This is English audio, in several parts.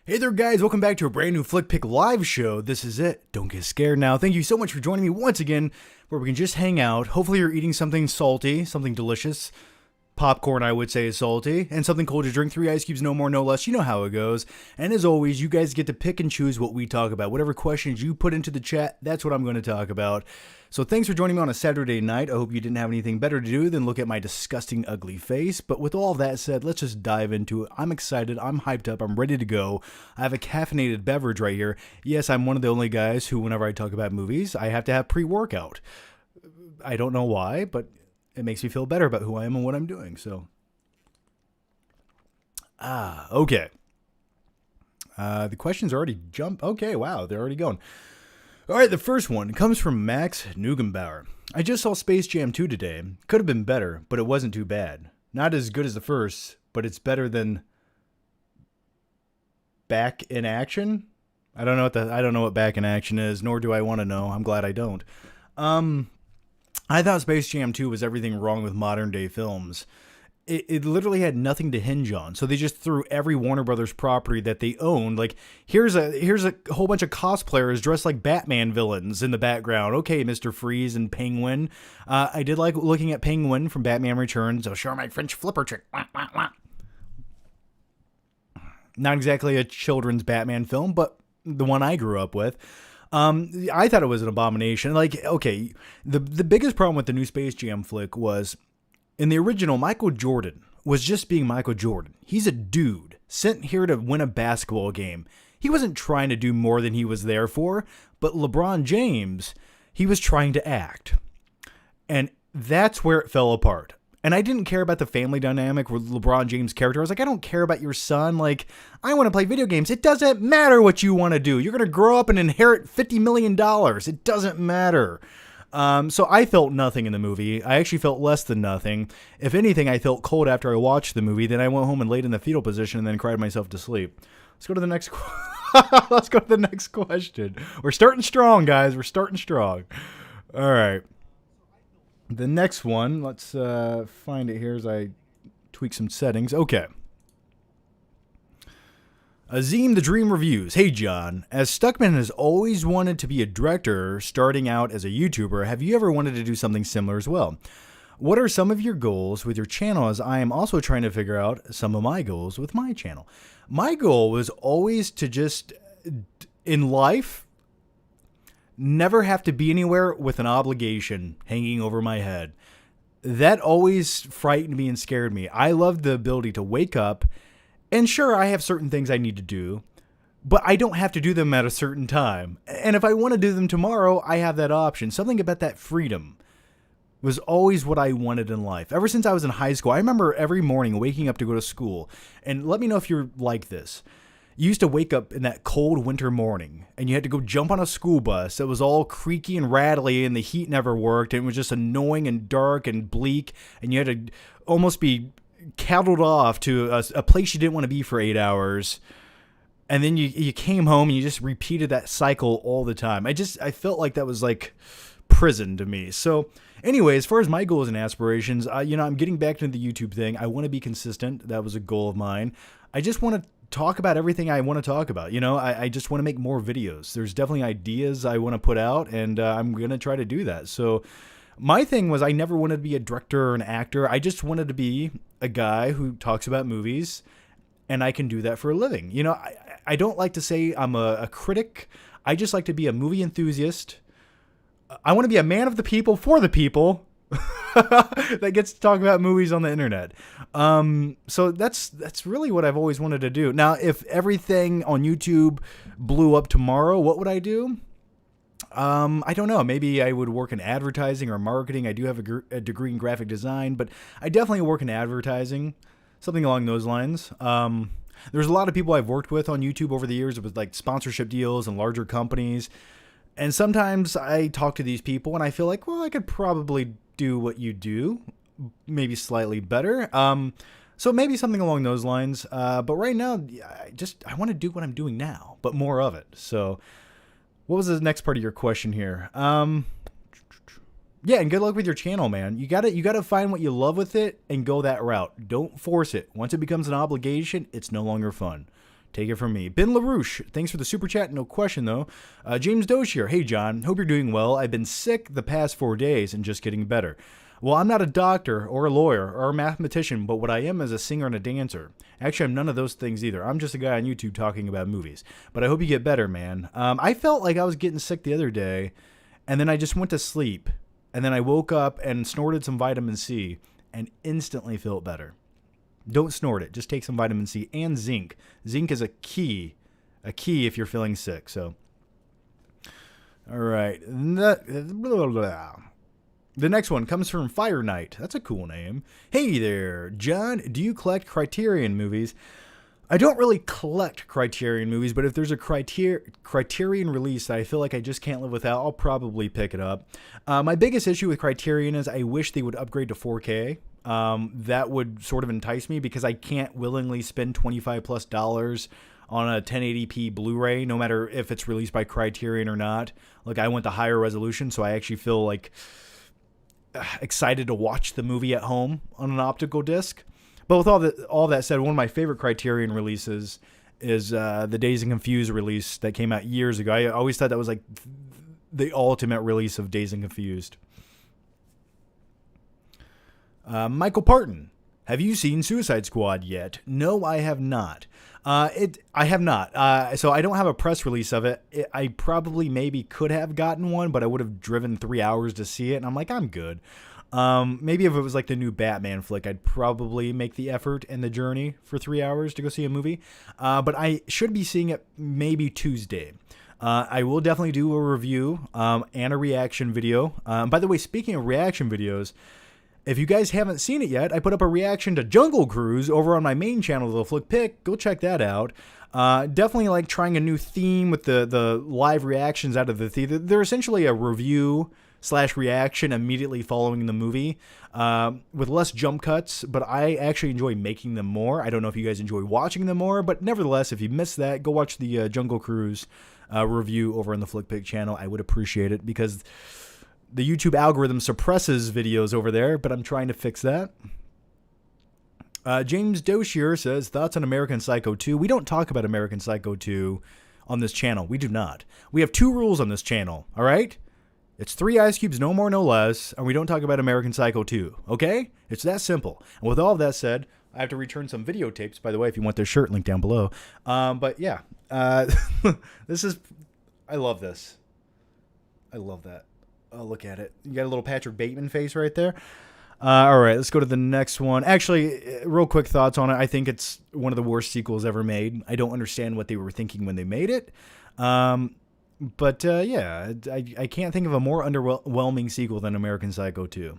Hey there, guys. Welcome back to a brand new Flick Pick live show. This is it. Don't get scared now. Thank you so much for joining me once again, where we can just hang out. Hopefully you're eating something salty, something delicious. Popcorn, I would say, is salty. And something cold to drink. 3 ice cubes, no more, no less. You know how it goes. And as always, you guys get to pick and choose what we talk about. Whatever questions you put into the chat, that's what I'm going to talk about. So thanks for joining me on a Saturday night. I hope you didn't have anything better to do than look at my disgusting, ugly face. But with all that said, let's just dive into it. I'm excited. I'm hyped up. I'm ready to go. I have a caffeinated beverage right here. Yes, I'm one of the only guys who, whenever I talk about movies, I have to have pre-workout. I don't know why, but it makes me feel better about who I am and what I'm doing. So, okay. The questions already jumped. Okay, wow, they're already going. All right, the first one comes from Max Nugenbauer. I just saw Space Jam 2 today. Could have been better, but it wasn't too bad. Not as good as the first, but it's better than Back in Action. I don't know what Back in Action is, nor do I want to know. I'm glad I don't. I thought Space Jam 2 was everything wrong with modern day films. It literally had nothing to hinge on. So they just threw every Warner Brothers property that they owned. Like, here's a whole bunch of cosplayers dressed like Batman villains in the background. Okay, Mr. Freeze and Penguin. I did like looking at Penguin from Batman Returns. Oh, sure, my French flipper trick. Wah, wah, wah. Not exactly a children's Batman film, but the one I grew up with. I thought it was an abomination. Like, okay, the biggest problem with the new Space Jam flick was, in the original, Michael Jordan was just being Michael Jordan. He's a dude sent here to win a basketball game. He wasn't trying to do more than he was there for, but LeBron James, he was trying to act. And that's where it fell apart. And I didn't care about the family dynamic with LeBron James' character. I was like, I don't care about your son. Like, I want to play video games. It doesn't matter what you want to do. You're going to grow up and inherit $50 million. It doesn't matter. So I felt nothing in the movie. I actually felt less than nothing. If anything, I felt cold after I watched the movie. Then I went home and laid in the fetal position and then cried myself to sleep. Let's go to the next Let's go to the next question. We're starting strong, guys. We're starting strong. All right. The next one, let's find it here as I tweak some settings. Okay. Azim the Dream Reviews. Hey, John. As Stuckman has always wanted to be a director starting out as a YouTuber, have you ever wanted to do something similar as well? What are some of your goals with your channel, as I am also trying to figure out some of my goals with my channel? My goal was always to just, in life, never have to be anywhere with an obligation hanging over my head. That always frightened me and scared me. I loved the ability to wake up, and sure, I have certain things I need to do, but I don't have to do them at a certain time. And if I want to do them tomorrow, I have that option. Something about that freedom was always what I wanted in life. Ever since I was in high school, I remember every morning waking up to go to school. And let me know if you're like this. You used to wake up in that cold winter morning and you had to go jump on a school bus that was all creaky and rattly and the heat never worked. And it was just annoying and dark and bleak. And you had to almost be cattled off to a place you didn't want to be for 8 hours. And then you came home and you just repeated that cycle all the time. I felt like that was like prison to me. So anyway, as far as my goals and aspirations, I'm getting back into the YouTube thing. I want to be consistent. That was a goal of mine. I just want to talk about everything I want to talk about. I just want to make more videos. There's definitely ideas I want to put out, and I'm going to try to do that. So my thing was, I never wanted to be a director or an actor. I just wanted to be a guy who talks about movies, and I can do that for a living. I don't like to say I'm a critic. I just like to be a movie enthusiast. I want to be a man of the people for the people that gets to talk about movies on the internet. So that's really what I've always wanted to do. Now, if everything on YouTube blew up tomorrow, what would I do? I don't know. Maybe I would work in advertising or marketing. I do have a degree in graphic design, but I definitely work in advertising, something along those lines. There's a lot of people I've worked with on YouTube over the years with like sponsorship deals and larger companies. And sometimes I talk to these people and I feel like, well, I could probably do what you do, maybe slightly better. So maybe something along those lines. But right now, I want to do what I'm doing now, but more of it. So what was the next part of your question here? Yeah, and good luck with your channel, man. You gotta find what you love with it and go that route. Don't force it. Once it becomes an obligation, it's no longer fun. Take it from me. Ben LaRouche, thanks for the super chat. No question, though. James Dozier, hey, John. Hope you're doing well. I've been sick the past 4 days and just getting better. Well, I'm not a doctor or a lawyer or a mathematician, but what I am is a singer and a dancer. Actually, I'm none of those things either. I'm just a guy on YouTube talking about movies. But I hope you get better, man. I felt like I was getting sick the other day, and then I just went to sleep. And then I woke up and snorted some vitamin C and instantly felt better. Don't snort it. Just take some vitamin C and zinc. Zinc is a key if you're feeling sick. So, all right. The next one comes from Fire Knight. That's a cool name. Hey there, John. Do you collect Criterion movies? I don't really collect Criterion movies, but if there's a Criterion release that I feel like I just can't live without, I'll probably pick it up. My biggest issue with Criterion is I wish they would upgrade to 4K. That would sort of entice me because I can't willingly spend $25+ on a 1080p Blu-ray, no matter if it's released by Criterion or not. Like, I want the higher resolution, so I actually feel like excited to watch the movie at home on an optical disc. But with all that said, one of my favorite Criterion releases is the Dazed and Confused release that came out years ago. I always thought that was like the ultimate release of Dazed and Confused. Michael Parton, have you seen Suicide Squad yet? No, I have not. I have not. So I don't have a press release of it. I probably maybe could have gotten one, but I would have driven 3 hours to see it, and I'm like, I'm good. Maybe if it was like the new Batman flick, I'd probably make the effort and the journey for 3 hours to go see a movie. But I should be seeing it maybe Tuesday. I will definitely do a review and a reaction video. By the way, speaking of reaction videos, if you guys haven't seen it yet, I put up a reaction to Jungle Cruise over on my main channel, The Flick Pick. Go check that out. Definitely like trying a new theme with the live reactions out of the theater. They're essentially a review / reaction immediately following the movie with less jump cuts, but I actually enjoy making them more. I don't know if you guys enjoy watching them more, but nevertheless, if you missed that, go watch the Jungle Cruise review over on the Flick Pick channel. I would appreciate it because the YouTube algorithm suppresses videos over there, but I'm trying to fix that. James Dozier says, thoughts on American Psycho 2? We don't talk about American Psycho 2 on this channel. We do not. We have 2 rules on this channel, all right? It's 3 ice cubes, no more, no less, and we don't talk about American Psycho 2, okay? It's that simple. And with all of that said, I have to return some videotapes, by the way, if you want their shirt, link down below. But yeah, this is, I love this. I love that. Oh, look at it. You got a little Patrick Bateman face right there. All right, let's go to the next one. Actually, real quick thoughts on it. I think it's one of the worst sequels ever made. I don't understand what they were thinking when they made it. But yeah, I can't think of a more underwhelming sequel than American Psycho 2.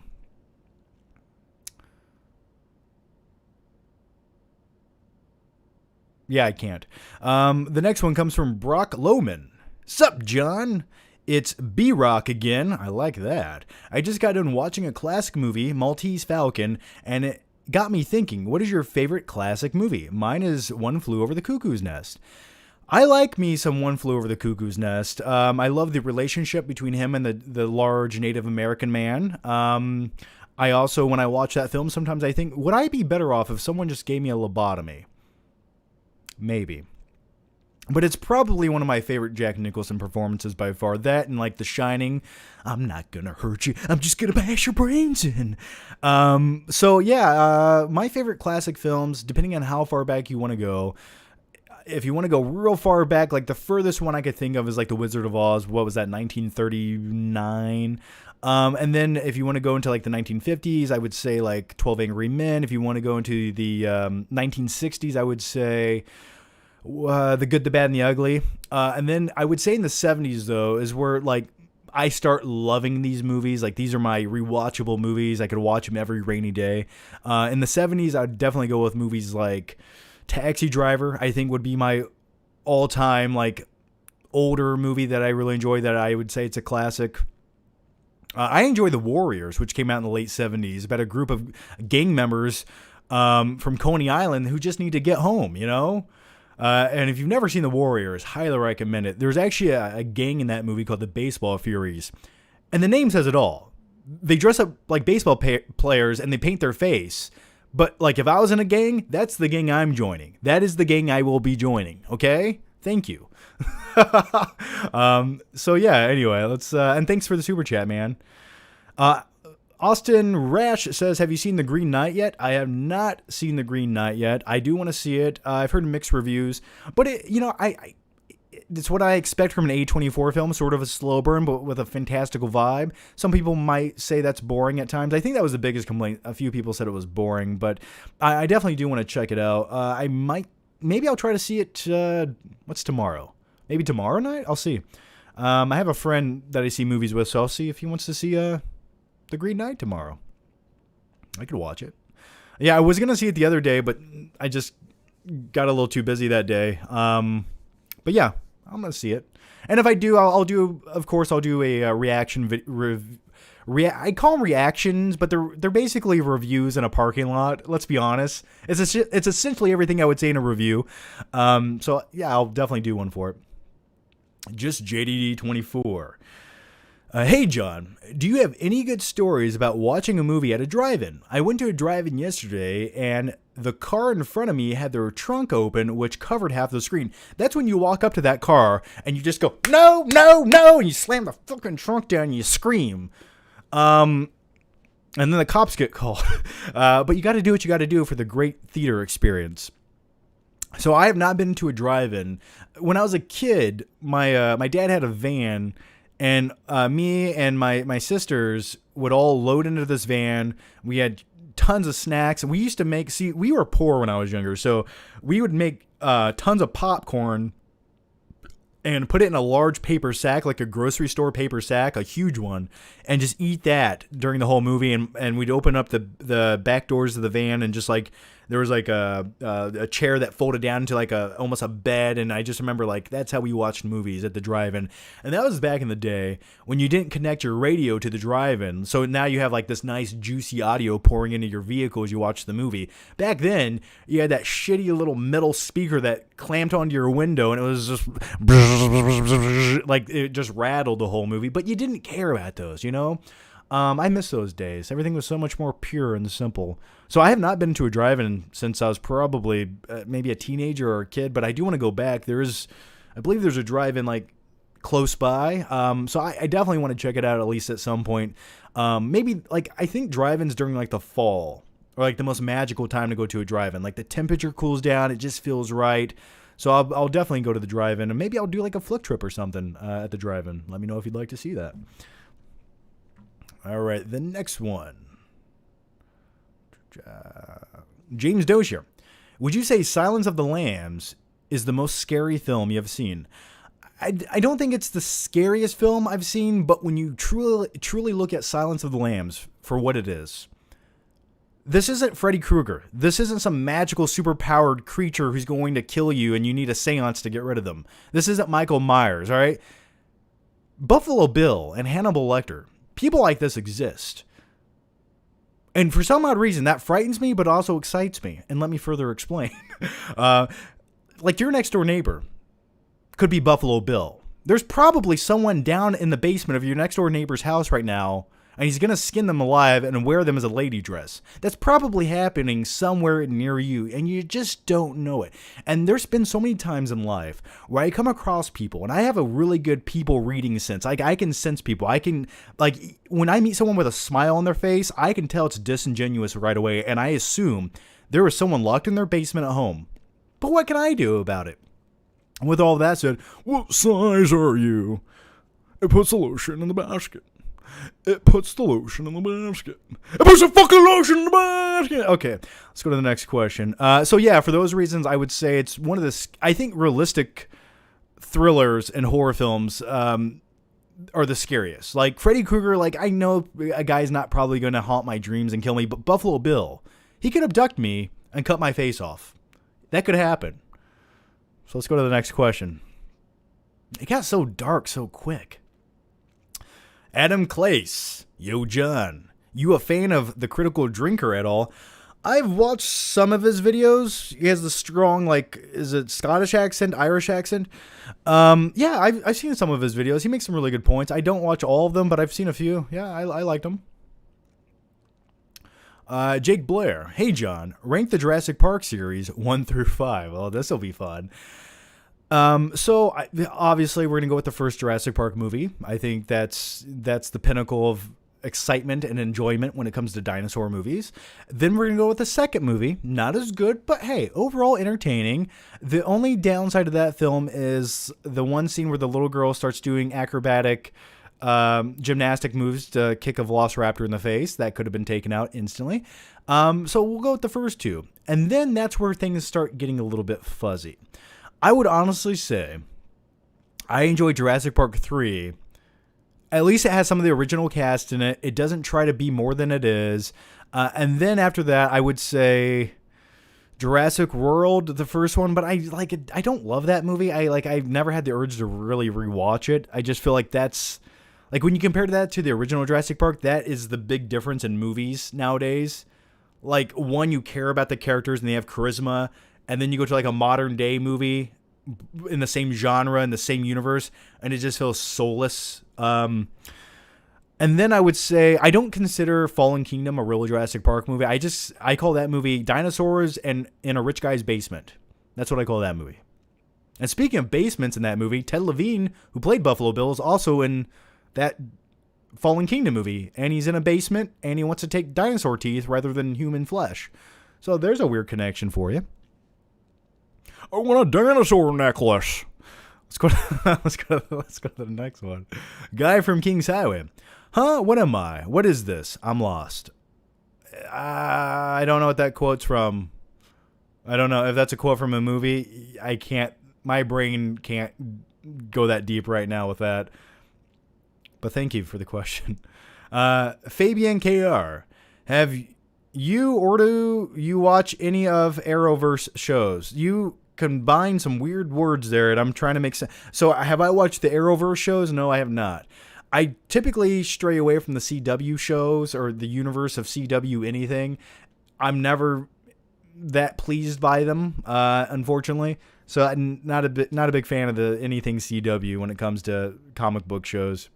Yeah, I can't. The next one comes from Brock Lohman. Sup, John? It's B-Rock again. I like that. I just got done watching a classic movie, Maltese Falcon, and it got me thinking, what is your favorite classic movie? Mine is One Flew Over the Cuckoo's Nest. I like me some One Flew Over the Cuckoo's Nest. I love the relationship between him and the large Native American man. I also, when I watch that film, sometimes I think, would I be better off if someone just gave me a lobotomy? Maybe. But it's probably one of my favorite Jack Nicholson performances by far. That and like The Shining, I'm not gonna hurt you, I'm just gonna bash your brains in. So yeah, my favorite classic films, depending on how far back you want to go. If you want to go real far back, like the furthest one I could think of is like The Wizard of Oz. What was that, 1939? And then if you want to go into like the 1950s, I would say like 12 Angry Men. If you want to go into the 1960s, I would say The Good, the Bad, and the Ugly. And then I would say in the 70s, though, is where like I start loving these movies. Like these are my rewatchable movies. I could watch them every rainy day. In the 70s, I'd definitely go with movies like Taxi Driver. I think would be my all-time like older movie that I really enjoy, that I would say it's a classic. I enjoy The Warriors, which came out in the late 70s, about a group of gang members from Coney Island who just need to get home, you know? And if you've never seen The Warriors, highly recommend it. There's actually a gang in that movie called the Baseball Furies. And the name says it all. They dress up like baseball players and they paint their face. But like if I was in a gang, that's the gang I'm joining. That is the gang I will be joining. Okay? Thank you. So yeah, anyway, let's and thanks for the super chat, man. Austin Rash says, have you seen The Green Knight yet? I have not seen The Green Knight yet. I do want to see it. I've heard mixed reviews, but it's what I expect from an A24 film, sort of a slow burn, but with a fantastical vibe. Some people might say that's boring at times. I think that was the biggest complaint. A few people said it was boring, but I definitely do want to check it out. Maybe I'll try to see it, what's tomorrow? Maybe tomorrow night? I'll see. I have a friend that I see movies with, so I'll see if he wants to see The Green Knight tomorrow. I could watch it. Yeah, I was going to see it the other day, but I just got a little too busy that day. But yeah, I'm going to see it. And if I do, I'll do a reaction I call them reactions, but they're basically reviews in a parking lot. Let's be honest. It's essentially everything I would say in a review. So yeah, I'll definitely do one for it. Just JDD24. Hey, John, do you have any good stories about watching a movie at a drive-in? I went to a drive-in yesterday, and the car in front of me had their trunk open, which covered half the screen. That's when you walk up to that car, and you just go, no, no, no, and you slam the fucking trunk down, and you scream. And then the cops get called. But you got to do what you got to do for the great theater experience. So I have not been to a drive-in. When I was a kid, my dad had a van, and me and my sisters would all load into this van. We had tons of snacks, and we used to we were poor when I was younger, so we would make tons of popcorn and put it in a large paper sack, like a grocery store paper sack, a huge one, and just eat that during the whole movie. And we'd open up the back doors of the van, and just like there was like a chair that folded down into like almost a bed. And I just remember like that's how we watched movies at the drive-in. And that was back in the day when you didn't connect your radio to the drive-in. So now you have like this nice juicy audio pouring into your vehicle as you watch the movie. Back then, you had that shitty little metal speaker that clamped onto your window, and it was just like it just rattled the whole movie. But you didn't care about those, you know? I miss those days. Everything was so much more pure and simple. So I have not been to a drive-in since I was probably maybe a teenager or a kid, but I do want to go back. I believe there's a drive-in like close by. So I definitely want to check it out at least at some point. Maybe like I think drive-ins during like the fall are like the most magical time to go to a drive-in. Like the temperature cools down, it just feels right. So I'll definitely go to the drive-in, and maybe I'll do like a flick trip or something at the drive-in. Let me know if you'd like to see that. All right, the next one. James Dozier. Would you say Silence of the Lambs is the most scary film you have seen? I don't think it's the scariest film I've seen, but when you truly look at Silence of the Lambs for what it is, this isn't Freddy Krueger. This isn't some magical superpowered creature who's going to kill you and you need a seance to get rid of them. This isn't Michael Myers, all right? Buffalo Bill and Hannibal Lecter. People like this exist. And for some odd reason, that frightens me, but also excites me. And let me further explain. Like your next door neighbor could be Buffalo Bill. There's probably someone down in the basement of your next door neighbor's house right now, and he's going to skin them alive and wear them as a lady dress. That's probably happening somewhere near you, and you just don't know it. And there's been so many times in life where I come across people, and I have a really good people reading sense. I can sense people. I can, like, when I meet someone with a smile on their face, I can tell it's disingenuous right away, and I assume there was someone locked in their basement at home. But what can I do about it? And with all that said, what size are you? It puts the lotion in the basket. It puts the lotion in the basket. It puts the fucking lotion in the basket. Okay, let's go to the next question. So yeah, for those reasons, I would say it's one of the, I think realistic thrillers and horror films are the scariest. Like Freddy Krueger, like I know a guy's not probably going to haunt my dreams and kill me, but Buffalo Bill, he could abduct me and cut my face off. That could happen. So let's go to the next question. It got so dark so quick. Adam Clace. Yo, John. You a fan of The Critical Drinker at all? I've watched some of his videos. He has the strong, like, is it Scottish accent, Irish accent? Yeah, I've seen some of his videos. He makes some really good points. I don't watch all of them, but I've seen a few. Yeah, I liked them. Jake Blair, hey John, rank the Jurassic Park series 1 through 5. Oh, this will be fun. Obviously we're gonna go with the first Jurassic Park movie. I think that's the pinnacle of excitement and enjoyment when it comes to dinosaur movies. Then we're gonna go with the second movie, not as good, but hey, overall entertaining. The only downside of that film is the one scene where the little girl starts doing acrobatic gymnastic moves to kick a velociraptor in the face. That could have been taken out instantly. So we'll go with the first two, and then that's where things start getting a little bit fuzzy. I would honestly say I enjoy Jurassic Park 3. At least it has some of the original cast in it. It doesn't try to be more than it is. And then after that, I would say Jurassic World, the first one. But I like it. I don't love that movie. I've never had the urge to really rewatch it. I just feel like that's like when you compare that to the original Jurassic Park, that is the big difference in movies nowadays. Like, one, you care about the characters and they have charisma. And then you go to like a modern day movie in the same genre, in the same universe, and it just feels soulless. And then I would say I don't consider Fallen Kingdom a real Jurassic Park movie. I call that movie dinosaurs and in a rich guy's basement. That's what I call that movie. And speaking of basements in that movie, Ted Levine, who played Buffalo Bill, is also in that Fallen Kingdom movie, and he's in a basement and he wants to take dinosaur teeth rather than human flesh. So there's a weird connection for you. I want a dinosaur necklace. Let's go to the next one. Guy from Kings Highway. Huh? What am I? What is this? I'm lost. I don't know what that quote's from. I don't know if that's a quote from a movie. I can't. My brain can't go that deep right now with that. But thank you for the question. Fabian KR. Have you or do you watch any of Arrowverse shows? You combine some weird words there, and I'm trying to make sense. So have I watched the Arrowverse shows? No, I have not. I typically stray away from the CW shows or the universe of CW anything. I'm never that pleased by them, unfortunately. So I'm not a big fan of the anything CW when it comes to comic book shows.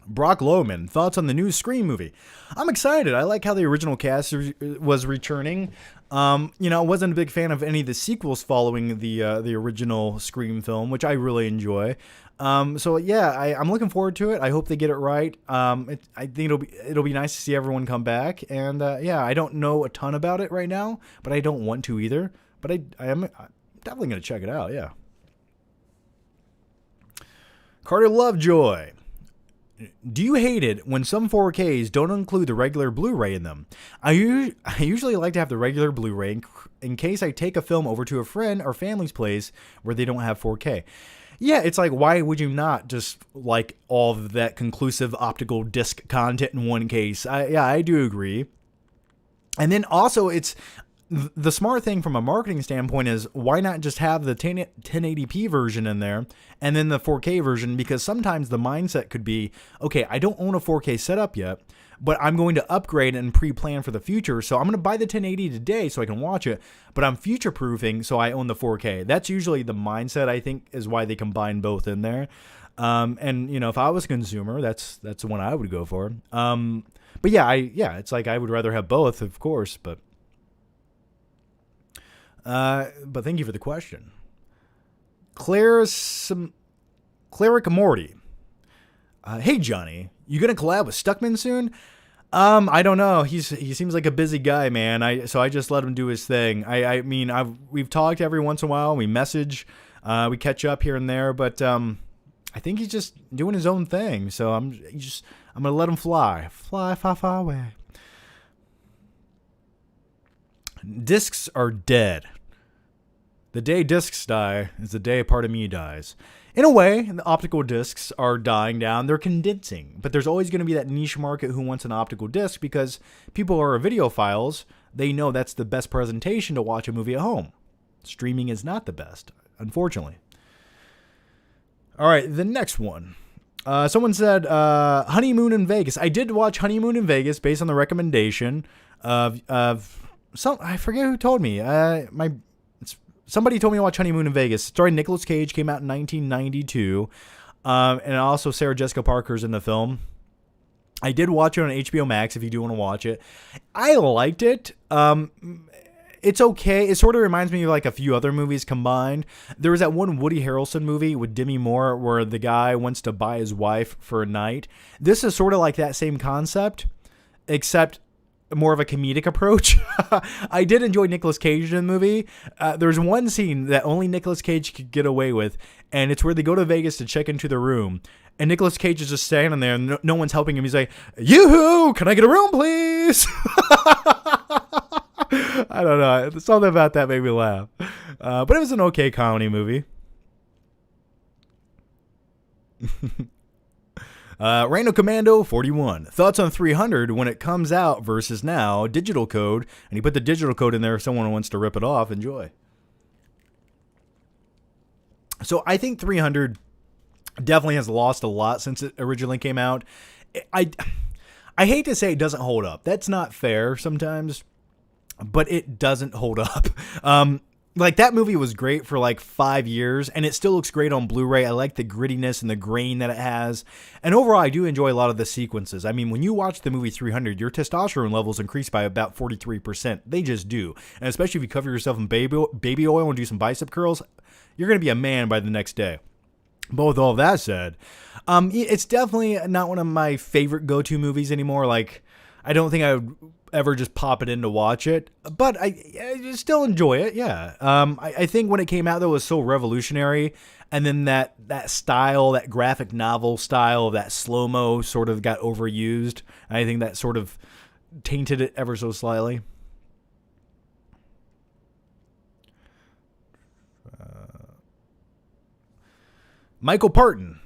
Brock Lohman, thoughts on the new Scream movie? I'm excited. I like how the original cast was returning. I wasn't a big fan of any of the sequels following the original Scream film, which I really enjoy. I'm looking forward to it. I hope they get it right. I think it'll be nice to see everyone come back. And I don't know a ton about it right now, but I don't want to either. But I'm definitely going to check it out. Yeah. Carter Lovejoy. Do you hate it when some 4Ks don't include the regular Blu-ray in them? I usually like to have the regular Blu-ray in case I take a film over to a friend or family's place where they don't have 4K. Yeah, it's like, why would you not just like all of that conclusive optical disc content in one case? I do agree. And then also it's the smart thing from a marketing standpoint is why not just have the 1080p version in there and then the 4K version? Because sometimes the mindset could be, okay, I don't own a 4K setup yet, but I'm going to upgrade and pre-plan for the future. So I'm going to buy the 1080 today so I can watch it, but I'm future-proofing so I own the 4K. That's usually the mindset, I think, is why they combine both in there. If I was a consumer, that's the one I would go for. It's like I would rather have both, of course, but thank you for the question. Cleric Morty. Hey Johnny, you gonna collab with Stuckman soon? I don't know. He seems like a busy guy, man. So I just let him do his thing. We've talked every once in a while. We message, we catch up here and there, but I think he's just doing his own thing. So I'm gonna let him fly far, far away. Discs are dead. The day discs die is the day a part of me dies. In a way, the optical discs are dying down. They're condensing. But there's always going to be that niche market who wants an optical disc because people are videophiles. They know that's the best presentation to watch a movie at home. Streaming is not the best, unfortunately. All right, the next one. Someone said Honeymoon in Vegas. I did watch Honeymoon in Vegas based on the recommendation of some. I forget who told me. Somebody told me to watch Honeymoon in Vegas. Starring Nicolas Cage, came out in 1992. And also Sarah Jessica Parker's in the film. I did watch it on HBO Max if you do want to watch it. I liked it. It's okay. It sort of reminds me of like a few other movies combined. There was that one Woody Harrelson movie with Demi Moore where the guy wants to buy his wife for a night. This is sort of like that same concept, except more of a comedic approach. I did enjoy Nicolas Cage in the movie. There's one scene that only Nicolas Cage could get away with, and it's where they go to Vegas to check into the room, and Nicolas Cage is just standing there, and no one's helping him. He's like, "Yoo-hoo! Can I get a room, please?" I don't know. Something about that made me laugh. But it was an okay comedy movie. Random Commando 41. Thoughts on 300 when it comes out versus now. Digital code. And he put the digital code in there if someone wants to rip it off. Enjoy. So I think 300 definitely has lost a lot since it originally came out. I hate to say it doesn't hold up. That's not fair sometimes. But it doesn't hold up. Like, that movie was great for like 5 years, and it still looks great on Blu-ray. I like the grittiness and the grain that it has. And overall, I do enjoy a lot of the sequences. I mean, when you watch the movie 300, your testosterone levels increase by about 43%. They just do. And especially if you cover yourself in baby oil and do some bicep curls, you're going to be a man by the next day. But with all that said, it's definitely not one of my favorite go-to movies anymore. Like, I don't think I would ever just pop it in to watch it, but I still enjoy it. Yeah. I think when it came out, though, it was so revolutionary. And then that style, that graphic novel style, that slow-mo sort of got overused. I think that sort of tainted it ever so slightly. Michael Parton.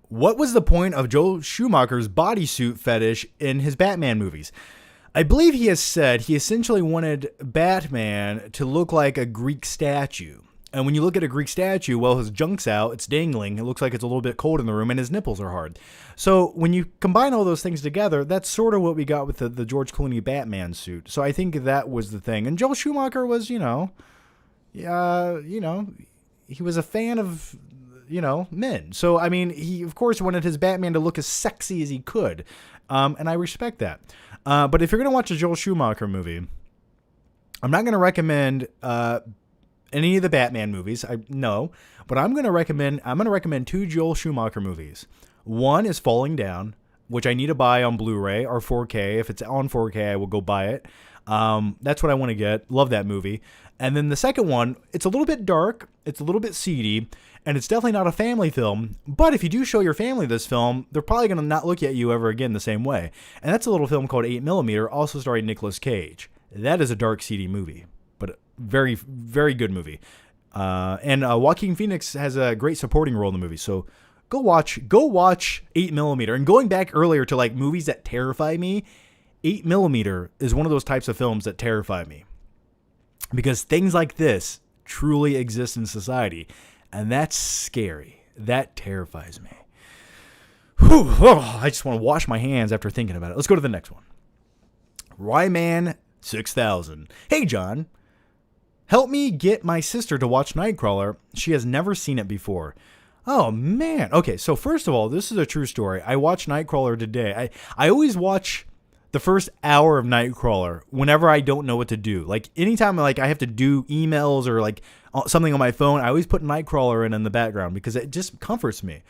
What was the point of Joel Schumacher's bodysuit fetish in his Batman movies? I believe he has said he essentially wanted Batman to look like a Greek statue. And when you look at a Greek statue, well, his junk's out, it's dangling, it looks like it's a little bit cold in the room, and his nipples are hard. So when you combine all those things together, that's sort of what we got with the George Clooney Batman suit. So I think that was the thing. And Joel Schumacher was, he was a fan of, men. So, I mean, he, of course, wanted his Batman to look as sexy as he could. And I respect that. But if you're going to watch a Joel Schumacher movie, I'm not going to recommend any of the Batman movies. But I'm going to recommend two Joel Schumacher movies. One is Falling Down, which I need to buy on Blu-ray or 4K. If it's on 4K, I will go buy it. That's what I want to get. Love that movie. And then the second one, it's a little bit dark, it's a little bit seedy, and it's definitely not a family film. But if you do show your family this film, they're probably going to not look at you ever again the same way. And that's a little film called 8mm, also starring Nicolas Cage. That is a dark, seedy movie, but very, very good movie. And Joaquin Phoenix has a great supporting role in the movie. So go watch 8mm. And going back earlier to like movies that terrify me, 8mm is one of those types of films that terrify me. Because things like this truly exist in society. And that's scary. That terrifies me. Whew, I just want to wash my hands after thinking about it. Let's go to the next one. Ryman 6000. Hey, John. Help me get my sister to watch Nightcrawler. She has never seen it before. Oh, man. Okay, so first of all, this is a true story. I watched Nightcrawler today. I always watch the first hour of Nightcrawler whenever I don't know what to do. Like anytime like I have to do emails or like something on my phone, I always put Nightcrawler in the background because it just comforts me.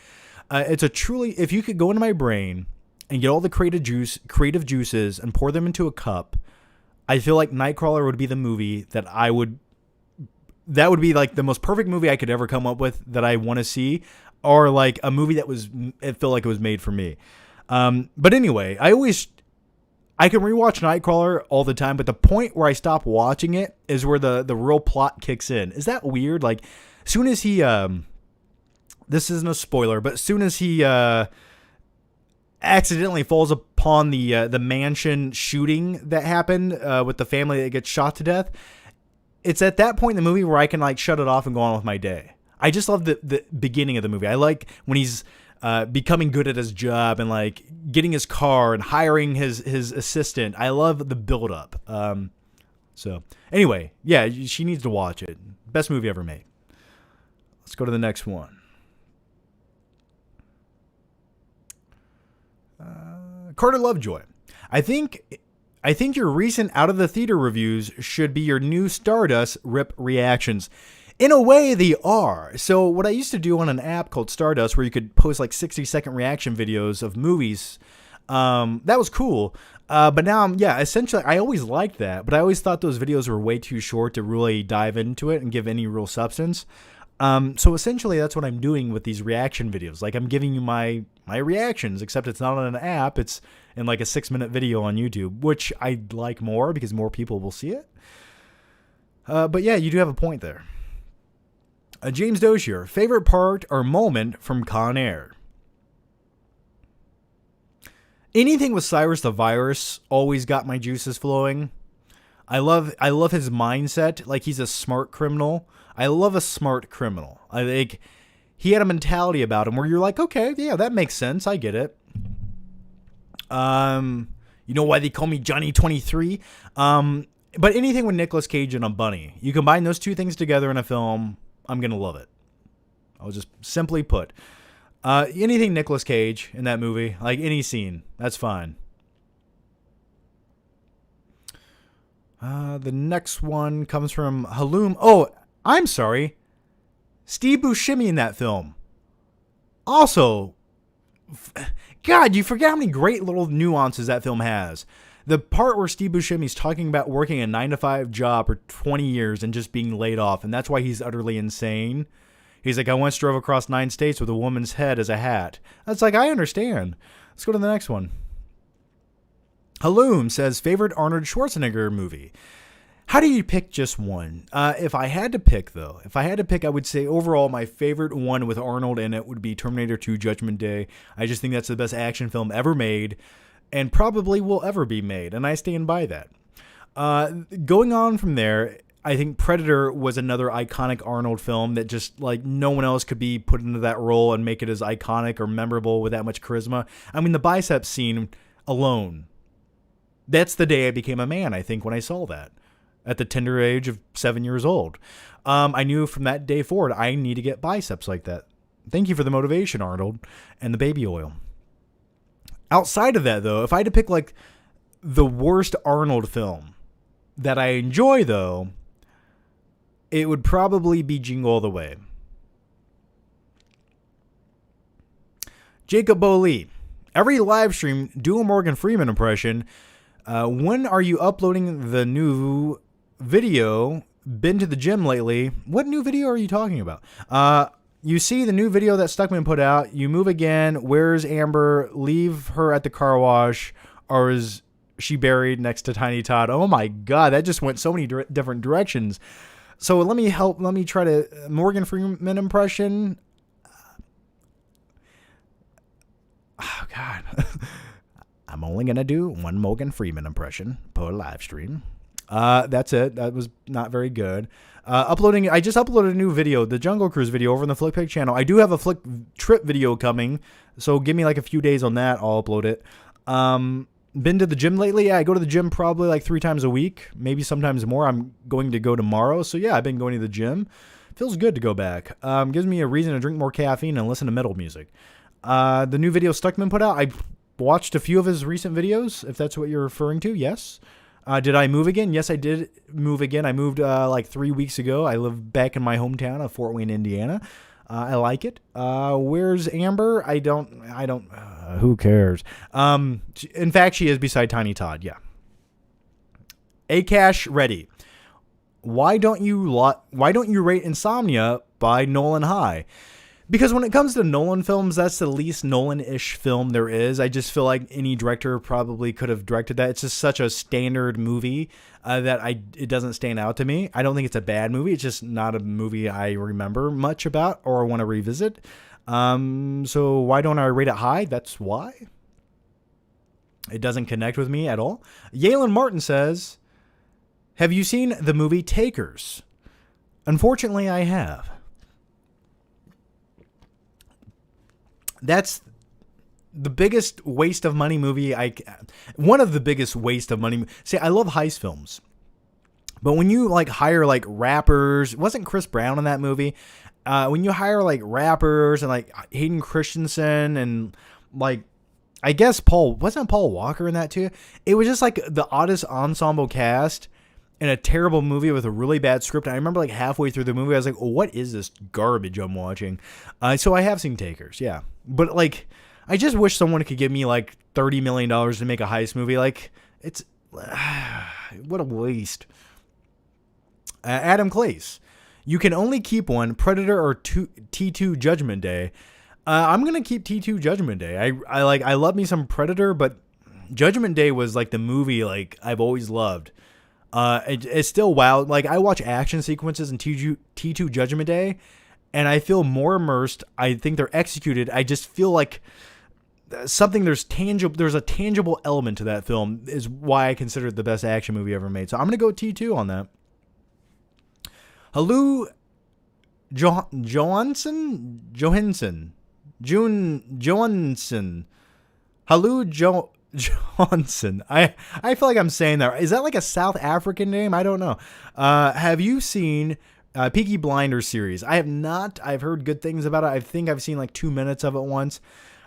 It's a truly, if you could go into my brain and get all the creative juices and pour them into a cup, I feel like Nightcrawler would be the movie that that would be like the most perfect movie I could ever come up with that I want to see, or like a movie that it felt like it was made for me. But anyway, I can rewatch Nightcrawler all the time, but the point where I stop watching it is where the real plot kicks in. Is that weird? Like, soon as he, this isn't a spoiler, but as soon as he accidentally falls upon the mansion shooting that happened with the family that gets shot to death, it's at that point in the movie where I can like shut it off and go on with my day. I just love the beginning of the movie. I like when he's becoming good at his job and like getting his car and hiring his assistant. I love the build up. So anyway, yeah, she needs to watch it. Best movie ever made. Let's go to the next one. Carter Lovejoy. I think your recent out of the theater reviews should be your new Stardust rip reactions. In a way, they are. So what I used to do on an app called Stardust, where you could post like 60-second reaction videos of movies, that was cool. But now essentially, I always liked that, but I always thought those videos were way too short to really dive into it and give any real substance. So essentially, that's what I'm doing with these reaction videos. Like, I'm giving you my reactions, except it's not on an app. It's in like a 6-minute video on YouTube, which I like more because more people will see it. But yeah, you do have a point there. James Dozier, favorite part or moment from Con Air? Anything with Cyrus the Virus always got my juices flowing. I love his mindset. Like, he's a smart criminal. I love a smart criminal. I think he had a mentality about him where you're like, okay, yeah, that makes sense. I get it. You know why they call me Johnny 23? But anything with Nicolas Cage and a bunny, you combine those two things together in a film, I'm going to love it. I'll just simply put. Anything Nicolas Cage in that movie, like any scene, that's fine. The next one comes from Halloum. Oh, I'm sorry. Steve Buscemi in that film. Also, God, you forget how many great little nuances that film has. The part where Steve Buscemi's talking about working a 9-to-5 job for 20 years and just being laid off, and that's why he's utterly insane. He's like, I once drove across 9 states with a woman's head as a hat. That's like, I understand. Let's go to the next one. Halloum says, favorite Arnold Schwarzenegger movie. How do you pick just one? If I had to pick, I would say overall my favorite one with Arnold in it would be Terminator 2 Judgment Day. I just think that's the best action film ever made and probably will ever be made, and I stand by that. Going on from there, I think Predator was another iconic Arnold film that just, like, no one else could be put into that role and make it as iconic or memorable with that much charisma. I mean, the biceps scene alone, that's the day I became a man, I think, when I saw that at the tender age of 7 years old. I knew from that day forward, I need to get biceps like that. Thank you for the motivation, Arnold, and the baby oil. Outside of that, though, if I had to pick, like, the worst Arnold film that I enjoy, though, it would probably be Jingle All the Way. Jacob Bowley. Every live stream, do a Morgan Freeman impression. When are you uploading the new video? Been to the gym lately. What new video are you talking about? You see the new video that Stuckman put out. You move again. Where's Amber? Leave her at the car wash. Or is she buried next to Tiny Todd? Oh my God, that just went so many different directions. So let me try to Morgan Freeman impression. Oh God. I'm only going to do one Morgan Freeman impression per live stream. That's it. That was not very good. I just uploaded a new video, the Jungle Cruise video over on the FlickPick channel. I do have a Flick trip video coming, so give me like a few days on that. I'll upload it. Been to the gym lately? Yeah, I go to the gym probably like 3 times a week, maybe sometimes more. I'm going to go tomorrow. So yeah, I've been going to the gym. Feels good to go back. Gives me a reason to drink more caffeine and listen to metal music. The new video Stuckman put out, I watched a few of his recent videos, if that's what you're referring to. Yes. Did I move again? Yes, I did move again. I moved like 3 weeks ago. I live back in my hometown of Fort Wayne, Indiana. I like it. Where's Amber? I don't, who cares? In fact, she is beside Tiny Todd. Yeah. Akash Ready. Why don't you rate Insomnia by Nolan high? Because when it comes to Nolan films, that's the least Nolan-ish film there is. I just feel like any director probably could have directed that. It's just such a standard movie that it doesn't stand out to me. I don't think it's a bad movie. It's just not a movie I remember much about or want to revisit. So why don't I rate it high? That's why. It doesn't connect with me at all. Yalen Martin says, have you seen the movie Takers? Unfortunately, I have. That's the biggest waste of money movie. One of the biggest waste of money. See, I love heist films, but when you like hire like rappers, wasn't Chris Brown in that movie? When you hire like rappers and like Hayden Christensen and like I guess wasn't Paul Walker in that too? It was just like the oddest ensemble cast in a terrible movie with a really bad script. I remember like halfway through the movie, I was like, what is this garbage I'm watching? So I have seen Takers, yeah. But like, I just wish someone could give me like $30 million to make a heist movie. Like, it's, what a waste. Adam Clace. You can only keep one, Predator or T2 Judgment Day. I'm going to keep T2 Judgment Day. I love me some Predator, but Judgment Day was like the movie like I've always loved. It's still wild. Like, I watch action sequences in T2 Judgment Day, and I feel more immersed. I think they're executed. I just feel like there's a tangible element to that film is why I consider it the best action movie ever made. So I'm going to go T2 on that. Hello, Johansson. Hello, Johnson. I feel like I'm saying that. Is that like a South African name? I don't know. Have you seen Peaky Blinders series? I have not. I've heard good things about it. I think I've seen like 2 minutes of it once.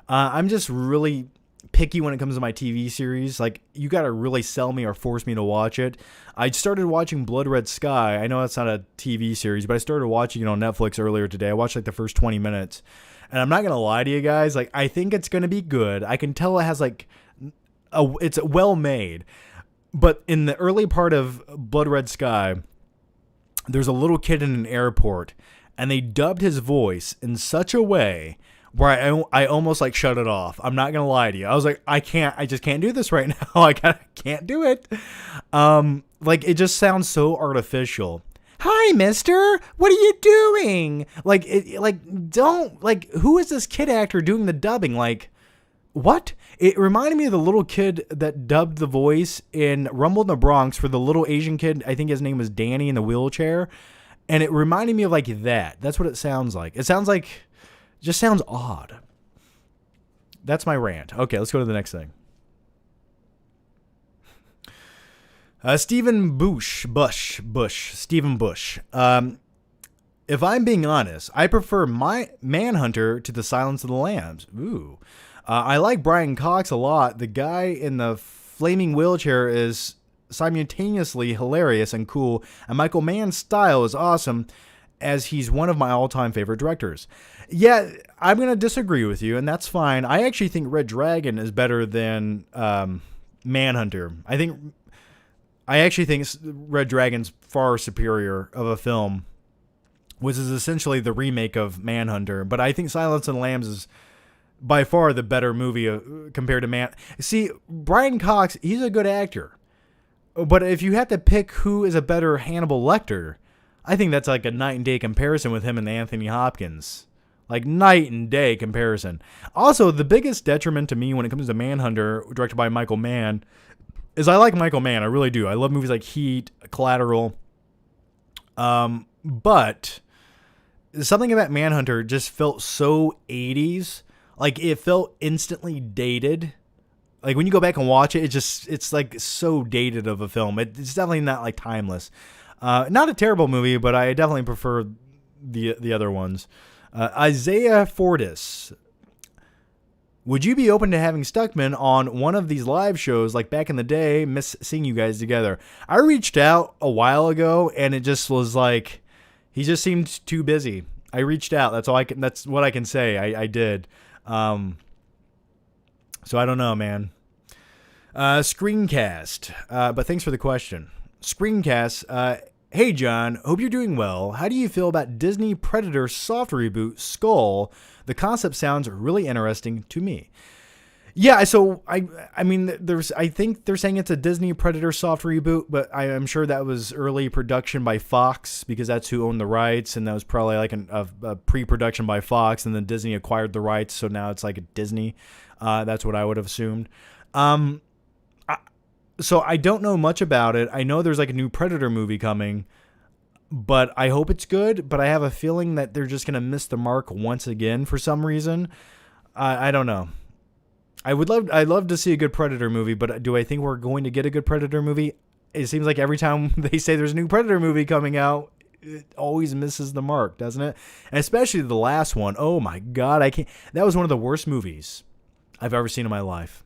I'm just really picky when it comes to my TV series. Like, you got to really sell me or force me to watch it. I started watching Blood Red Sky. I know that's not a TV series, but I started watching it on Netflix earlier today. I watched like the first 20 minutes. And I'm not going to lie to you guys. Like, I think it's going to be good. I can tell it has like it's well made. But in the early part of Blood Red Sky, there's a little kid in an airport, and they dubbed his voice in such a way where I almost like shut it off. I'm not going to lie to you. I was like, I just can't do this right now. I can't do it. Like, it just sounds so artificial. Hi, mister. What are you doing? Like, who is this kid actor doing the dubbing? Like, what? It reminded me of the little kid that dubbed the voice in Rumble in the Bronx for the little Asian kid. I think his name was Danny in the wheelchair. And it reminded me of like that. That's what it sounds like. It just sounds odd. That's my rant. Okay, let's go to the next thing. Stephen Bush. Stephen Bush. If I'm being honest, I prefer my Manhunter to The Silence of the Lambs. Ooh. I like Brian Cox a lot. The guy in the flaming wheelchair is simultaneously hilarious and cool, and Michael Mann's style is awesome, as he's one of my all-time favorite directors. Yeah, I'm going to disagree with you, and that's fine. I actually think Red Dragon is better than Manhunter. I actually think Red Dragon's far superior of a film, which is essentially the remake of Manhunter, but I think Silence of the Lambs is by far the better movie compared to See, Brian Cox, he's a good actor. But if you have to pick who is a better Hannibal Lecter, I think that's like a night and day comparison with him and Anthony Hopkins. Like, night and day comparison. Also, the biggest detriment to me when it comes to Manhunter, directed by Michael Mann, is I like Michael Mann. I really do. I love movies like Heat, Collateral. But something about Manhunter just felt so 80s. Like, it felt instantly dated. Like, when you go back and watch it, it's like so dated of a film. It's definitely not like timeless. Not a terrible movie, but I definitely prefer the other ones. Isaiah Fortis. Would you be open to having Stuckman on one of these live shows like back in the day? Miss seeing you guys together. I reached out a while ago, and it just was like, he just seemed too busy. I reached out. That's what I can say. I did. So I don't know, man. Screencast. But thanks for the question. Screencast. Hey, John. Hope you're doing well. How do you feel about Disney Predator soft reboot Skull? The concept sounds really interesting to me. Yeah, so I mean, I think they're saying it's a Disney Predator soft reboot, but I am sure that was early production by Fox because that's who owned the rights, and that was probably like a pre-production by Fox, and then Disney acquired the rights, so now it's like a Disney. That's what I would have assumed. So I don't know much about it. I know there's like a new Predator movie coming, but I hope it's good. But I have a feeling that they're just gonna miss the mark once again for some reason. I don't know. I'd love to see a good Predator movie, but do I think we're going to get a good Predator movie? It seems like every time they say there's a new Predator movie coming out, it always misses the mark, doesn't it? And especially the last one. Oh my God, I can't. That was one of the worst movies I've ever seen in my life.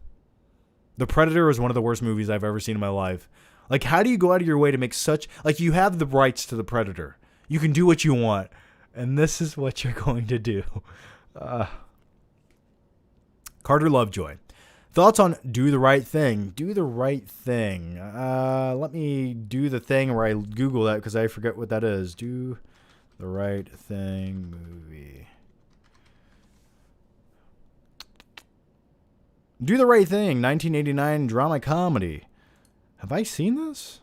The Predator is one of the worst movies I've ever seen in my life. Like, how do you go out of your way to make such... Like, you have the rights to The Predator. You can do what you want. And this is what you're going to do. Carter Lovejoy. Thoughts on Do the Right Thing? Do the Right Thing. Let me do the thing where I Google that because I forget what that is. Do the Right Thing movie. Do the Right Thing, 1989 drama comedy. Have I seen this?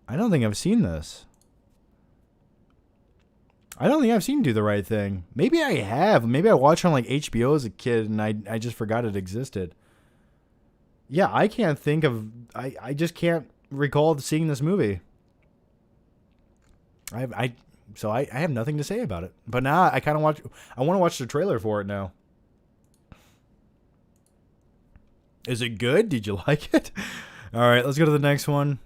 I don't think I've seen this. I don't think I've seen Do the Right Thing. Maybe I have. Maybe I watched it on like HBO as a kid and I just forgot it existed. Yeah, I can't think of... I just can't recall seeing this movie. So I have nothing to say about it. But now I kind of want to watch the trailer for it now. Is it good? Did you like it? All right, let's go to the next one.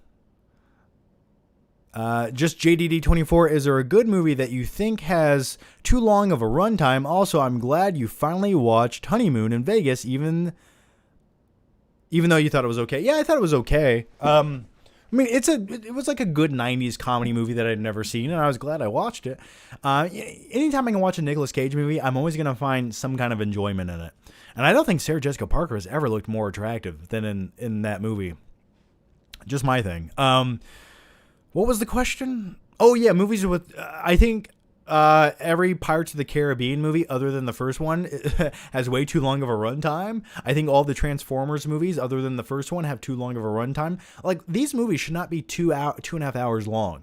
Just JDD24, is there a good movie that you think has too long of a runtime? Also, I'm glad you finally watched Honeymoon in Vegas, even though you thought it was okay. Yeah, I thought it was okay. I mean, it was like a good 90s comedy movie that I'd never seen, and I was glad I watched it. Anytime I can watch a Nicolas Cage movie, I'm always going to find some kind of enjoyment in it. And I don't think Sarah Jessica Parker has ever looked more attractive than in that movie. Just my thing. What was the question? Oh, yeah, movies with... I think every Pirates of the Caribbean movie, other than the first one, has way too long of a runtime. I think all the Transformers movies, other than the first one, have too long of a runtime. Like, these movies should not be 2.5 hours long.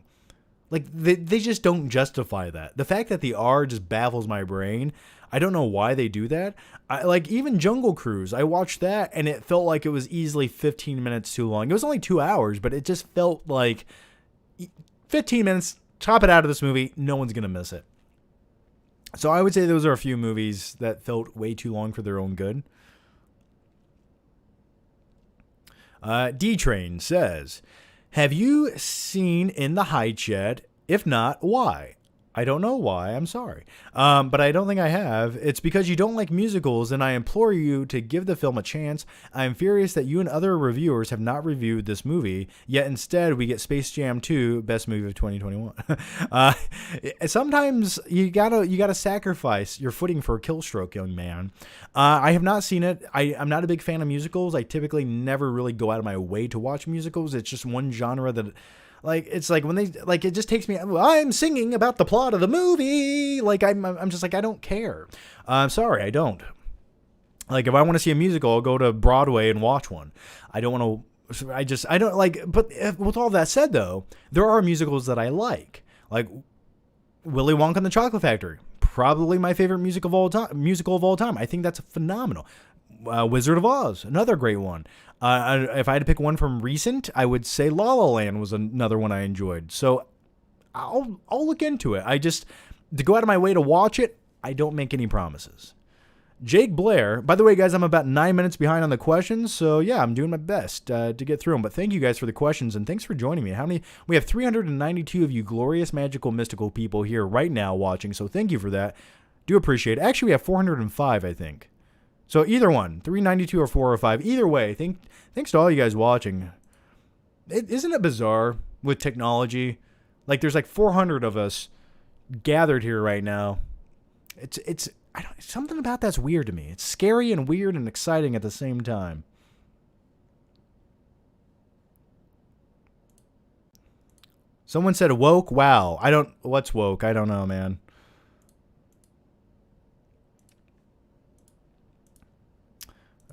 Like, they just don't justify that. The fact that they are just baffles my brain. I don't know why they do that. Like, even Jungle Cruise, I watched that, and it felt like it was easily 15 minutes too long. It was only 2 hours, but it just felt like 15 minutes, chop it out of this movie, no one's going to miss it. So I would say those are a few movies that felt way too long for their own good. D-Train says, have you seen In the Heights yet? If not, why? I don't know why. I'm sorry. But I don't think I have. It's because you don't like musicals, and I implore you to give the film a chance. I am furious that you and other reviewers have not reviewed this movie, yet instead we get Space Jam 2, best movie of 2021. Sometimes you gotta sacrifice your footing for a kill stroke, young man. I have not seen it. I'm not a big fan of musicals. I typically never really go out of my way to watch musicals. It's just one genre that... Like, it's like when they, like, it just takes me, I'm singing about the plot of the movie. Like, I'm just like, I don't care. I'm sorry, I don't. Like, if I want to see a musical, I'll go to Broadway and watch one. I don't want to, I don't like, but with all that said, though, there are musicals that I like Willy Wonka and the Chocolate Factory. Probably my favorite musical of all time. I think that's phenomenal. Wizard of Oz, another great one. If I had to pick one from recent, I would say La La Land was another one I enjoyed. So I'll look into it. To go out of my way to watch it, I don't make any promises. Jake Blair, by the way, guys, I'm about 9 minutes behind on the questions, so yeah, I'm doing my best to get through them. But thank you guys for the questions, and thanks for joining me. We have 392 of you glorious, magical, mystical people here right now watching, so thank you for that. Do appreciate it. Actually, we have 405, I think. So either one, 392 or 405, either way, thanks to all you guys watching. Isn't it bizarre with technology? Like, there's like 400 of us gathered here right now. Something about that's weird to me. It's scary and weird and exciting at the same time. Someone said woke. Wow. What's woke? I don't know, man.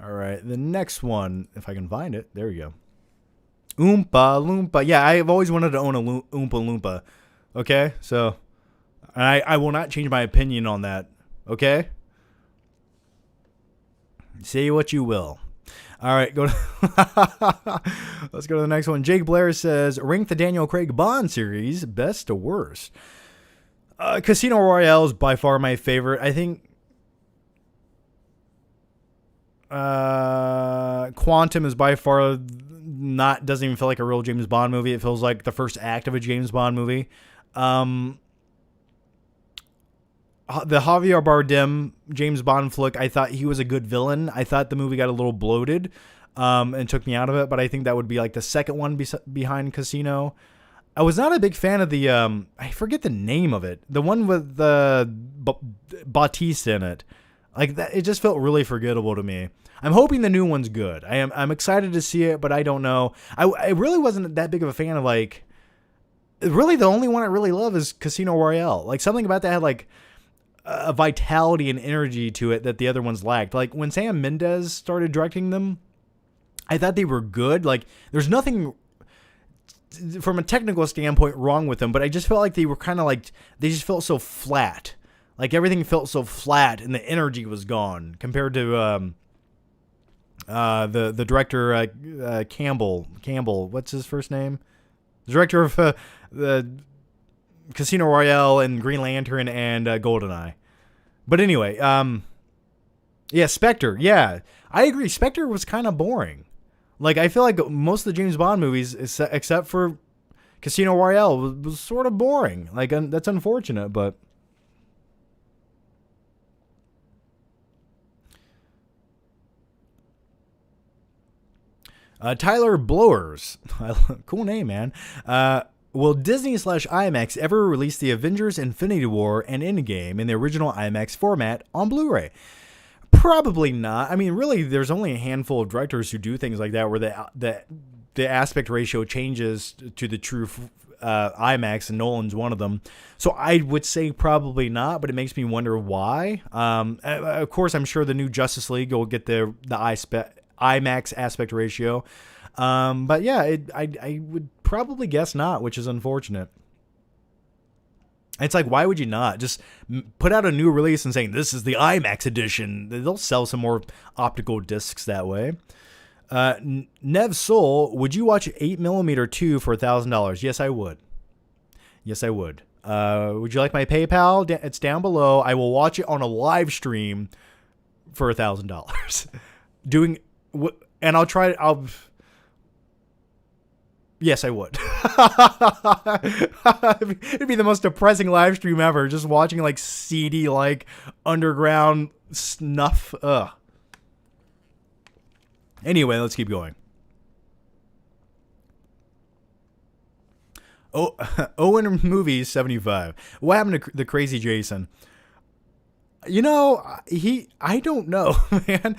All right, the next one, if I can find it, there we go. Oompa Loompa. Yeah, I've always wanted to own a Oompa Loompa. Okay, so I will not change my opinion on that. Okay? Say what you will. All right, let's go to the next one. Jake Blair says, rank the Daniel Craig Bond series, best to worst. Casino Royale is by far my favorite. I think Quantum is by far doesn't even feel like a real James Bond movie. It feels like the first act of a James Bond movie. the Javier Bardem James Bond flick, I thought he was a good villain. I thought the movie got a little bloated, and took me out of it. But I think that would be like the second one behind Casino. I was not a big fan of the I forget the name of it. The one with the Bautista in it. Like that, it just felt really forgettable to me. I'm hoping the new one's good. I'm excited to see it, but I don't know. I really wasn't that big of a fan of like. Really, the only one I really love is Casino Royale. Like something about that had like a vitality and energy to it that the other ones lacked. Like when Sam Mendes started directing them, I thought they were good. Like there's nothing from a technical standpoint wrong with them, but I just felt like they were kind of like, they just felt so flat. Like everything felt so flat and the energy was gone compared to the director Campbell. What's his first name? The director of the Casino Royale and Green Lantern and GoldenEye. But anyway, yeah, Spectre. Yeah, I agree. Spectre was kind of boring. Like, I feel like most of the James Bond movies, except for Casino Royale, was sort of boring. Like, that's unfortunate, but... Tyler Blowers. Cool name, man. Will Disney/IMAX ever release the Avengers Infinity War and Endgame in the original IMAX format on Blu-ray? Probably not. I mean, really, there's only a handful of directors who do things like that where the aspect ratio changes to the true IMAX, and Nolan's one of them. So I would say probably not, but it makes me wonder why. Of course, I'm sure the new Justice League will get the IMAX aspect ratio. But yeah, I would probably guess not, which is unfortunate. It's like, why would you not just put out a new release and saying this is the IMAX edition? They'll sell some more optical discs that way. Nev Soul, would you watch 8mm 2 for $1,000? Yes, I would. Yes, I would. Would you like my PayPal? It's down below. I will watch it on a live stream for $1,000. And I'll try. Yes, I would. It'd be the most depressing live stream ever. Just watching like seedy, like underground snuff. Ugh. Anyway, let's keep going. Oh, Owen Movies 75. What happened to the Crazy Jason? You know, I don't know, man.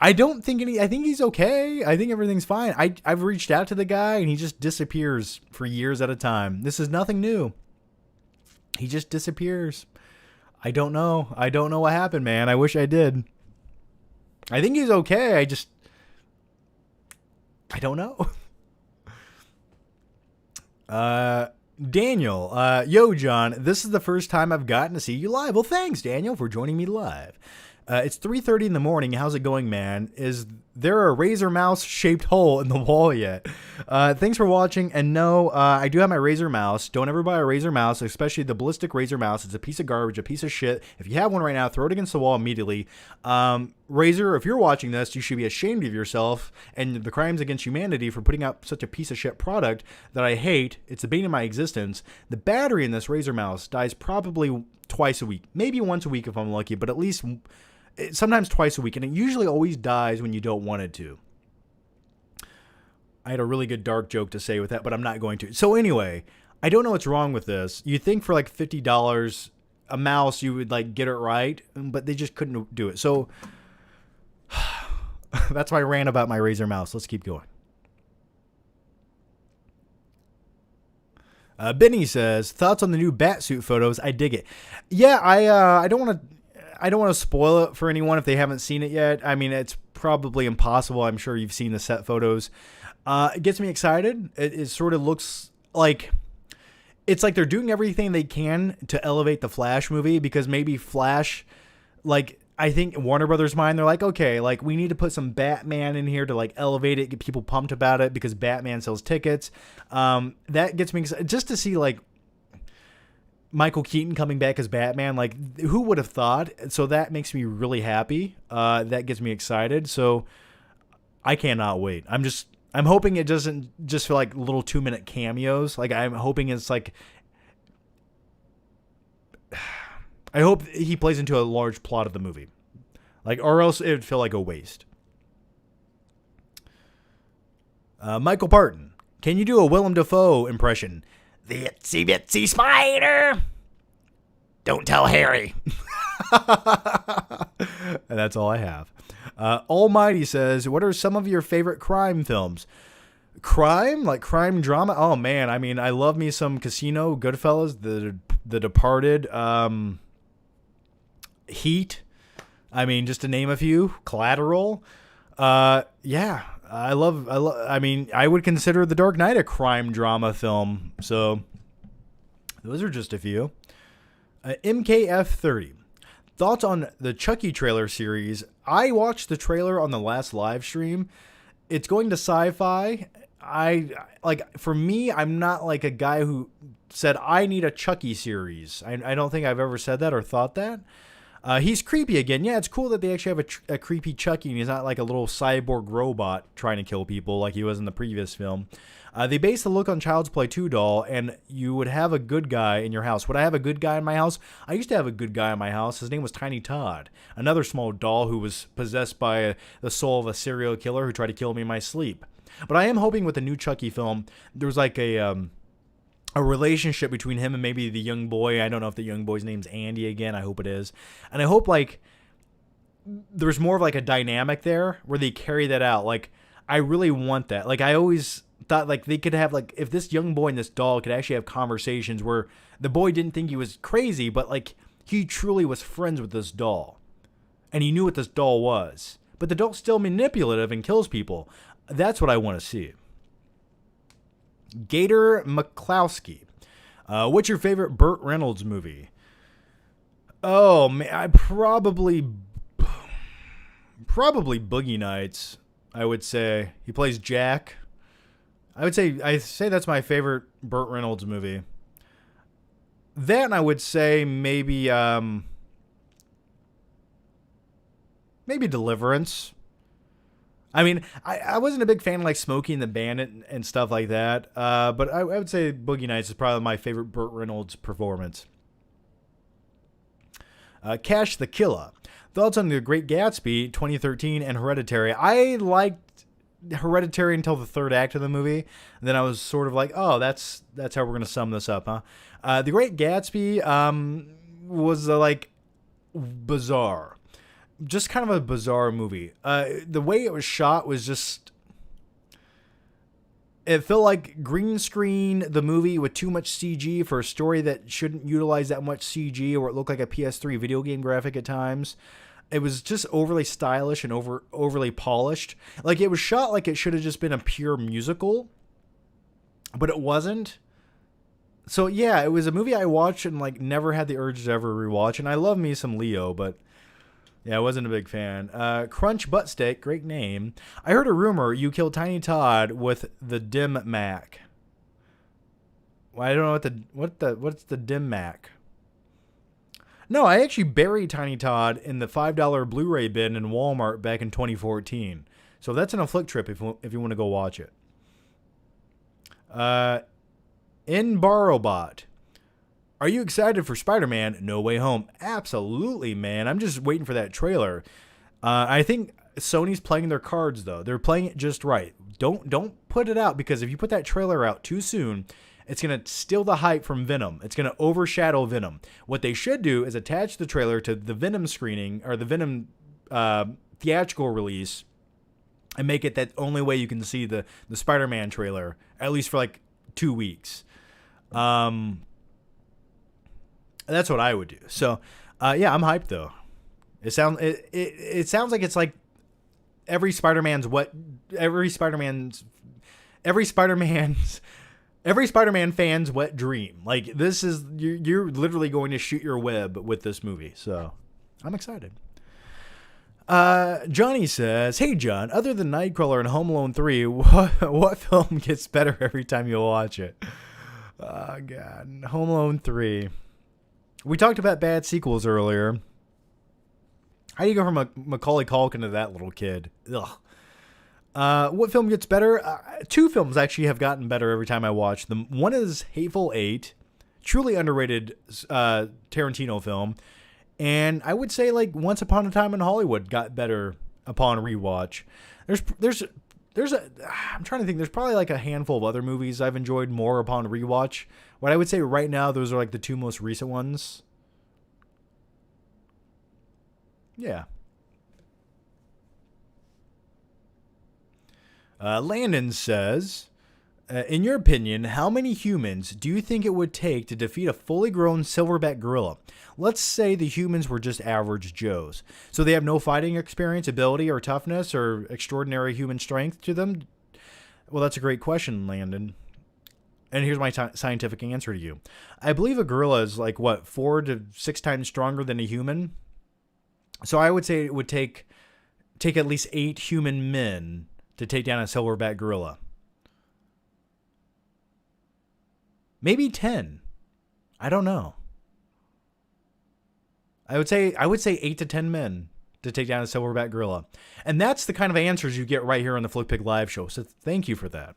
I think he's okay. I think everything's fine. I've reached out to the guy and he just disappears for years at a time. This is nothing new. He just disappears. I don't know. I don't know what happened, man. I wish I did. I think he's okay. I don't know. Daniel, yo, John, this is the first time I've gotten to see you live. Well, thanks, Daniel, for joining me live. It's 3:30 in the morning. How's it going, man? Is there a Razer mouse shaped hole in the wall yet? Thanks for watching. And no, I do have my Razer mouse. Don't ever buy a Razer mouse, especially the ballistic Razer mouse. It's a piece of garbage, a piece of shit. If you have one right now, throw it against the wall immediately. Razer, if you're watching this, you should be ashamed of yourself and the crimes against humanity for putting out such a piece of shit product that I hate. It's the bane of my existence. The battery in this Razer mouse dies probably twice a week, maybe once a week if I'm lucky, but at least sometimes twice a week, and it usually always dies when you don't want it to. I had a really good dark joke to say with that, but I'm not going to. So anyway, I don't know what's wrong with this. You think for like $50 a mouse you would like get it right, but they just couldn't do it. So that's my rant about my Razer mouse. Let's keep going. Benny says, thoughts on the new Batsuit photos? I dig it. Yeah, I don't want to spoil it for anyone if they haven't seen it yet. I mean, it's probably impossible. I'm sure you've seen the set photos. It gets me excited. It sort of looks like it's like they're doing everything they can to elevate the Flash movie, because maybe Flash, like, I think Warner Brothers' mind, they're like, okay, like we need to put some Batman in here to like elevate it, get people pumped about it because Batman sells tickets. That gets me excited just to see like Michael Keaton coming back as Batman. Like, who would have thought? So that makes me really happy. That gets me excited. So I cannot wait. I'm hoping it doesn't just feel like little 2-minute cameos. Like, I'm hoping it's like, I hope he plays into a large plot of the movie. Like, or else it would feel like a waste. Michael Parton. Can you do a Willem Dafoe impression? The itsy bitsy spider. Don't tell Harry. And that's all I have. Almighty says, what are some of your favorite crime films? Crime? Like crime drama? Oh, man. I mean, I love me some Casino, Goodfellas, The Departed, Heat. I mean, just to name a few. Collateral. Yeah. I mean, I would consider The Dark Knight a crime drama film. So, those are just a few. MKF30. Thoughts on the Chucky trailer series? I watched the trailer on the last live stream. It's going to Sci-Fi. For me, I'm not like a guy who said, I need a Chucky series. I don't think I've ever said that or thought that. He's creepy again. Yeah, it's cool that they actually have a creepy Chucky, and he's not like a little cyborg robot trying to kill people like he was in the previous film. They base the look on Child's Play 2 doll, and you would have a good guy in your house. Would I have a good guy in my house? I used to have a good guy in my house. His name was Tiny Todd, another small doll who was possessed by the soul of a serial killer who tried to kill me in my sleep. But I am hoping with the new Chucky film, there's like a relationship between him and maybe the young boy. I don't know if the young boy's name's Andy again. I hope it is. And I hope like there's more of like a dynamic there where they carry that out. Like I really want that. Like I always thought like they could have like if this young boy and this doll could actually have conversations where the boy didn't think he was crazy, but like he truly was friends with this doll. And he knew what this doll was. But the doll's still manipulative and kills people. That's what I want to see. Gator McClowski. What's your favorite Burt Reynolds movie? Oh, man, I probably Boogie Nights, I would say. He plays Jack. I say that's my favorite Burt Reynolds movie. Then I would say maybe Deliverance. I mean, I wasn't a big fan of like Smokey and the Bandit and stuff like that. But I would say Boogie Nights is probably my favorite Burt Reynolds performance. Cash the Killer. Thoughts on The Great Gatsby 2013 and Hereditary. I liked Hereditary until the third act of the movie. And then I was sort of like, oh, that's how we're going to sum this up, huh? The Great Gatsby was like bizarre. Just kind of a bizarre movie. The way it was shot was just... It felt like green screen the movie with too much CG for a story that shouldn't utilize that much CG, or it looked like a PS3 video game graphic at times. It was just overly stylish and overly polished. Like it was shot like it should have just been a pure musical, but it wasn't. So yeah, it was a movie I watched and like never had the urge to ever rewatch. And I love me some Leo, but yeah, I wasn't a big fan. Crunch Butt Steak, great name. I heard a rumor you killed Tiny Todd with the Dim Mac. Well, I don't know what's the Dim Mac. No, I actually buried Tiny Todd in the $5 Blu-ray bin in Walmart back in 2014. So that's an Afflict trip if you want to go watch it. In Barrowbot. Are you excited for Spider-Man No Way Home? Absolutely, man. I'm just waiting for that trailer. I think Sony's playing their cards, though. They're playing it just right. Don't put it out, because if you put that trailer out too soon, it's going to steal the hype from Venom. It's going to overshadow Venom. What they should do is attach the trailer to the Venom screening, or the Venom theatrical release, and make it that only way you can see the Spider-Man trailer, at least for like 2 weeks. That's what I would do. So, yeah, I'm hyped though. It sounds like it's like every Spider-Man fan's wet dream. Like this is you're literally going to shoot your web with this movie. So, I'm excited. Johnny says, "Hey John, other than Nightcrawler and Home Alone 3, what film gets better every time you watch it?" Oh God, Home Alone 3. We talked about bad sequels earlier. How do you go from a Macaulay Culkin to that little kid? Ugh. What film gets better? Two films actually have gotten better every time I watch them. One is Hateful Eight, truly underrated Tarantino film. And I would say like Once Upon a Time in Hollywood got better upon rewatch. There's a I'm trying to think. There's probably like a handful of other movies I've enjoyed more upon rewatch. What I would say right now, those are like the two most recent ones. Yeah. Landon says, in your opinion, how many humans do you think it would take to defeat a fully grown silverback gorilla? Let's say the humans were just average Joes. So they have no fighting experience, ability, or toughness, or extraordinary human strength to them? Well, that's a great question, Landon. And here's my scientific answer to you. I believe a gorilla is like, what, 4 to 6 times stronger than a human? So I would say it would take at least 8 human men to take down a silverback gorilla. Maybe 10. I don't know. I would say 8 to 10 men to take down a silverback gorilla. And that's the kind of answers you get right here on the FlickPick Live show. So thank you for that.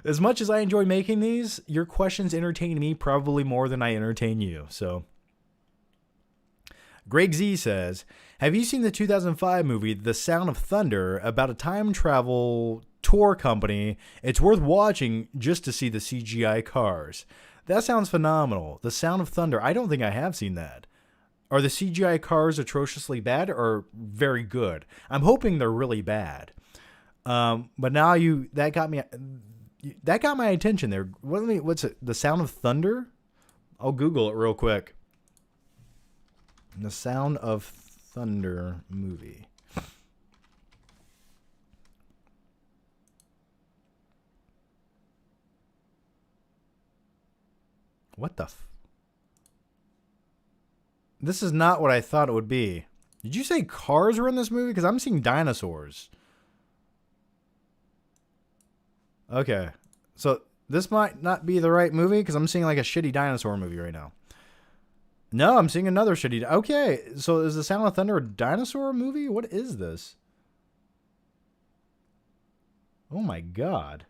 As much as I enjoy making these, your questions entertain me probably more than I entertain you. So Greg Z says, have you seen the 2005 movie The Sound of Thunder about a time travel tour company? It's worth watching just to see the CGI cars. That sounds phenomenal. The Sound of Thunder. I don't think I have seen that. Are the CGI cars atrociously bad or very good? I'm hoping they're really bad. But now that got my attention there. What's it? The Sound of Thunder? I'll Google it real quick. The Sound of Thunder movie. What the This is not what I thought it would be. Did you say cars were in this movie? Because I'm seeing dinosaurs. Okay. So this might not be the right movie because I'm seeing like a shitty dinosaur movie right now. No, I'm seeing another shitty. Okay. So is The Sound of Thunder a dinosaur movie? What is this? Oh my God.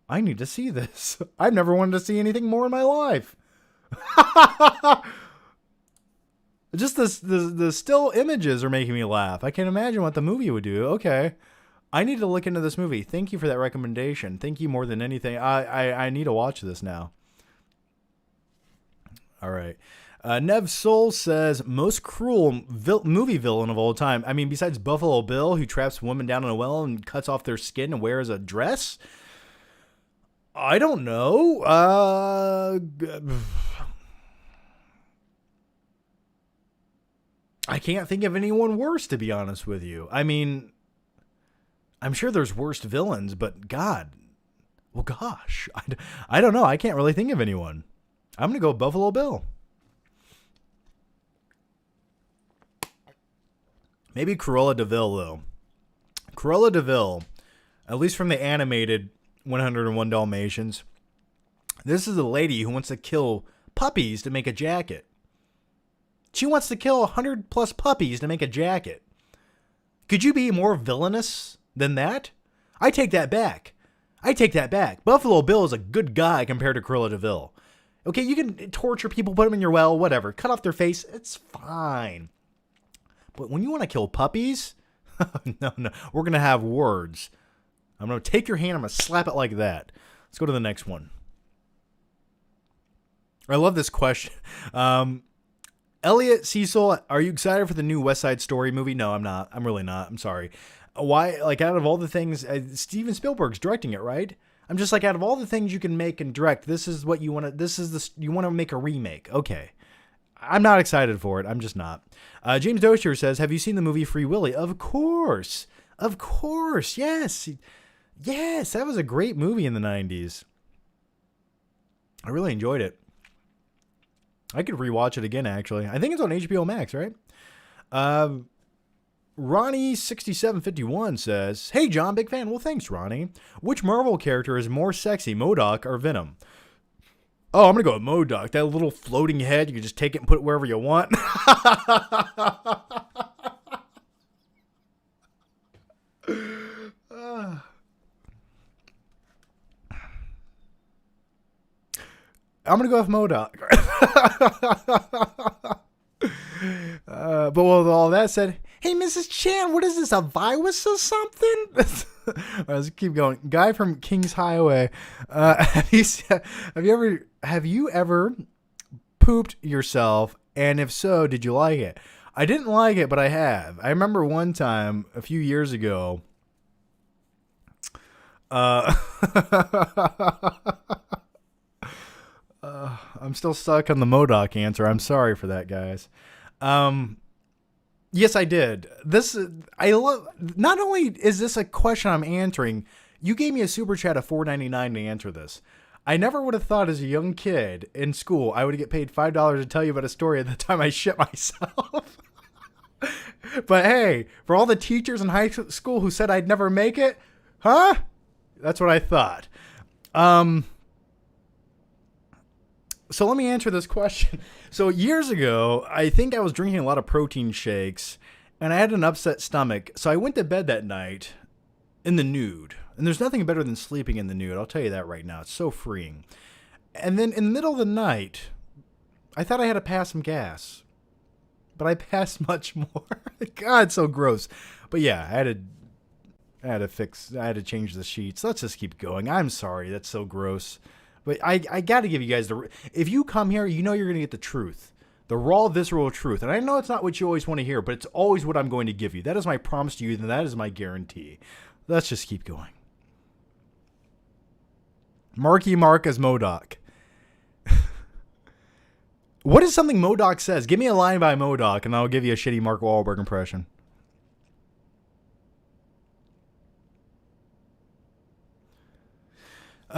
I need to see this. I've never wanted to see anything more in my life. Just the still images are making me laugh. I can't imagine what the movie would do. Okay. I need to look into this movie. Thank you for that recommendation. Thank you more than anything. I need to watch this now. All right. Nev Soul says, most cruel movie villain of all time. I mean, besides Buffalo Bill, who traps women down in a well and cuts off their skin and wears a dress? I don't know. I can't think of anyone worse, to be honest with you. I mean, I'm sure there's worst villains, but God, well, gosh, I don't know. I can't really think of anyone. I'm going to go Buffalo Bill. Maybe Cruella de Vil, though. Cruella de Vil, at least from the animated 101 Dalmatians, this is a lady who wants to kill puppies to make a jacket. She wants to kill 100 plus puppies to make a jacket. Could you be more villainous than that? I take that back. Buffalo Bill is a good guy compared to Cruella de Vil. Okay, you can torture people, put them in your well, whatever. Cut off their face. It's fine. But when you want to kill puppies, no, we're going to have words. I'm going to take your hand, I'm going to slap it like that. Let's go to the next one. I love this question. Elliot Cecil, are you excited for the new West Side Story movie? No, I'm not. I'm really not. I'm sorry. Why? Like, out of all the things, Steven Spielberg's directing it, right? I'm just like, out of all the things you can make and direct, this is what you want to, you want to make a remake. Okay. I'm not excited for it. I'm just not. James Dozier says, have you seen the movie Free Willy? Of course. Yes. Yes. That was a great movie in the 90s. I really enjoyed it. I could rewatch it again, actually. I think it's on HBO Max, right? Ronnie6751 says, hey, John, big fan. Well, thanks, Ronnie. Which Marvel character is more sexy, MODOK or Venom? Oh, I'm going to go with MODOK. That little floating head, you can just take it and put it wherever you want. I'm gonna go with MODOK. But with all that said, hey, Mrs. Chan, what is this, a virus or something? Let's keep going. Guy from Kings Highway. Have you ever pooped yourself? And if so, did you like it? I didn't like it, but I have. I remember one time a few years ago. I'm still stuck on the MODOK answer. I'm sorry for that, guys. Yes, I did. I love. Not only is this a question I'm answering, you gave me a super chat of $4.99 to answer this. I never would have thought as a young kid in school I would get paid $5 to tell you about a story at the time I shit myself. But hey, for all the teachers in high school who said I'd never make it, huh? That's what I thought. So let me answer this question. So years ago, I think I was drinking a lot of protein shakes and I had an upset stomach. So I went to bed that night in the nude. And there's nothing better than sleeping in the nude. I'll tell you that right now. It's so freeing. And then in the middle of the night, I thought I had to pass some gas. But I passed much more. God, it's so gross. But yeah, I had to change the sheets. Let's just keep going. I'm sorry. That's so gross. But I got to give you guys if you come here, you know you're going to get the truth. The raw, visceral truth. And I know it's not what you always want to hear, but it's always what I'm going to give you. That is my promise to you, and that is my guarantee. Let's just keep going. Marky Mark as MODOK. What is something MODOK says? Give me a line by MODOK, and I'll give you a shitty Mark Wahlberg impression.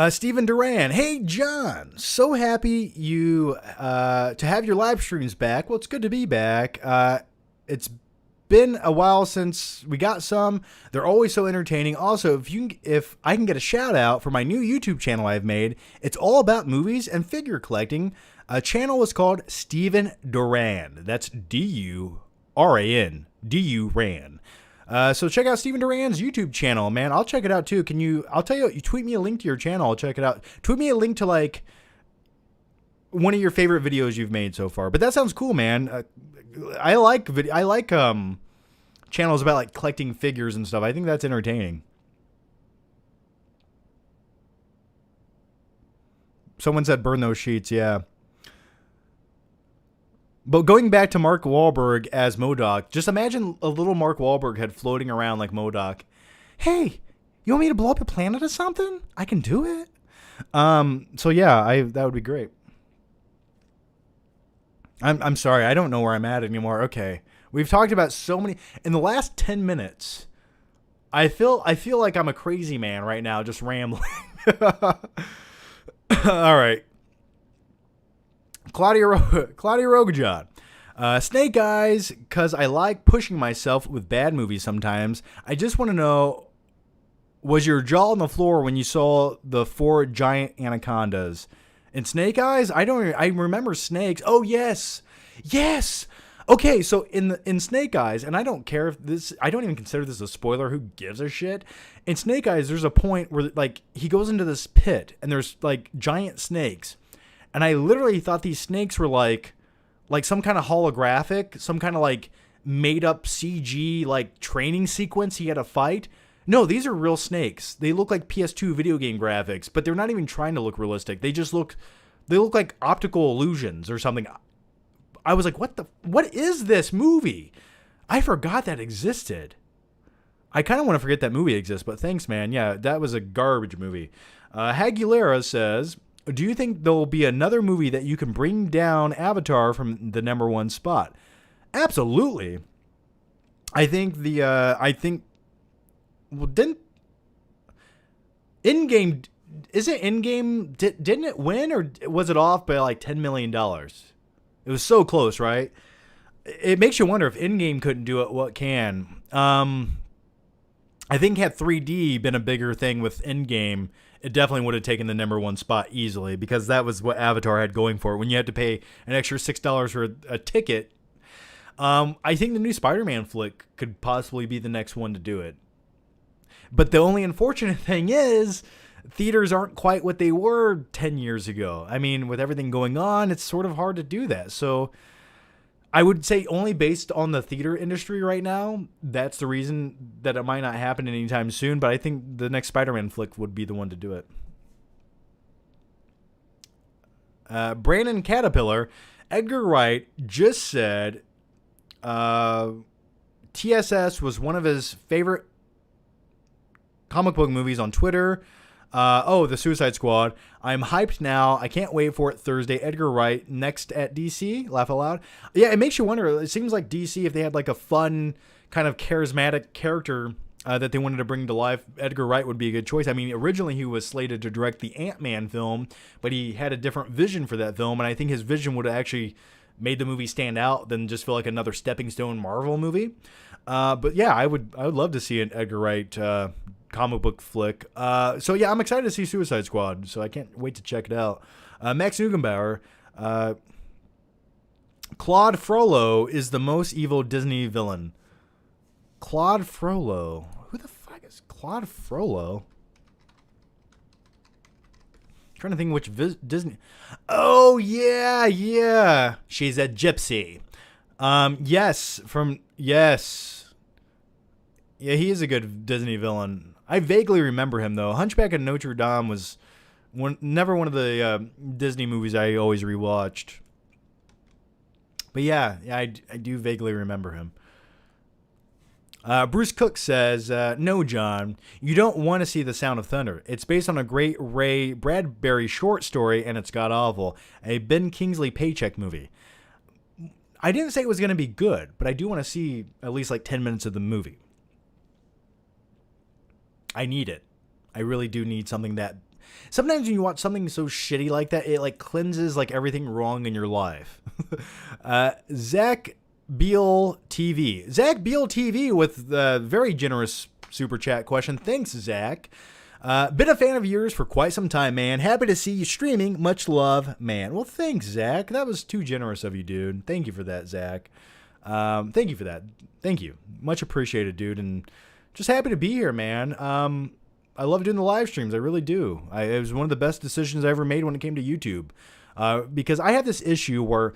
Steven Duran. Hey, John. So happy to have your live streams back. Well, it's good to be back. It's been a while since we got some. They're always so entertaining. Also, if I can get a shout out for my new YouTube channel I've made, it's all about movies and figure collecting. A channel is called Steven Duran. That's D-U-R-A-N. D-U-Ran. So check out Steven Duran's YouTube channel, man. I'll check it out too. I'll tell you, you tweet me a link to your channel. I'll check it out. Tweet me a link to like one of your favorite videos you've made so far. But that sounds cool, man. I like channels about like collecting figures and stuff. I think that's entertaining. Someone said burn those sheets. Yeah. But going back to Mark Wahlberg as MODOK, just imagine a little Mark Wahlberg head floating around like MODOK. Hey, you want me to blow up a planet or something? I can do it. So yeah, that would be great. I'm sorry, I don't know where I'm at anymore. Okay, we've talked about so many in the last 10 minutes. I feel like I'm a crazy man right now, just rambling. All right. Claudia Rogajon. Snake Eyes, because I like pushing myself with bad movies sometimes. I just want to know, was your jaw on the floor when you saw the 4 giant anacondas? In Snake Eyes? I remember snakes. Oh, yes. Yes. Okay, so in Snake Eyes, and I don't care if I don't even consider this a spoiler. Who gives a shit? In Snake Eyes, there's a point where like he goes into this pit and there's like giant snakes. And I literally thought these snakes were like some kind of holographic, some kind of like made up CG like training sequence he had to fight. No, these are real snakes. They look like PS2 video game graphics, but they're not even trying to look realistic. They look like optical illusions or something. I was like, what is this movie? I forgot that existed. I kind of want to forget that movie exists, but thanks, man. Yeah, that was a garbage movie. Hagulera says, do you think there'll be another movie that you can bring down Avatar from the #1 spot? Absolutely. Well, didn't Endgame, is it Endgame, didn't it win or was it off by like $10 million? It was so close, right? It makes you wonder if Endgame couldn't do it, what can? I think had 3D been a bigger thing with Endgame, it definitely would have taken the #1 spot easily because that was what Avatar had going for it. When you had to pay an extra $6 for a ticket, I think the new Spider-Man flick could possibly be the next one to do it. But the only unfortunate thing is theaters aren't quite what they were 10 years ago. I mean, with everything going on, it's sort of hard to do that. So I would say only based on the theater industry right now, that's the reason that it might not happen anytime soon. But I think the next Spider-Man flick would be the one to do it. Brandon Caterpillar, Edgar Wright just said TSS was one of his favorite comic book movies on Twitter. The Suicide Squad. I'm hyped now. I can't wait for it Thursday. Edgar Wright next at DC. Laugh out loud. Yeah, it makes you wonder. It seems like DC, if they had like a fun, kind of charismatic character that they wanted to bring to life, Edgar Wright would be a good choice. I mean, originally he was slated to direct the Ant-Man film, but he had a different vision for that film, and I think his vision would have actually made the movie stand out than just feel like another stepping stone Marvel movie. But yeah, I would love to see an Edgar Wright comic book flick. So yeah, I'm excited to see Suicide Squad, so I can't wait to check it out. Max Neugenbauer, Claude Frollo is the most evil Disney villain. Claude Frollo. Who the fuck is Claude Frollo? I'm trying to think which Disney. Oh yeah. She's a gypsy. Yes. Yeah, he is a good Disney villain. I vaguely remember him though. Hunchback of Notre Dame was never one of the Disney movies I always rewatched. But yeah, I do vaguely remember him. Bruce Cook says, no, John, you don't want to see The Sound of Thunder. It's based on a great Ray Bradbury short story, and it's god-awful. A Ben Kingsley paycheck movie. I didn't say it was going to be good, but I do want to see at least like 10 minutes of the movie. I need it. I really do need something that... Sometimes when you watch something so shitty like that, it like cleanses like everything wrong in your life. Zach Beal TV. Zach Beal TV with a very generous super chat question. Thanks, Zach. Been a fan of yours for quite some time, man. Happy to see you streaming. Much love, man. Well, thanks, Zach. That was too generous of you, dude. Thank you for that, Zach. Thank you for that. Thank you. Much appreciated, dude. And just happy to be here, man. I love doing the live streams. I really do. It was one of the best decisions I ever made when it came to YouTube. Because I have this issue where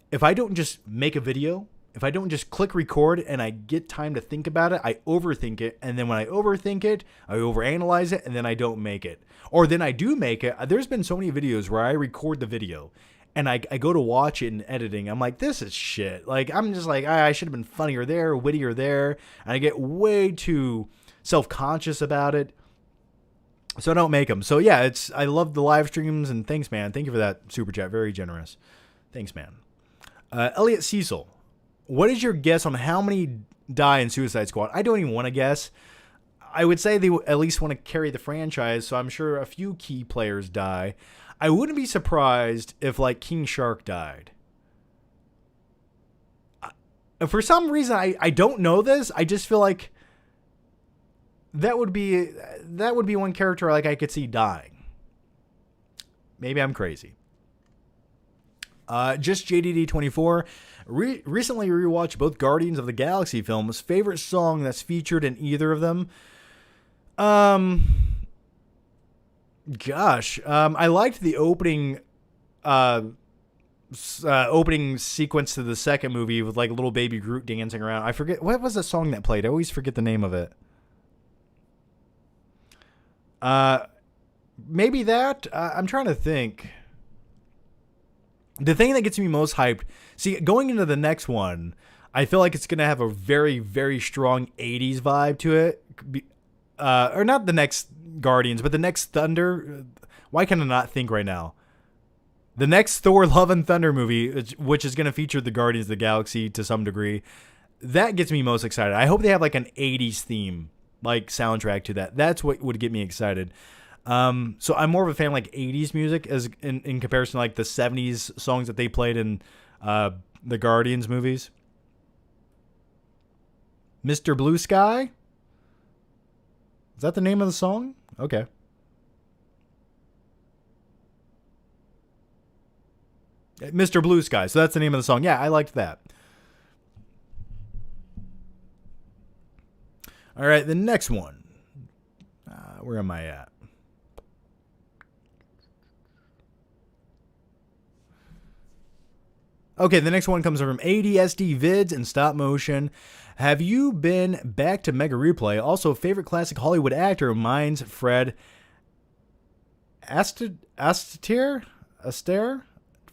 if I don't just make a video, if I don't just click record and I get time to think about it, I overthink it. And then when I overthink it, I overanalyze it, and then I don't make it. Or then I do make it. There's been so many videos where I record the video and I go to watch it in editing. I'm like, this is shit. Like, I'm just like, I should have been funnier there, wittier there. And I get way too self-conscious about it. So I don't make them. So yeah, I love the live streams, and thanks, man. Thank you for that super chat. Very generous. Thanks, man. Elliot Cecil, what is your guess on how many die in Suicide Squad? I don't even want to guess. I would say they at least want to carry the franchise, so I'm sure a few key players die. I wouldn't be surprised if like King Shark died. For some reason, I don't know this. I just feel like that would be one character like I could see dying. Maybe I'm crazy. Just JDD24 recently rewatched both Guardians of the Galaxy films. Favorite song that's featured in either of them? I liked the opening sequence to the second movie with like little baby Groot dancing around. I forget what was the song that played. I always forget the name of it. Maybe that. I'm trying to think. The thing that gets me most hyped, see, going into the next one, I feel like it's going to have a very, very strong 80s vibe to it. Or not the next Guardians, but the next Thunder. Why can I not think right now? The next Thor Love and Thunder movie, which is going to feature the Guardians of the Galaxy to some degree, that gets me most excited. I hope they have like an 80s theme, like soundtrack to that. That's what would get me excited. So I'm more of a fan of like 80s music as in comparison to like the 70s songs that they played in the Guardians movies. Mr. Blue Sky? Is that the name of the song? Okay. Mr. Blue Sky. So that's the name of the song. Yeah, I liked that. All right, the next one. Where am I at? Okay, the next one comes from ADSD Vids and Stop Motion. Have you been back to Mega Replay? Also, favorite classic Hollywood actor of mine's Fred Astaire?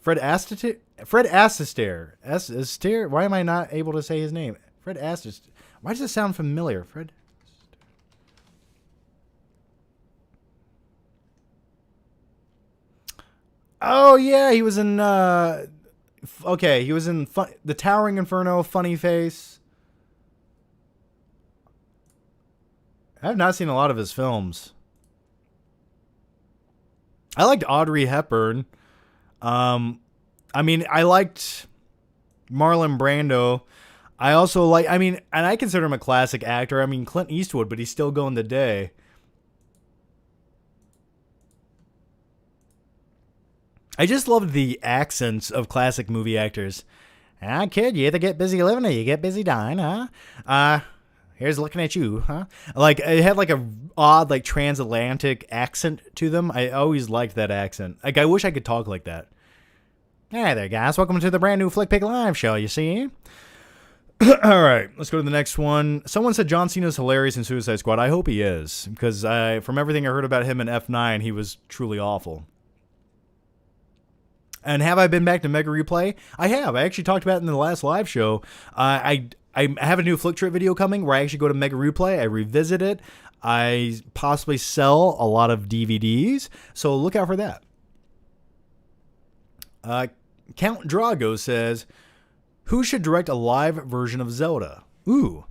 Fred Astaire? Fred Astaire. Astaire? Why am I not able to say his name? Fred Astaire. Why does it sound familiar? Fred? Oh, yeah, he was in, okay, he was in The Towering Inferno, Funny Face. I have not seen a lot of his films. I liked Audrey Hepburn. I mean, I liked Marlon Brando. I also like, I mean, and I consider him a classic actor. I mean, Clint Eastwood, but he's still going today. I just loved the accents of classic movie actors. Ah, kid, you either get busy living or you get busy dying, huh? Here's looking at you, huh? Like, it had like a odd, like, transatlantic accent to them. I always liked that accent. Like, I wish I could talk like that. Hey there, guys. Welcome to the brand new Flick Pick Live show, you see? All right, let's go to the next one. Someone said John Cena's hilarious in Suicide Squad. I hope he is, because from everything I heard about him in F9, he was truly awful. And have I been back to Mega Replay? I have. I actually talked about it in the last live show. I have a new Flick Trip video coming where I actually go to Mega Replay. I revisit it. I possibly sell a lot of DVDs. So look out for that. Count Drago says, who should direct a live version of Zelda? Ooh.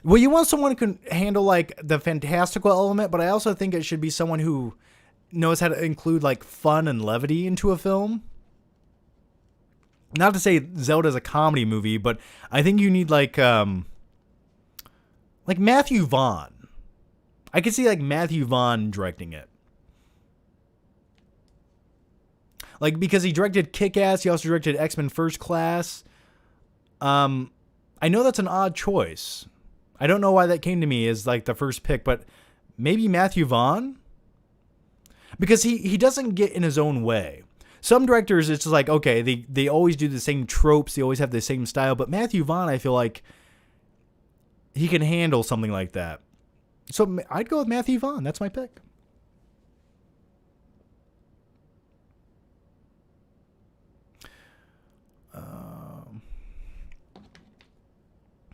Well, you want someone who can handle like the fantastical element, but I also think it should be someone who knows how to include like fun and levity into a film. Not to say Zelda's a comedy movie, but I think you need like Matthew Vaughn. I could see like Matthew Vaughn directing it. Like, because he directed Kick-Ass, he also directed X-Men First Class. I know that's an odd choice. I don't know why that came to me as like the first pick, but maybe Matthew Vaughn? Because he doesn't get in his own way. Some directors, it's just like, okay, they always do the same tropes, they always have the same style, but Matthew Vaughn, I feel like he can handle something like that. So I'd go with Matthew Vaughn. That's my pick.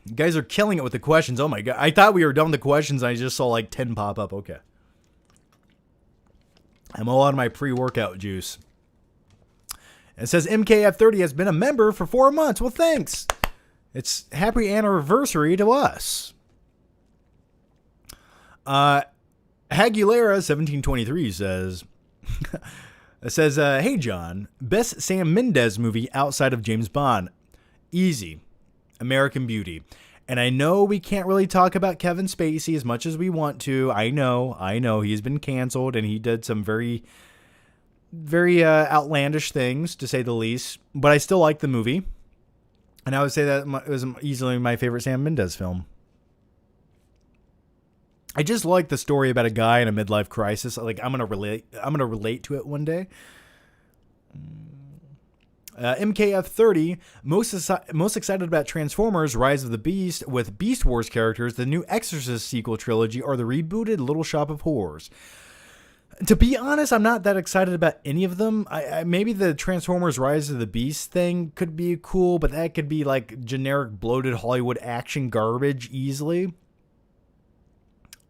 You guys are killing it with the questions. Oh my god. I thought we were done with the questions and I just saw like 10 pop up. Okay. I'm all out of my pre-workout juice. It says MKF30 has been a member for 4 months. Well, thanks. It's happy anniversary to us. Hagulera1723 says, hey, John, best Sam Mendes movie outside of James Bond. Easy. American Beauty. And I know we can't really talk about Kevin Spacey as much as we want to. I know. He's been canceled and he did some very outlandish things, to say the least. But I still like the movie. And I would say that it was easily my favorite Sam Mendes film. I just like the story about a guy in a midlife crisis. Like, I'm gonna relate to it one day. MKF30, most excited about Transformers Rise of the Beast with Beast Wars characters, the new Exorcist sequel trilogy, or the rebooted Little Shop of Horrors. To be honest, I'm not that excited about any of them. Maybe the Transformers Rise of the Beast thing could be cool, but that could be like generic bloated Hollywood action garbage easily.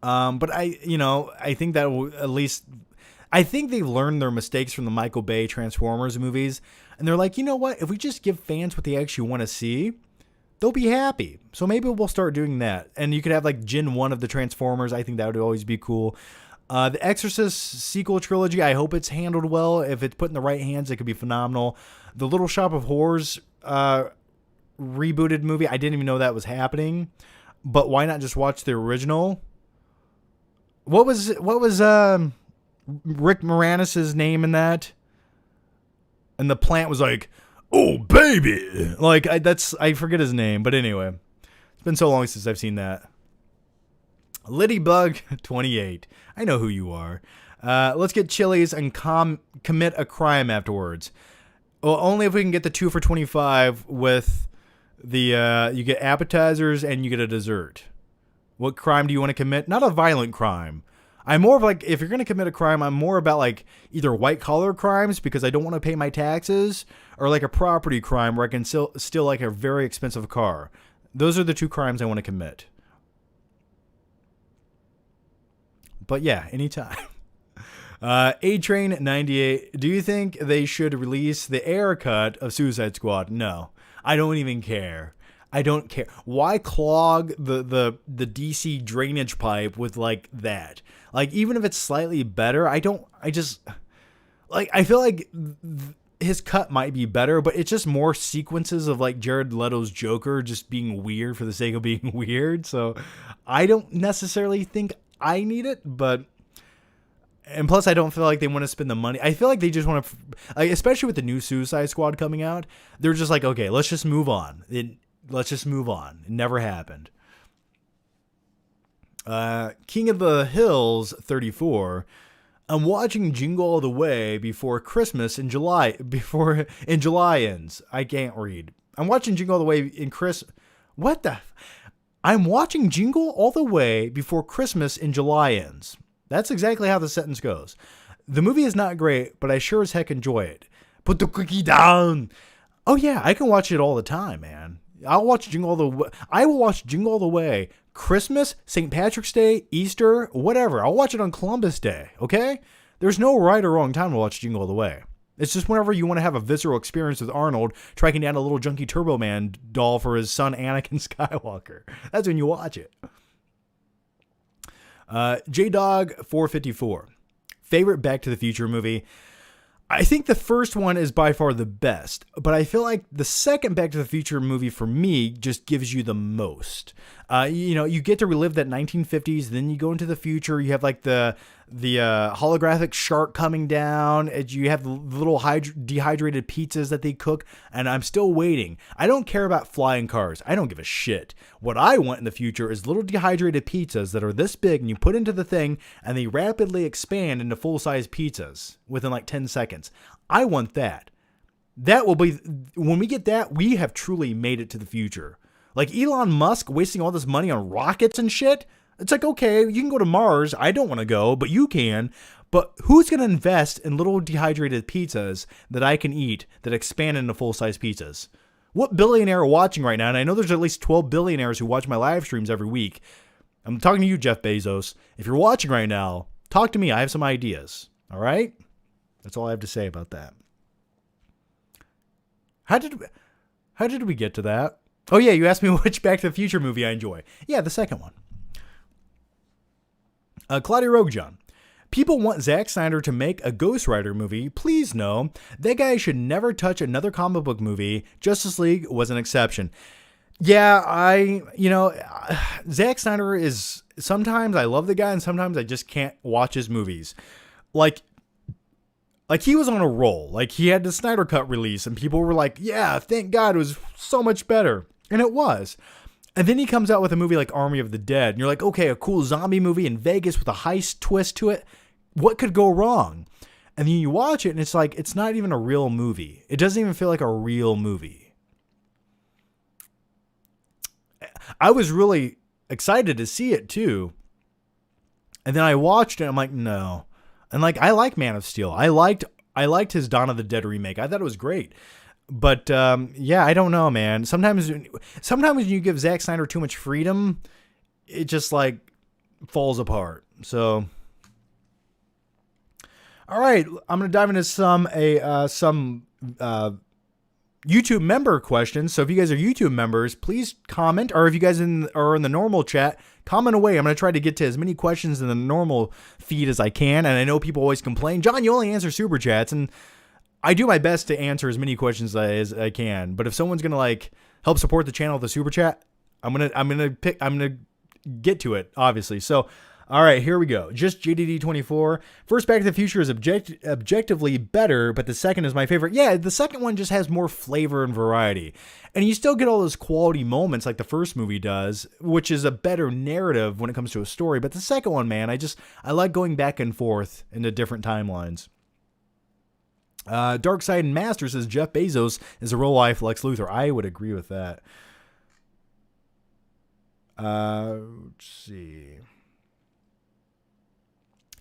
But I think that will at least... I think they've learned their mistakes from the Michael Bay Transformers movies. And they're like, you know what? If we just give fans what they actually want to see, they'll be happy. So maybe we'll start doing that. And you could have like Gen 1 of the Transformers. I think that would always be cool. The Exorcist sequel trilogy, I hope it's handled well. If it's put in the right hands, it could be phenomenal. The Little Shop of Horrors rebooted movie, I didn't even know that was happening. But why not just watch the original? What was Rick Moranis' name in that? And the plant was like, oh baby, like I forget his name, but anyway, it's been so long since I've seen that. Lidybug28, I know who you are. Let's get chilies and commit a crime afterwards. Well, only if we can get the 2 for 25 with the you get appetizers and you get a dessert. What crime do you want to commit? Not a violent crime. I'm more of like, if you're going to commit a crime, I'm more about like either white collar crimes because I don't want to pay my taxes, or like a property crime where I can steal like a very expensive car. Those are the two crimes I want to commit. But yeah, anytime. A-Train 98. Do you think they should release the air cut of Suicide Squad? No. I don't even care. I don't care. Why clog the DC drainage pipe with like that? Like, even if it's slightly better, I feel like his cut might be better, but it's just more sequences of like Jared Leto's Joker just being weird for the sake of being weird. So I don't necessarily think I need it, and plus I don't feel like they want to spend the money. I feel like they just want to, like, especially with the new Suicide Squad coming out, they're just like, okay, let's just move on. Let's just move on. It never happened. King of the Hills 34. I'm watching Jingle All the Way before Christmas in July. In July ends. I can't read. I'm watching Jingle All the Way in What the? I'm watching Jingle All the Way before Christmas in July ends. That's exactly how the sentence goes. The movie is not great, but I sure as heck enjoy it. Put the cookie down. Oh yeah, I can watch it all the time, man. I'll watch Jingle All the Way. I will watch Jingle All the Way. Christmas, St. Patrick's Day, Easter, whatever. I'll watch it on Columbus Day, okay? There's no right or wrong time to watch Jingle All the Way. It's just whenever you want to have a visceral experience with Arnold tracking down a little junky Turbo Man doll for his son Anakin Skywalker. That's when you watch it. J-Dog 454. Favorite Back to the Future movie? I think the first one is by far the best, but I feel like the second Back to the Future movie for me just gives you the most. You get to relive that 1950s, then you go into the future, you have like the holographic shark coming down, and you have the little dehydrated pizzas that they cook, and I'm still waiting. I don't care about flying cars. I don't give a shit. What I want in the future is little dehydrated pizzas that are this big, and you put into the thing, and they rapidly expand into full-size pizzas within like 10 seconds. I want that. That will be, when we get that, we have truly made it to the future. Like Elon Musk wasting all this money on rockets and shit. It's like, okay, you can go to Mars. I don't want to go, but you can. But who's going to invest in little dehydrated pizzas that I can eat that expand into full-size pizzas? What billionaire watching right now? And I know there's at least 12 billionaires who watch my live streams every week. I'm talking to you, Jeff Bezos. If you're watching right now, talk to me. I have some ideas. All right? That's all I have to say about that. How did we get to that? Oh, yeah, you asked me which Back to the Future movie I enjoy. Yeah, the second one. Claudia Roguejohn. People want Zack Snyder to make a Ghost Rider movie. Please no. That guy should never touch another comic book movie. Justice League was an exception. Yeah, Zack Snyder is, sometimes I love the guy and sometimes I just can't watch his movies. Like he was on a roll. Like he had the Snyder Cut release and people were like, yeah, thank God, it was so much better. And it was. And then he comes out with a movie like Army of the Dead. And you're like, okay, a cool zombie movie in Vegas with a heist twist to it. What could go wrong? And then you watch it and it's like, it's not even a real movie. It doesn't even feel like a real movie. I was really excited to see it too. And then I watched it and I'm like, no. And like, I like Man of Steel. I liked his Dawn of the Dead remake. I thought it was great. But yeah, I don't know, man. Sometimes when you give Zack Snyder too much freedom, it just like falls apart. So, all right, I'm gonna dive into some YouTube member questions. So if you guys are YouTube members, please comment, or if you guys are in the normal chat, comment away. I'm going to try to get to as many questions in the normal feed as I can. And I know people always complain, John, you only answer super chats, and I do my best to answer as many questions as I can. But if someone's going to like help support the channel with a super chat, I'm going to get to it, obviously. So, all right, here we go. Just JDD24. First Back to the Future is objectively better, but the second is my favorite. Yeah, the second one just has more flavor and variety. And you still get all those quality moments like the first movie does, which is a better narrative when it comes to a story. But the second one, man, I like going back and forth into different timelines. Dark Side and Master says Jeff Bezos is a real life Lex Luthor. I would agree with that. Let's see.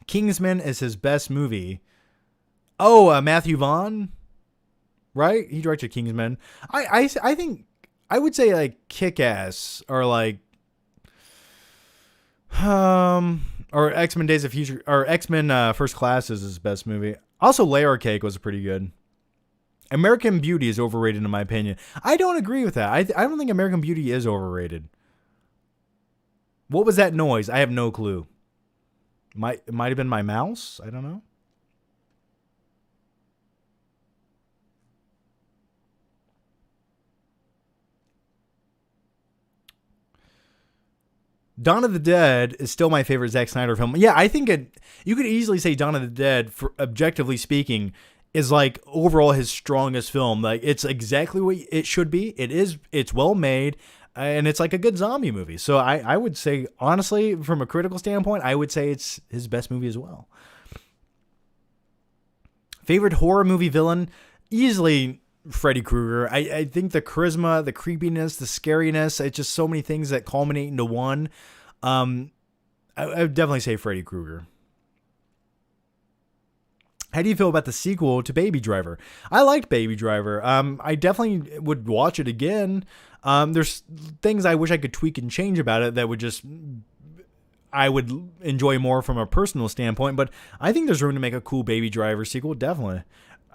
Kingsman is his best movie. Oh, Matthew Vaughn, right? He directed Kingsman. I think I would say like Kick-Ass or like or X-Men Days of Future or X-Men First Class is his best movie. Also, Layer Cake was pretty good. American Beauty is overrated in my opinion. I don't agree with that. I don't think American Beauty is overrated. What was that noise? I have no clue. It might have been my mouse. I don't know. Dawn of the Dead is still my favorite Zack Snyder film. Yeah, I think you could easily say Dawn of the Dead, for objectively speaking, is like overall his strongest film. Like it's exactly what it should be. It's well made, and it's like a good zombie movie. So I would say, honestly, from a critical standpoint, I would say it's his best movie as well. Favorite horror movie villain? Easily Freddy Krueger. I think the charisma, the creepiness, the scariness, it's just so many things that culminate into one. I would definitely say Freddy Krueger. How do you feel about the sequel to Baby Driver? I liked Baby Driver. I definitely would watch it again. There's things I wish I could tweak and change about it that would just I would enjoy more from a personal standpoint, but I think there's room to make a cool Baby Driver sequel, definitely.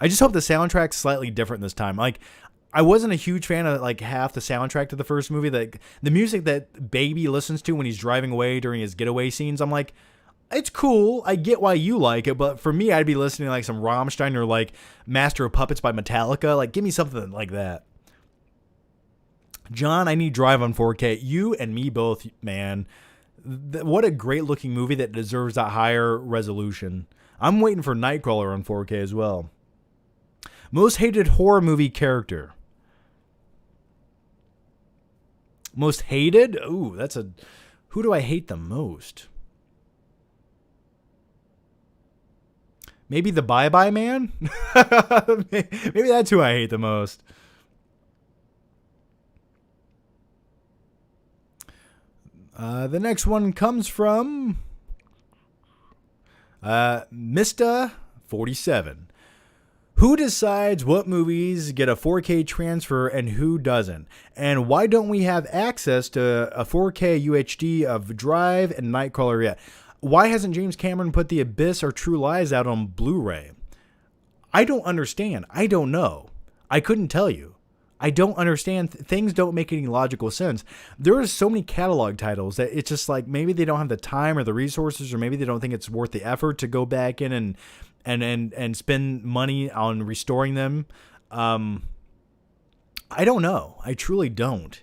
I just hope the soundtrack's slightly different this time. Like, I wasn't a huge fan of like half the soundtrack to the first movie. Like the music that Baby listens to when he's driving away during his getaway scenes, I'm like, it's cool. I get why you like it, but for me, I'd be listening to like some Rammstein or like Master of Puppets by Metallica. Like, give me something like that. John, I need Drive on 4K. You and me both, man. What a great looking movie that deserves that higher resolution. I'm waiting for Nightcrawler on 4K as well. Most hated horror movie character. Most hated? Ooh, who do I hate the most? Maybe the Bye Bye Man? Maybe that's who I hate the most. The next one comes from Mista 47. Who decides what movies get a 4K transfer and who doesn't? And why don't we have access to a 4K UHD of Drive and Nightcrawler yet? Why hasn't James Cameron put The Abyss or True Lies out on Blu-ray? I don't understand. I don't know. I couldn't tell you. I don't understand. Things don't make any logical sense. There are so many catalog titles that it's just like maybe they don't have the time or the resources, or maybe they don't think it's worth the effort to go back in and spend money on restoring them. I don't know. I truly don't.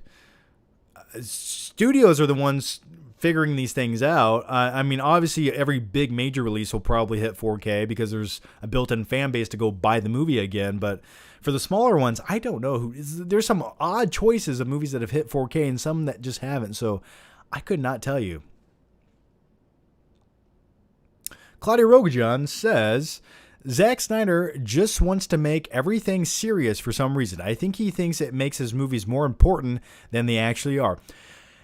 Studios are the ones figuring these things out. I mean, obviously, every big major release will probably hit 4K because there's a built-in fan base to go buy the movie again. But for the smaller ones, I don't know. There's some odd choices of movies that have hit 4K and some that just haven't. So I could not tell you. Claudia Rogajan says, Zack Snyder just wants to make everything serious for some reason. I think he thinks it makes his movies more important than they actually are.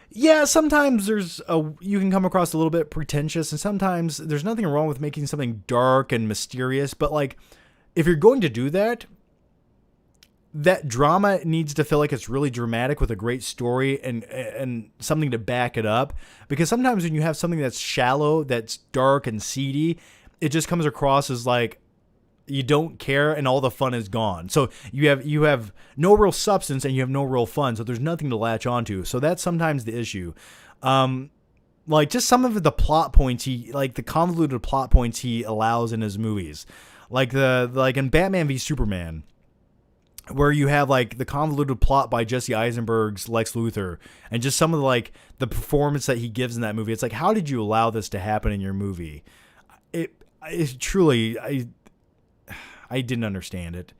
Yeah, sometimes you can come across a little bit pretentious, and sometimes there's nothing wrong with making something dark and mysterious, but like, if you're going to do that, that drama needs to feel like it's really dramatic with a great story and something to back it up. Because sometimes when you have something that's shallow, that's dark and seedy, it just comes across as like you don't care and all the fun is gone. So you have no real substance and you have no real fun. So there's nothing to latch onto. So that's sometimes the issue. Like just some of the plot points the convoluted plot points he allows in his movies, like in Batman v Superman, where you have like the convoluted plot by Jesse Eisenberg's Lex Luthor and just some of the performance that he gives in that movie. It's like, how did you allow this to happen in your movie? It's truly, I didn't understand it.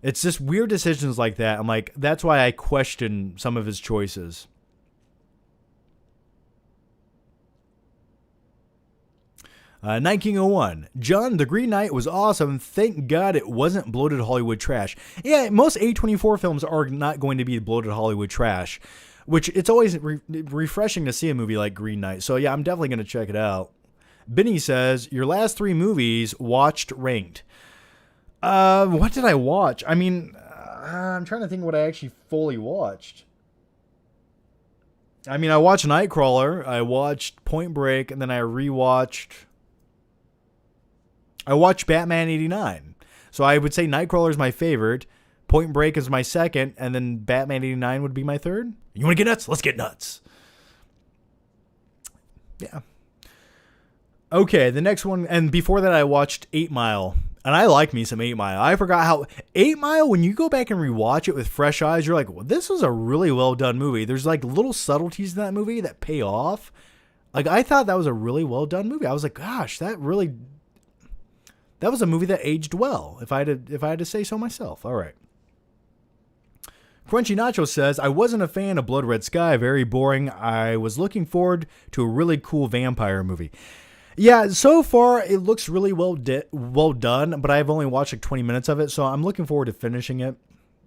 It's just weird decisions like that. I'm like, that's why I question some of his choices. Night King 01. John, The Green Knight was awesome. Thank God it wasn't bloated Hollywood trash. Yeah, most A24 films are not going to be bloated Hollywood trash, which it's always refreshing to see a movie like Green Knight. So yeah, I'm definitely going to check it out. Benny says, your last 3 movies watched ranked. What did I watch? I mean, I'm trying to think what I actually fully watched. I mean, I watched Nightcrawler, I watched Point Break, and then I watched Batman 89. So I would say Nightcrawler is my favorite, Point Break is my second, and then Batman 89 would be my third. You want to get nuts? Let's get nuts. Yeah. Okay, the next one, and before that I watched 8 Mile, and I like me some 8 Mile. I forgot how 8 Mile, when you go back and rewatch it with fresh eyes, you're like, well, this was a really well done movie. There's like little subtleties in that movie that pay off. Like, I thought that was a really well done movie. I was like, gosh, that was a movie that aged well, if I had to say so myself. All right. Crunchy Nacho says, I wasn't a fan of Blood Red Sky. Very boring. I was looking forward to a really cool vampire movie. Yeah, so far it looks really well done, but I've only watched like 20 minutes of it, so I'm looking forward to finishing it.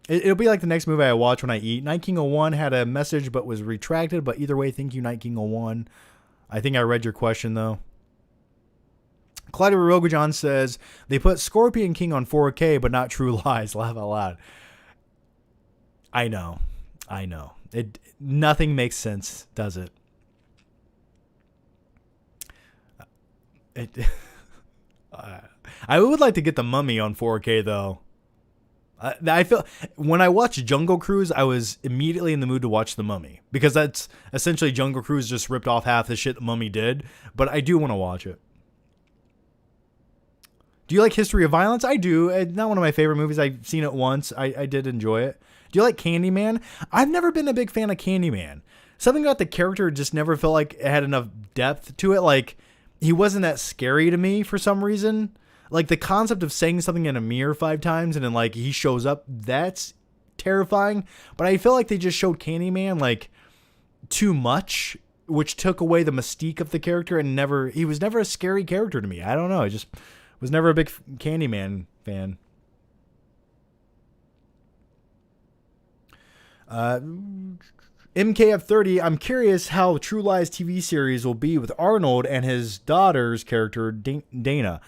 It'll be like the next movie I watch when I eat. Night King 01 had a message but was retracted, but either way, thank you, Night King 01. I think I read your question, though. Claudia Rogojan says, they put Scorpion King on 4K, but not True Lies. Laugh out loud. I know. Nothing makes sense, does it? I would like to get The Mummy on 4K, though. I feel when I watched Jungle Cruise, I was immediately in the mood to watch The Mummy, because that's essentially Jungle Cruise just ripped off half the shit The Mummy did, but I do want to watch it. Do you like History of Violence? I do. It's not one of my favorite movies. I've seen it once. I did enjoy it. Do you like Candyman? I've never been a big fan of Candyman. Something about the character just never felt like it had enough depth to it. Like, he wasn't that scary to me for some reason. Like, the concept of saying something in a mirror 5 times and then, like, he shows up, that's terrifying. But I feel like they just showed Candyman, like, too much, which took away the mystique of the character, and he was never a scary character to me. I don't know. I just was never a big Candyman fan. MKF30, I'm curious how True Lies TV series will be with Arnold and his daughter's character, Dana.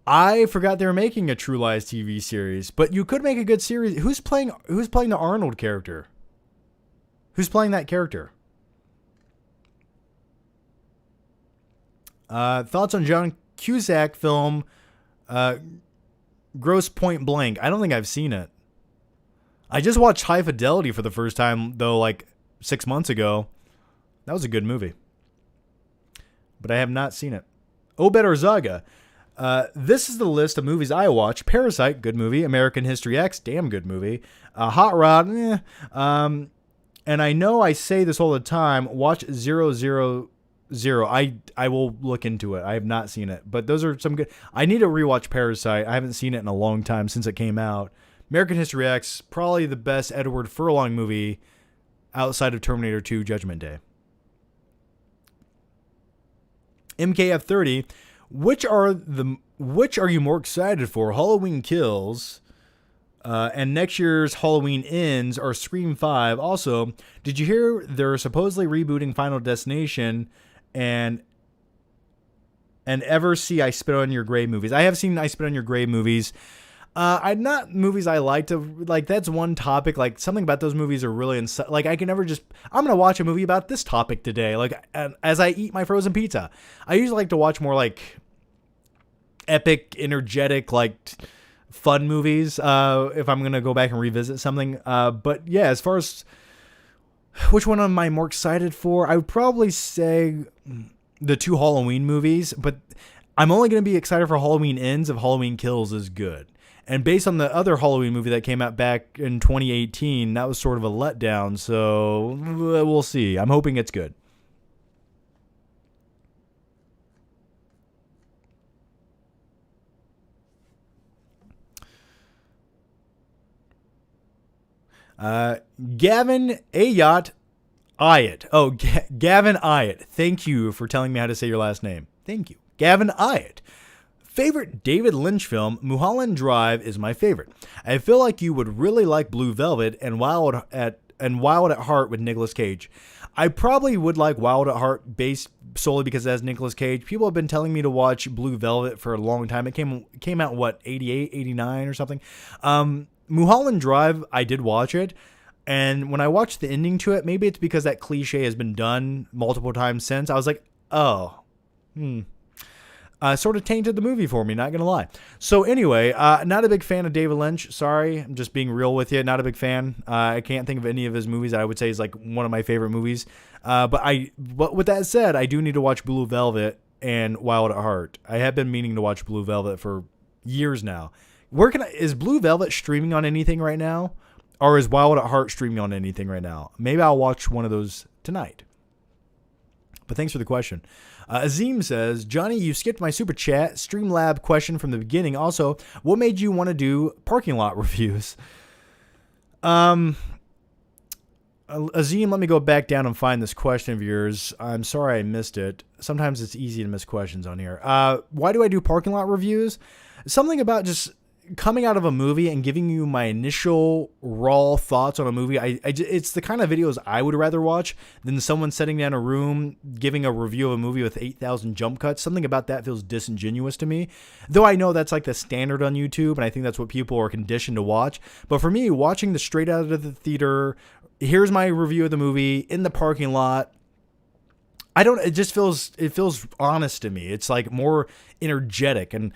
I forgot they were making a True Lies TV series, but you could make a good series. Who's playing the Arnold character? Who's playing that character? Thoughts on John Cusack film, Gross Point Blank? I don't think I've seen it. I just watched High Fidelity for the first time, though, like 6 months ago. That was a good movie. But I have not seen it. Obed Arzaga. This is the list of movies I watch. Parasite, good movie. American History X, damn good movie. Hot Rod, and I know I say this all the time, watch 000. I will look into it. I have not seen it. But those are some good. I need to rewatch Parasite. I haven't seen it in a long time since it came out. American History X, probably the best Edward Furlong movie outside of Terminator 2 Judgment Day. MKF30, which are you more excited for? Halloween Kills and next year's Halloween Ends or Scream 5. Also, did you hear they're supposedly rebooting Final Destination and ever see I Spit on Your Grave movies? I have seen I Spit on Your Grave movies. I'm not movies I like to, like, that's one topic, like, something about those movies are really, like, I can never just, I'm going to watch a movie about this topic today, like, as I eat my frozen pizza. I usually like to watch more, like, epic, energetic, like, fun movies, if I'm going to go back and revisit something, but, yeah, as far as, which one am I more excited for? I would probably say the 2 Halloween movies, but I'm only going to be excited for Halloween Ends if Halloween Kills is good. And based on the other Halloween movie that came out back in 2018, that was sort of a letdown. So we'll see. I'm hoping it's good. Gavin Ayat. Oh, Gavin Ayat. Thank you for telling me how to say your last name. Thank you. Gavin Iott. Favorite David Lynch film, Mulholland Drive is my favorite. I feel like you would really like Blue Velvet and Wild at Heart with Nicolas Cage. I probably would like Wild at Heart based solely because it has Nicolas Cage. People have been telling me to watch Blue Velvet for a long time. It came out, what, 88, 89 or something? Mulholland Drive, I did watch it. And when I watched the ending to it, maybe it's because that cliche has been done multiple times since. I was like, oh, sort of tainted the movie for me, not going to lie. So anyway, not a big fan of David Lynch. Sorry, I'm just being real with you. Not a big fan. I can't think of any of his movies that I would say is like one of my favorite movies. But with that said, I do need to watch Blue Velvet and Wild at Heart. I have been meaning to watch Blue Velvet for years now. Is Blue Velvet streaming on anything right now? Or is Wild at Heart streaming on anything right now? Maybe I'll watch one of those tonight. But thanks for the question. Azim says, Johnny, you skipped my super chat Streamlab question from the beginning. Also, what made you want to do parking lot reviews? Azim, let me go back down and find this question of yours. I'm sorry I missed it. Sometimes it's easy to miss questions on here. Why do I do parking lot reviews? Something about just coming out of a movie and giving you my initial raw thoughts on a movie. It's the kind of videos I would rather watch than someone sitting down in a room giving a review of a movie with 8,000 jump cuts. Something about that feels disingenuous to me, though I know that's like the standard on YouTube, and I think that's what people are conditioned to watch. But for me, watching the straight out of the theater, here's my review of the movie in the parking lot, it feels honest to me. It's like more energetic, and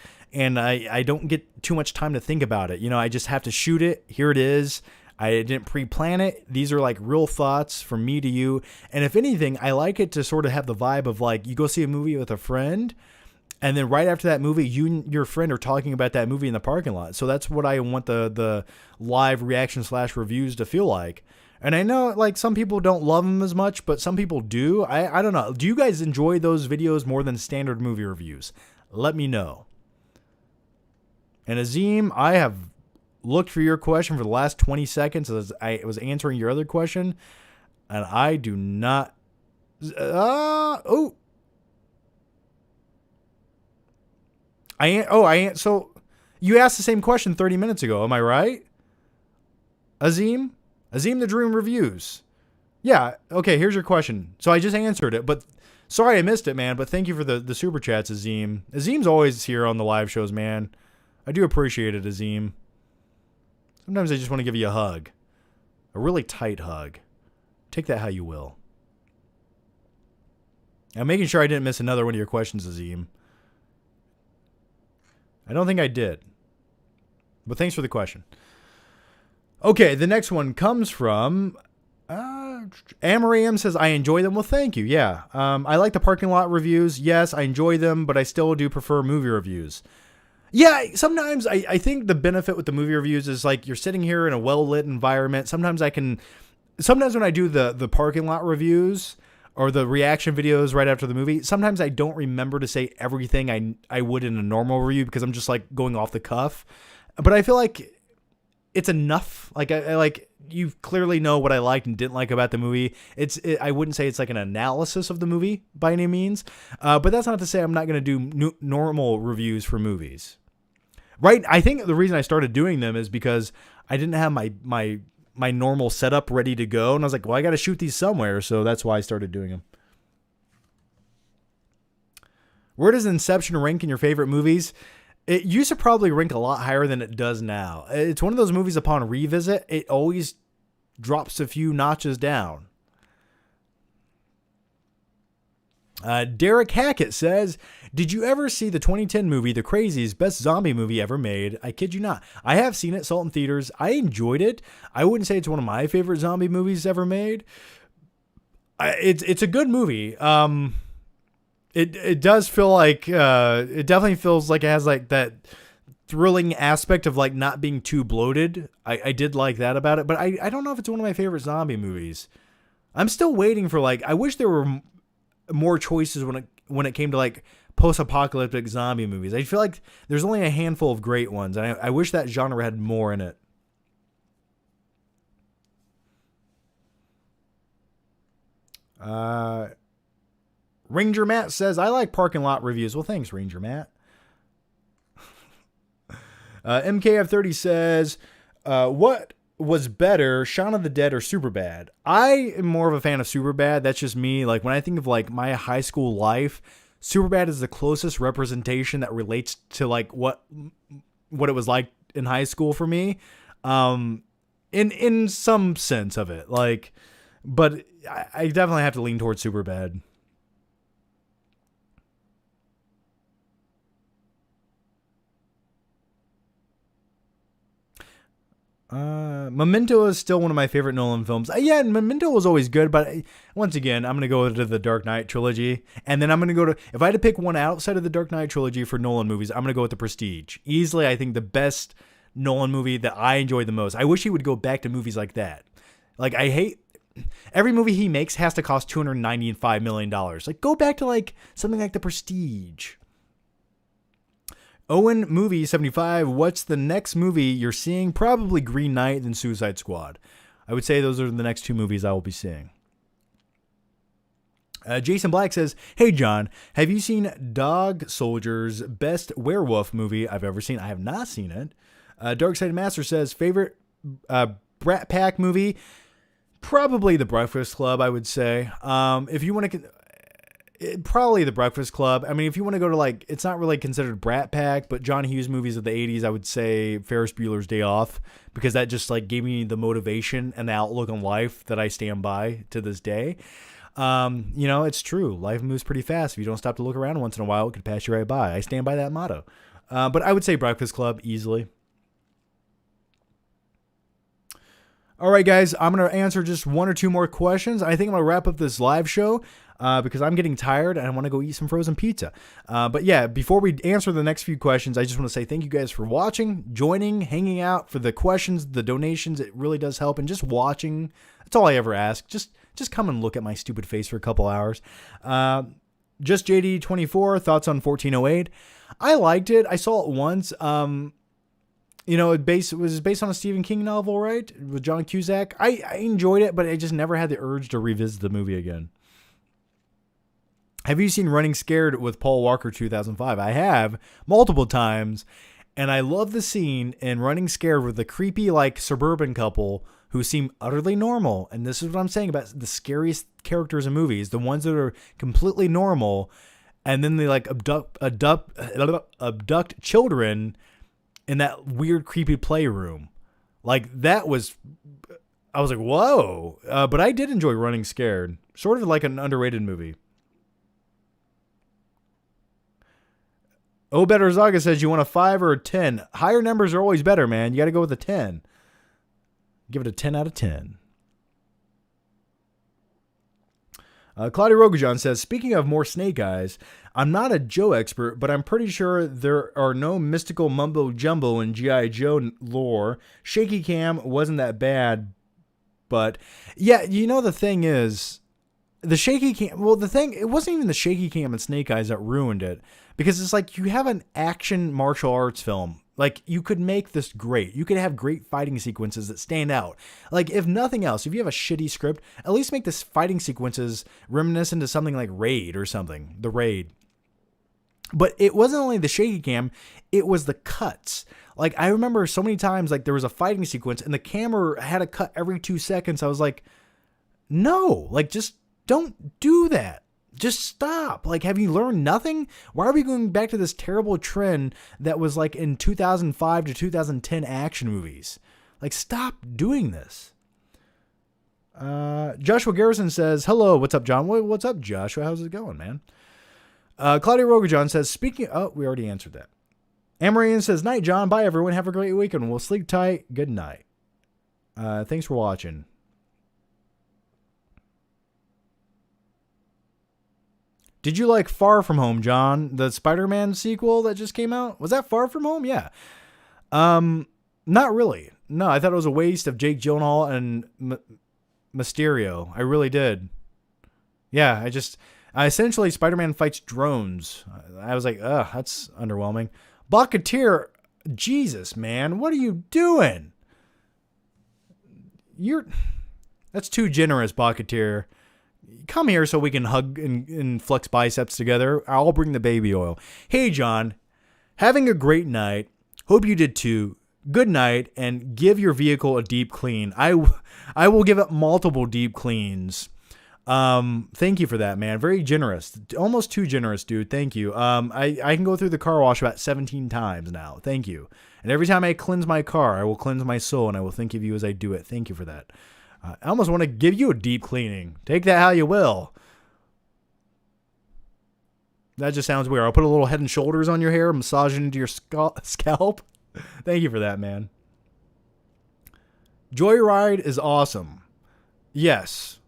I don't get too much time to think about it. You know, I just have to shoot it. Here it is. I didn't pre-plan it. These are like real thoughts from me to you. And if anything, I like it to sort of have the vibe of like you go see a movie with a friend, and then right after that movie, you and your friend are talking about that movie in the parking lot. So that's what I want the live reaction / reviews to feel like. And I know like some people don't love them as much, but some people do. I don't know. Do you guys enjoy those videos more than standard movie reviews? Let me know. And Azim, I have looked for your question for the last 20 seconds as I was answering your other question, and I do not. So you asked the same question 30 minutes ago. Am I right? Azim the Dream Reviews. Yeah. Okay. Here's your question. So I just answered it, but sorry I missed it, man. But thank you for the super chats, Azim. Azim's always here on the live shows, man. I do appreciate it, Azim. Sometimes I just want to give you a hug. A really tight hug. Take that how you will. I'm making sure I didn't miss another one of your questions, Azim. I don't think I did. But thanks for the question. Okay, the next one comes from... Amariam says, I enjoy them. Well, thank you. Yeah. I like the parking lot reviews. Yes, I enjoy them, but I still do prefer movie reviews. Yeah, sometimes I think the benefit with the movie reviews is like you're sitting here in a well-lit environment. Sometimes when I do the parking lot reviews or the reaction videos right after the movie, sometimes I don't remember to say everything I would in a normal review because I'm just like going off the cuff. But I feel like it's enough. Like I like you clearly know what I liked and didn't like about the movie. I wouldn't say it's like an analysis of the movie by any means. But that's not to say I'm not going to do normal reviews for movies. Right? I think the reason I started doing them is because I didn't have my normal setup ready to go. And I was like, well, I got to shoot these somewhere. So that's why I started doing them. Where does Inception rank in your favorite movies? It used to probably rank a lot higher than it does now. It's one of those movies upon revisit, it always drops a few notches down. Derek Hackett says, did you ever see the 2010 movie, The Crazies, best zombie movie ever made? I kid you not. I have seen it, saw it in theaters. I enjoyed it. I wouldn't say it's one of my favorite zombie movies ever made. It's a good movie. It does feel like, it definitely feels like it has like that thrilling aspect of like not being too bloated. I did like that about it, but I don't know if it's one of my favorite zombie movies. I'm still waiting for like, I wish there were more choices when it came to like post-apocalyptic zombie movies. I feel like there's only a handful of great ones, and I wish that genre had more in it. Ranger Matt says, I like parking lot reviews. Well, thanks, Ranger Matt. MKF30 says, what was better, Shaun of the Dead or Superbad? I am more of a fan of Superbad. That's just me. Like, when I think of like my high school life, Superbad is the closest representation that relates to like what it was like in high school for me. In some sense of it. Like, but I definitely have to lean towards Superbad. Memento is still one of my favorite Nolan films. Yeah, Memento was always good, but once again, I'm going to go to the Dark Knight trilogy, and then I'm going to go to, if I had to pick one outside of the Dark Knight trilogy for Nolan movies, I'm going to go with The Prestige. Easily, I think the best Nolan movie that I enjoyed the most. I wish he would go back to movies like that. Like, I hate, every movie he makes has to cost $295 million. Like, go back to like something like The Prestige. Owen Movie 75, what's the next movie you're seeing? Probably Green Knight and Suicide Squad. I would say those are the next two movies I will be seeing. Jason Black says, hey John, have you seen Dog Soldier's best werewolf movie I've ever seen? I have not seen it. Darksided Master says, favorite Brat Pack movie? Probably The Breakfast Club, I would say. If you want to... Probably The Breakfast Club. I mean, if you want to go to like, it's not really considered Brat Pack, but John Hughes movies of the 80s, I would say Ferris Bueller's Day Off, because that just like gave me the motivation and the outlook on life that I stand by to this day. You know, it's true. Life moves pretty fast. If you don't stop to look around once in a while, it could pass you right by. I stand by that motto. But I would say Breakfast Club easily. All right, guys, I'm going to answer just one or two more questions. I think I'm going to wrap up this live show because I'm getting tired and I want to go eat some frozen pizza. But yeah, before we answer the next few questions, I just want to say thank you guys for watching, joining, hanging out, for the questions, the donations. It really does help. And just watching, that's all I ever ask. Just come and look at my stupid face for a couple hours. Just JD24, thoughts on 1408. I liked it. I saw it once. You know, it was based on a Stephen King novel, right? With John Cusack. I enjoyed it, but I just never had the urge to revisit the movie again. Have you seen Running Scared with Paul Walker 2005? I have, multiple times. And I love the scene in Running Scared with the creepy, like, suburban couple who seem utterly normal. And this is what I'm saying about the scariest characters in movies. The ones that are completely normal. And then they, like, abduct children in that weird, creepy playroom. Like, that was... I was like, whoa. But I did enjoy Running Scared. Sort of like an underrated movie. Better Zaga says, you want a 5 or a 10? Higher numbers are always better, man. You got to go with a 10. Give it a 10 out of 10. Claudia Rogajon says, speaking of more Snake Eyes, I'm not a Joe expert, but I'm pretty sure there are no mystical mumbo jumbo in G.I. Joe lore. Shaky cam wasn't that bad, but yeah, you know, the thing is, the shaky cam, well, the thing, it wasn't even the shaky cam in Snake Eyes that ruined it, because it's like, you have an action martial arts film. Like, you could make this great. You could have great fighting sequences that stand out. Like, if nothing else, if you have a shitty script, at least make this fighting sequences reminiscent to something like Raid or something. The Raid. But it wasn't only the shaky cam, it was the cuts. Like, I remember so many times, like, there was a fighting sequence and the camera had a cut every 2 seconds. I was like, no, like, just don't do that. Just stop. Like, have you learned nothing? Why are we going back to this terrible trend that was like in 2005 to 2010 action movies? Like, stop doing this. Joshua Garrison says, hello, what's up, John? What's up, Joshua? How's it going, man? Claudia Rogajon says, speaking... Oh, we already answered that. Amarian says, night, John. Bye, everyone. Have a great weekend. We'll sleep tight. Good night. Thanks for watching. Did you like Far From Home, John? The Spider-Man sequel that just came out? Was that Far From Home? Yeah. Not really. No, I thought it was a waste of Jake Gyllenhaal and Mysterio. I really did. Yeah, essentially Spider-Man fights drones. I was like, ugh, that's underwhelming. Bucketeer, Jesus, man, what are you doing? That's too generous, Bucketeer. Come here so we can hug and flex biceps together. I'll bring the baby oil. Hey, John, having a great night. Hope you did too. Good night, and give your vehicle a deep clean. I will give it multiple deep cleans. Thank you for that, man. Very generous. Almost too generous, dude. Thank you. I can go through the car wash about 17 times now. Thank you. And every time I cleanse my car, I will cleanse my soul, and I will think of you as I do it. Thank you for that. I almost want to give you a deep cleaning. Take that how you will. That just sounds weird. I'll put a little Head and Shoulders on your hair, massage it into your scalp. Thank you for that, man. Joyride is awesome. Yes.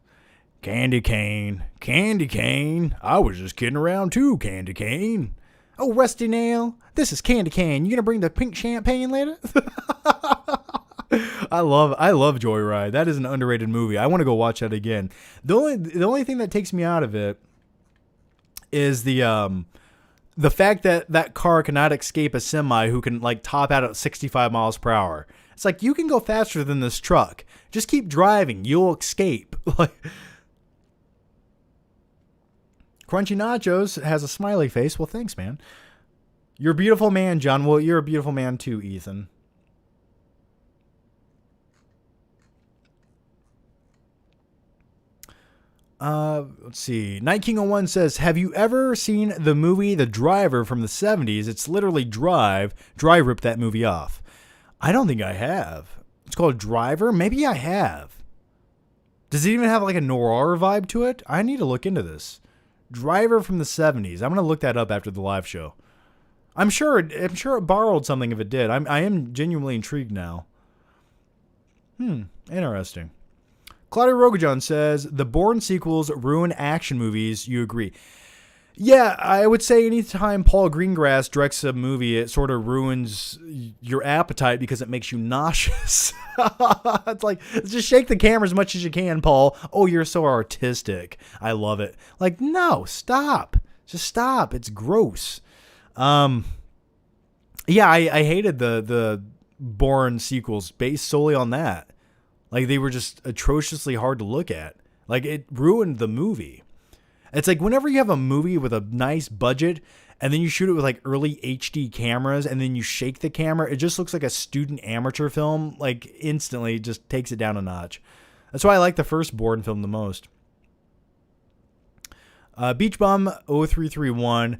Candy cane. Candy cane. I was just kidding around too, Candy cane. Oh, Rusty Nail. This is Candy Cane. You gonna bring the pink champagne later? I love Joyride. That is an underrated movie. I want to go watch that again. The only thing that takes me out of it is the fact that that car cannot escape a semi who can like top out at 65 miles per hour. It's like, you can go faster than this truck. Just keep driving. You'll escape. Crunchy Nachos has a smiley face. Well, thanks, man. You're a beautiful man, John. Well, you're a beautiful man too, Ethan. Let's see. Night King 01 says, have you ever seen the movie The Driver from the 70s? It's literally Drive. Drive ripped that movie off. I don't think I have. It's called Driver? Maybe I have. Does it even have like a noir vibe to it? I need to look into this. Driver from the 70s. I'm going to look that up after the live show. I'm sure it borrowed something if it did. I am genuinely intrigued now. Interesting. Claudia Rogajon says, the Bourne sequels ruin action movies. You agree? Yeah, I would say anytime Paul Greengrass directs a movie, it sort of ruins your appetite because it makes you nauseous. It's like, just shake the camera as much as you can, Paul. Oh, you're so artistic. I love it. Like, no, stop. Just stop. It's gross. Yeah, I hated the Bourne sequels based solely on that. Like, they were just atrociously hard to look at. Like, it ruined the movie. It's like whenever you have a movie with a nice budget and then you shoot it with like early HD cameras and then you shake the camera, it just looks like a student amateur film. Like, instantly just takes it down a notch. That's why I like the first Bourne film the most. Beach Bum 0331.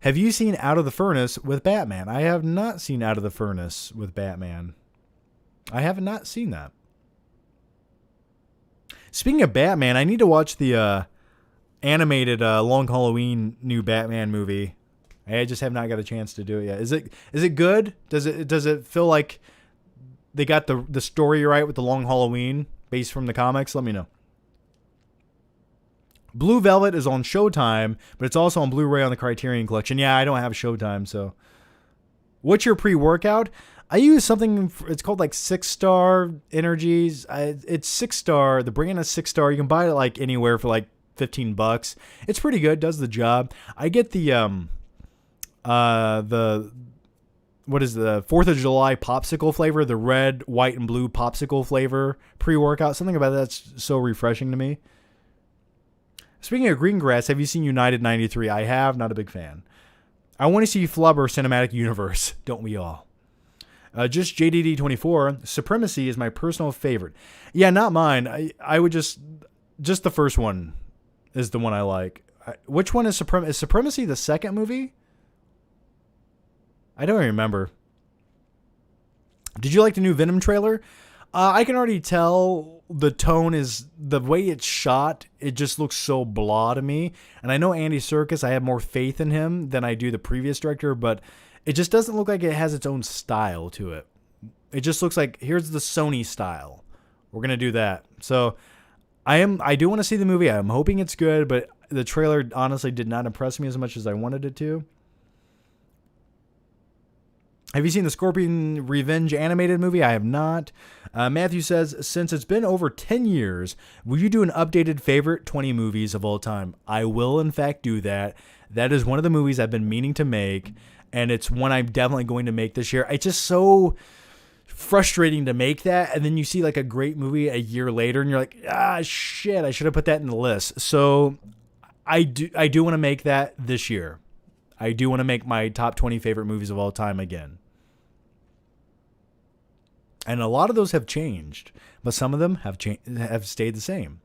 Have you seen Out of the Furnace with Batman? I have not seen Out of the Furnace with Batman. I have not seen that. Speaking of Batman, I need to watch the animated Long Halloween new Batman movie. I just have not got a chance to do it yet. Is it good? Does it feel like they got the story right with the Long Halloween based from the comics? Let me know. Blue Velvet is on Showtime, but it's also on Blu-ray on the Criterion Collection. Yeah, I don't have Showtime, so. What's your pre-workout? I use something, it's called like 6-Star Energies. It's 6-Star, the brand is 6-Star. You can buy it like anywhere for like $15. It's pretty good, does the job. I get the what is the 4th of July popsicle flavor, the red, white, and blue popsicle flavor pre-workout. Something about that's so refreshing to me. Speaking of Greengrass, have you seen United 93? I have, not a big fan. I want to see Flubber Cinematic Universe. Don't we all? Just JDD24. Supremacy is my personal favorite. Yeah, not mine. I would just the first one is the one I like. Which one is Supremacy? Is Supremacy the second movie? I don't remember. Did you like the new Venom trailer? I can already tell the tone is, the way it's shot, it just looks so blah to me. And I know Andy Serkis, I have more faith in him than I do the previous director, but it just doesn't look like it has its own style to it. It just looks like, here's the Sony style. We're going to do that. So I do want to see the movie. I'm hoping it's good, but the trailer honestly did not impress me as much as I wanted it to. Have you seen the Scorpion Revenge animated movie? I have not. Matthew says, since it's been over 10 years, will you do an updated favorite 20 movies of all time? I will, in fact, do that. That is one of the movies I've been meaning to make, and it's one I'm definitely going to make this year. It's just so frustrating to make that, and then you see like a great movie a year later and you're like, shit, I should have put that in the list. So I do want to make that this year. I do want to make my top 20 favorite movies of all time again. And a lot of those have changed, but some of them have stayed the same.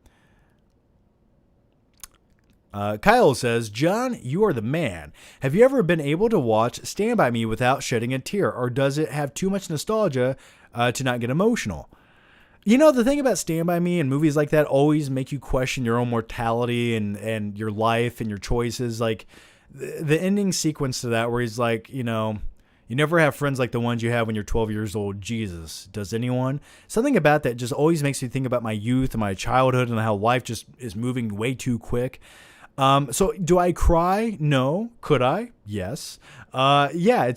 Kyle says, John, you are the man. Have you ever been able to watch Stand By Me without shedding a tear, or does it have too much nostalgia to not get emotional? You know, the thing about Stand By Me and movies like that always make you question your own mortality and your life and your choices. Like the ending sequence to that where he's like, you know, you never have friends like the ones you have when you're 12 years old. Jesus, does anyone? Something about that just always makes me think about my youth and my childhood and how life just is moving way too quick. So do I cry? No. Could I? Yes. Yeah,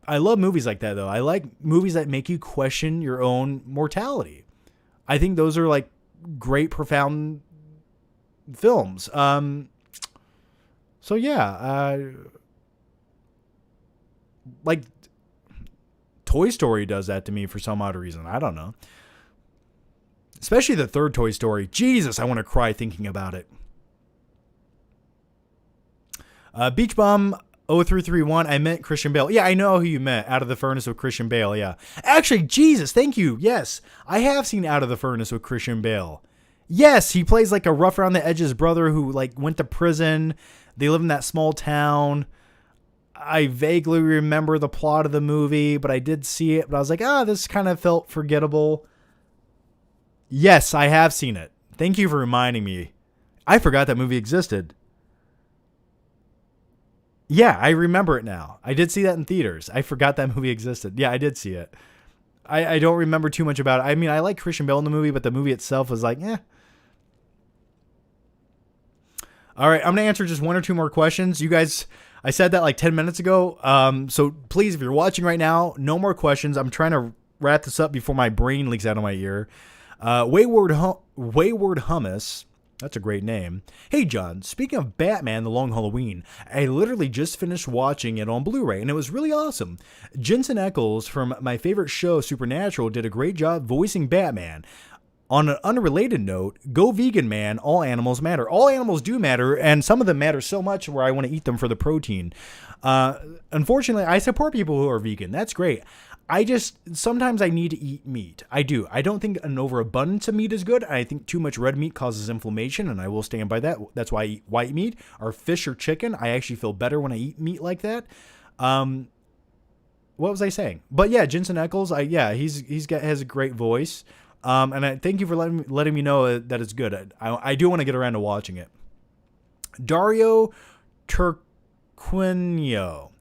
I love movies like that though. I like movies that make you question your own mortality. I think those are like great, profound films. So yeah, like Toy Story does that to me for some odd reason. I don't know. Especially the third Toy Story. Jesus, I want to cry thinking about it. Beach Bum 0331, I meant Christian Bale. Yeah, I know who you meant. Out of the Furnace with Christian Bale, yeah. Actually, Jesus, thank you. Yes, I have seen Out of the Furnace with Christian Bale. Yes, he plays like a rough around the edges brother who like went to prison. They live in that small town. I vaguely remember the plot of the movie, but I did see it. But I was like, this kind of felt forgettable. Yes, I have seen it. Thank you for reminding me. I forgot that movie existed. Yeah, I remember it now. I did see that in theaters. I forgot that movie existed. Yeah, I did see it. I don't remember too much about it. I mean, I like Christian Bale in the movie, but the movie itself was like, eh. All right, I'm going to answer just one or two more questions. You guys, I said that like 10 minutes ago. So please, if you're watching right now, no more questions. I'm trying to wrap this up before my brain leaks out of my ear. Wayward Hummus. That's a great name. Hey, John, speaking of Batman, The Long Halloween, I literally just finished watching it on Blu-ray, and it was really awesome. Jensen Ackles from my favorite show, Supernatural, did a great job voicing Batman. On an unrelated note, go vegan, man. All animals matter. All animals do matter, and some of them matter so much where I want to eat them for the protein. Unfortunately, I support people who are vegan. That's great. Sometimes I need to eat meat. I do. I don't think an overabundance of meat is good. I think too much red meat causes inflammation, and I will stand by that. That's why I eat white meat or fish or chicken. I actually feel better when I eat meat like that. What was I saying? But yeah, Jensen Ackles, has a great voice. And I thank you for letting me know that it's good. I do want to get around to watching it. Dario Turquinho.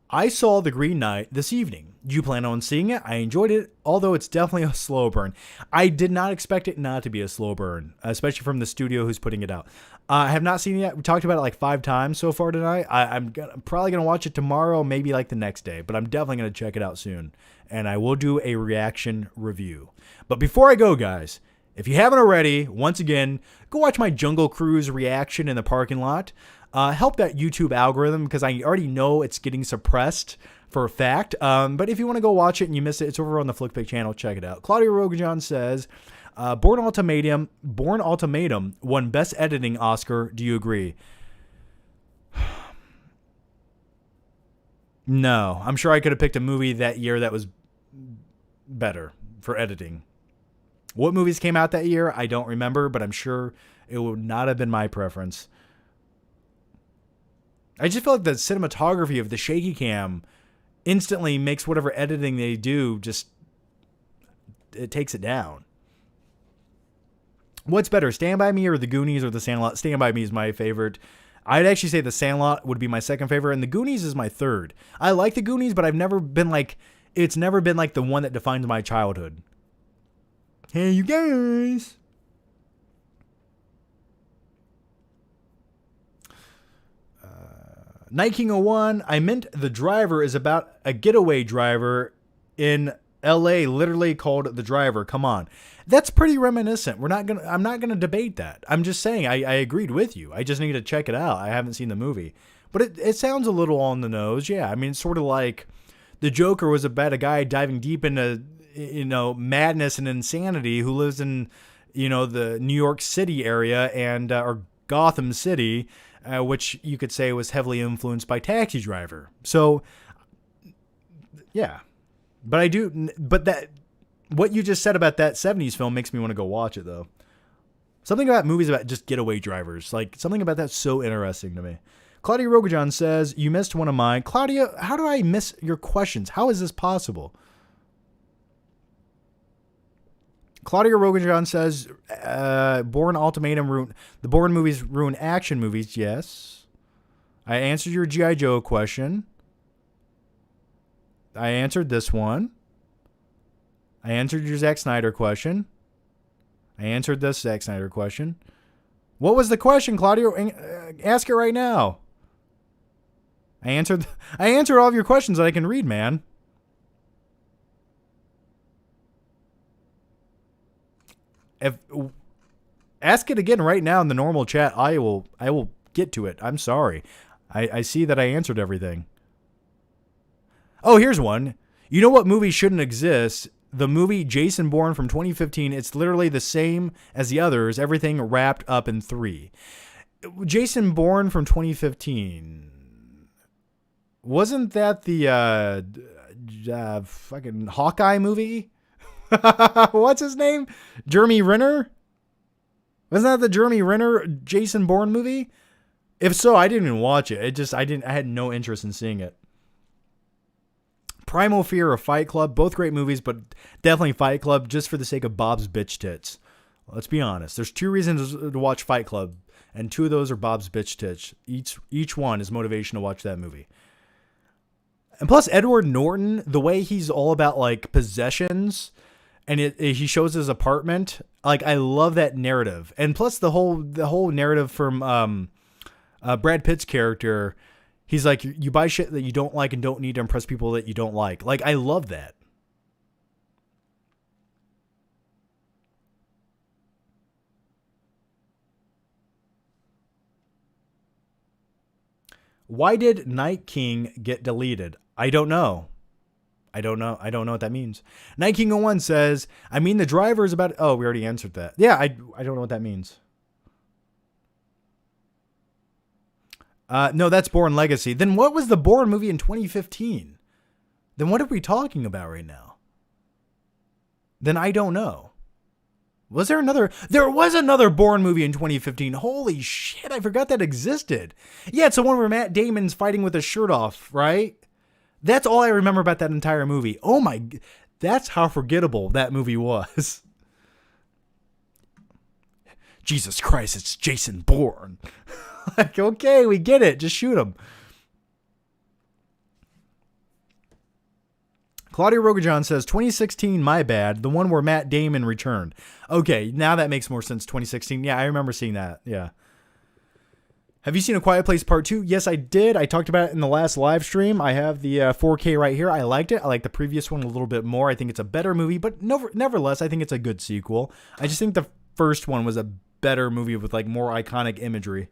I saw The Green Knight this evening. Do you plan on seeing it? I enjoyed it, although it's definitely a slow burn. I did not expect it not to be a slow burn, especially from the studio who's putting it out. I have not seen it yet. We talked about it like 5 times so far tonight. I'm probably going to watch it tomorrow, maybe like the next day, but I'm definitely going to check it out soon. And I will do a reaction review. But before I go, guys, if you haven't already, once again, go watch my Jungle Cruise reaction in the parking lot. Help that YouTube algorithm because I already know it's getting suppressed for a fact. But if you want to go watch it and you missed it, it's over on the Flickpick channel. Check it out. Claudio Rogajon says, Born Ultimatum won Best Editing Oscar. Do you agree? No. I'm sure I could have picked a movie that year that was better for editing. What movies came out that year? I don't remember, but I'm sure it would not have been my preference. I just feel like the cinematography of the shaky cam instantly makes whatever editing they do it takes it down. What's better, Stand By Me or The Goonies or The Sandlot? Stand By Me is my favorite. I'd actually say The Sandlot would be my second favorite, and The Goonies is my third. I like The Goonies, but it's never been like the one that defines my childhood. Hey, you guys. Night King 01, I meant The Driver is about a getaway driver in LA, literally called The Driver. Come on. That's pretty reminiscent. I'm not gonna debate that. I'm just saying I agreed with you. I just need to check it out. I haven't seen the movie. But it sounds a little on the nose. Yeah, I mean, it's sort of like The Joker was about a guy diving deep into madness and insanity who lives in, the New York City area and or Gotham City, which you could say was heavily influenced by Taxi Driver. So, yeah, but that what you just said about that 70s film makes me want to go watch it though. Something about movies about just getaway drivers, like something about that's so interesting to me. Claudia Rogajan says, you missed one of mine. Claudia, how do I miss your questions? How is this possible? Claudia Rogajan says, Bourne Ultimatum, the Bourne movies ruin action movies. Yes. I answered your G.I. Joe question. I answered this one. I answered your Zack Snyder question. I answered this Zack Snyder question. What was the question, Claudia? Ask it right now. I answered all of your questions that I can read, man. Ask it again right now in the normal chat. I will get to it. I'm sorry. I see that I answered everything. Oh, here's one. You know what movie shouldn't exist? The movie Jason Bourne from 2015, it's literally the same as the others, everything wrapped up in 3. Jason Bourne from 2015. Wasn't that the fucking Hawkeye movie? What's his name? Jeremy Renner? Wasn't that the Jeremy Renner Jason Bourne movie? If so, I didn't even watch it. I had no interest in seeing it. Primal Fear or Fight Club, both great movies, but definitely Fight Club just for the sake of Bob's bitch tits. Let's be honest. There's 2 reasons to watch Fight Club, and 2 of those are Bob's bitch tits. Each one is motivation to watch that movie. And plus, Edward Norton, the way he's all about like possessions, and he shows his apartment. Like, I love that narrative. And plus, the whole narrative from Brad Pitt's character. He's like, you buy shit that you don't like and don't need to impress people that you don't like. Like, I love that. Why did Night King get deleted? I don't know. I don't know what that means. Night King 01 says, I mean, the driver is about... Oh, we already answered that. Yeah, I don't know what that means. No, that's Bourne Legacy. Then what was the Bourne movie in 2015? Then what are we talking about right now? Then I don't know. Was there another? There was another Bourne movie in 2015. Holy shit, I forgot that existed. Yeah, it's the one where Matt Damon's fighting with his shirt off, right? That's all I remember about that entire movie. Oh my, that's how forgettable that movie was. Jesus Christ, it's Jason Bourne. Like, okay, we get it. Just shoot him. Claudia Rogajan says, 2016, my bad. The one where Matt Damon returned. Okay, now that makes more sense. 2016. Yeah, I remember seeing that. Yeah. Have you seen A Quiet Place Part 2? Yes, I did. I talked about it in the last live stream. I have the 4K right here. I liked it. I like the previous one a little bit more. I think it's a better movie, but nevertheless, I think it's a good sequel. I just think the first one was a better movie with like more iconic imagery.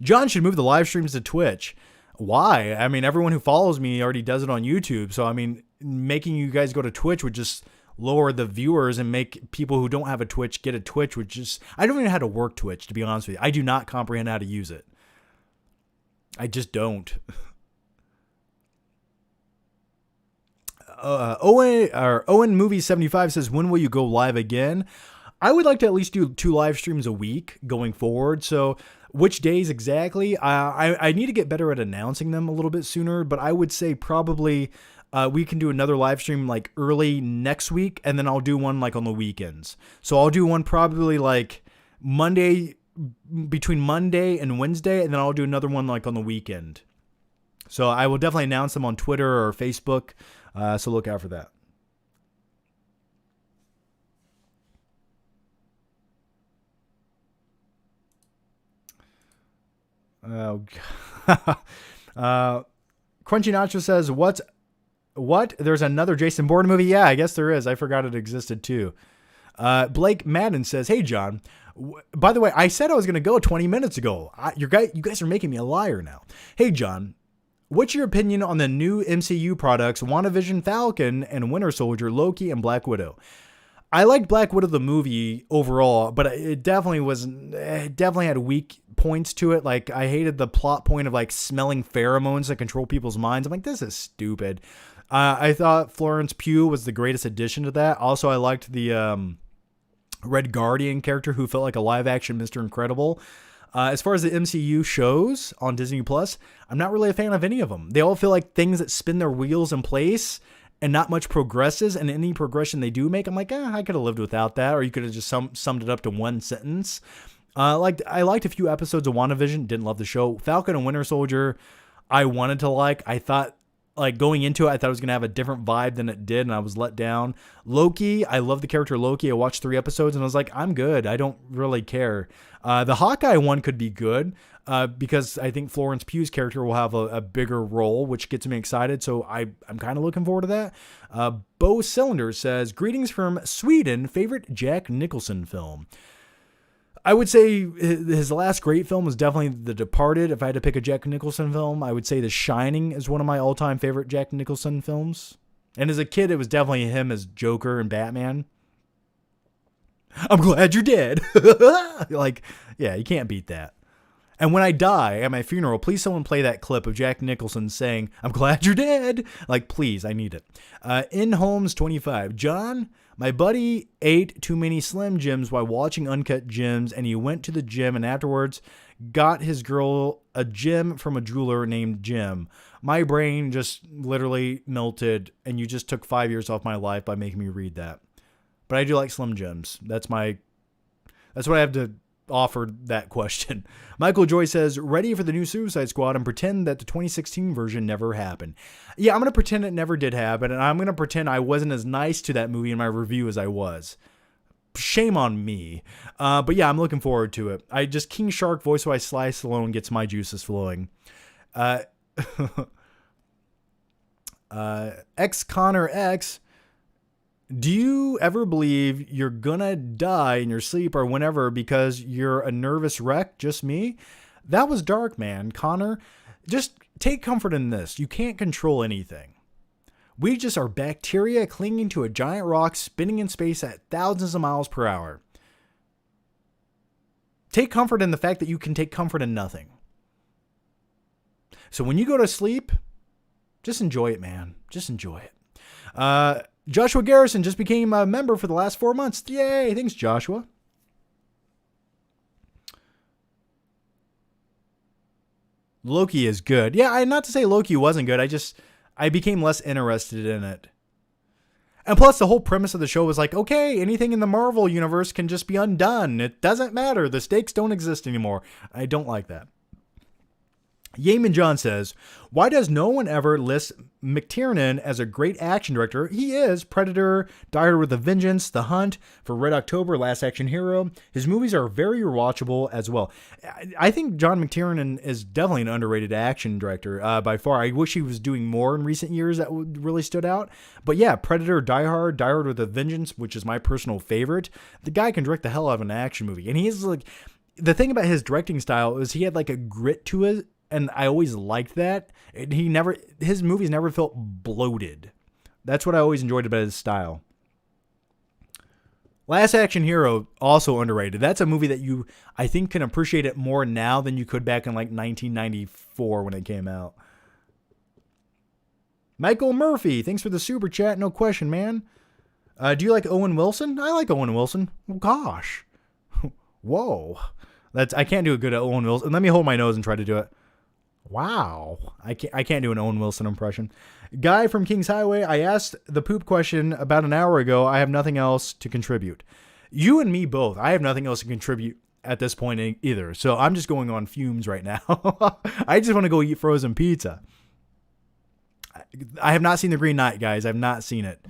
John should move the live streams to Twitch. Why? I mean, everyone who follows me already does it on YouTube. So, I mean, making you guys go to Twitch would just lower the viewers and make people who don't have a Twitch get a Twitch, which is... I don't even know how to work Twitch, to be honest with you. I do not comprehend how to use it. I just don't. Owen Movie 75 says, when will you go live again? I would like to at least do 2 live streams a week going forward. So which days exactly? I need to get better at announcing them a little bit sooner, but I would say probably we can do another live stream like early next week, and then I'll do one like on the weekends. So I'll do one probably like between Monday and Wednesday, and then I'll do another one like on the weekend. So I will definitely announce them on Twitter or Facebook. So look out for that. Oh, Crunchy Nacho says, what? There's another Jason Bourne movie? Yeah, I guess there is. I forgot it existed too. Blake Madden says, hey, John, by the way, I said I was going to go 20 minutes ago. You guys are making me a liar now. Hey, John, What's your opinion on the new MCU products, WandaVision, Falcon, and Winter Soldier, Loki, and Black Widow? I liked Black Widow the movie overall, but it definitely had weak points to it. Like, I hated the plot point of like smelling pheromones that control people's minds. I'm like, this is stupid. I thought Florence Pugh was the greatest addition to that. Also, I liked the Red Guardian character who felt like a live action Mr. Incredible. As far as the MCU shows on Disney Plus, I'm not really a fan of any of them. They all feel like things that spin their wheels in place and not much progresses. And any progression they do make, I'm like, I could have lived without that. Or you could have just summed it up to one sentence. I liked a few episodes of WandaVision. Didn't love the show. Falcon and Winter Soldier, I wanted to like. I thought, like, going into it, I thought it was going to have a different vibe than it did, and I was let down. Loki, I love the character Loki. I watched 3 episodes, and I was like, I'm good. I don't really care. The Hawkeye one could be good because I think Florence Pugh's character will have a bigger role, which gets me excited, so I'm kind of looking forward to that. Bo Cylinder says, greetings from Sweden, favorite Jack Nicholson film. I would say his last great film was definitely The Departed. If I had to pick a Jack Nicholson film, I would say The Shining is one of my all-time favorite Jack Nicholson films. And as a kid, it was definitely him as Joker and Batman. I'm glad you're dead. Like, yeah, you can't beat that. And when I die at my funeral, please someone play that clip of Jack Nicholson saying, I'm glad you're dead. Like, please, I need it. In Holmes 25. John, my buddy ate too many Slim Jims while watching Uncut Gems, and he went to the gym and afterwards got his girl a gem from a jeweler named Jim. My brain just literally melted, and you just took 5 years off my life by making me read that. But I do like Slim Jims. That's what I have to offer that question. Michael Joy says, ready for the new Suicide Squad and pretend that the 2016 version never happened. Yeah, I'm going to pretend it never did happen, and I'm going to pretend I wasn't as nice to that movie in my review as I was. Shame on me. But yeah, I'm looking forward to it. King Shark voiced by Sly Stallone gets my juices flowing. X Connor X, do you ever believe you're gonna die in your sleep or whenever because you're a nervous wreck? Just me? That was dark, man. Connor, just take comfort in this. You can't control anything. We just are bacteria clinging to a giant rock spinning in space at thousands of miles per hour. Take comfort in the fact that you can take comfort in nothing. So when you go to sleep, just enjoy it, man. Just enjoy it. Joshua Garrison just became a member for the last 4 months. Yay. Thanks, Joshua. Loki is good. Yeah, not to say Loki wasn't good. I became less interested in it. And plus, the whole premise of the show was like, okay, anything in the Marvel universe can just be undone. It doesn't matter. The stakes don't exist anymore. I don't like that. Yeaman John says, why does no one ever list McTiernan as a great action director? He is. Predator, Die Hard with a Vengeance, The Hunt, for Red October, Last Action Hero. His movies are very rewatchable as well. I think John McTiernan is definitely an underrated action director by far. I wish he was doing more in recent years that really stood out. But yeah, Predator, Die Hard with a Vengeance, which is my personal favorite. The guy can direct the hell out of an action movie. And he's like, the thing about his directing style is he had like a grit to it. And I always liked that. His movies never felt bloated. That's what I always enjoyed about his style. Last Action Hero, also underrated. That's a movie that I think, can appreciate it more now than you could back in like 1994 when it came out. Michael Murphy, thanks for the super chat. No question, man. Do you like Owen Wilson? I like Owen Wilson. Oh, gosh. Whoa. I can't do a good Owen Wilson. Let me hold my nose and try to do it. Wow. I can't do an Owen Wilson impression. Guy from Kings Highway, I asked the poop question about an hour ago. I have nothing else to contribute. You and me both. I have nothing else to contribute at this point either. So I'm just going on fumes right now. I just want to go eat frozen pizza. I have not seen The Green Knight, guys. I've not seen it.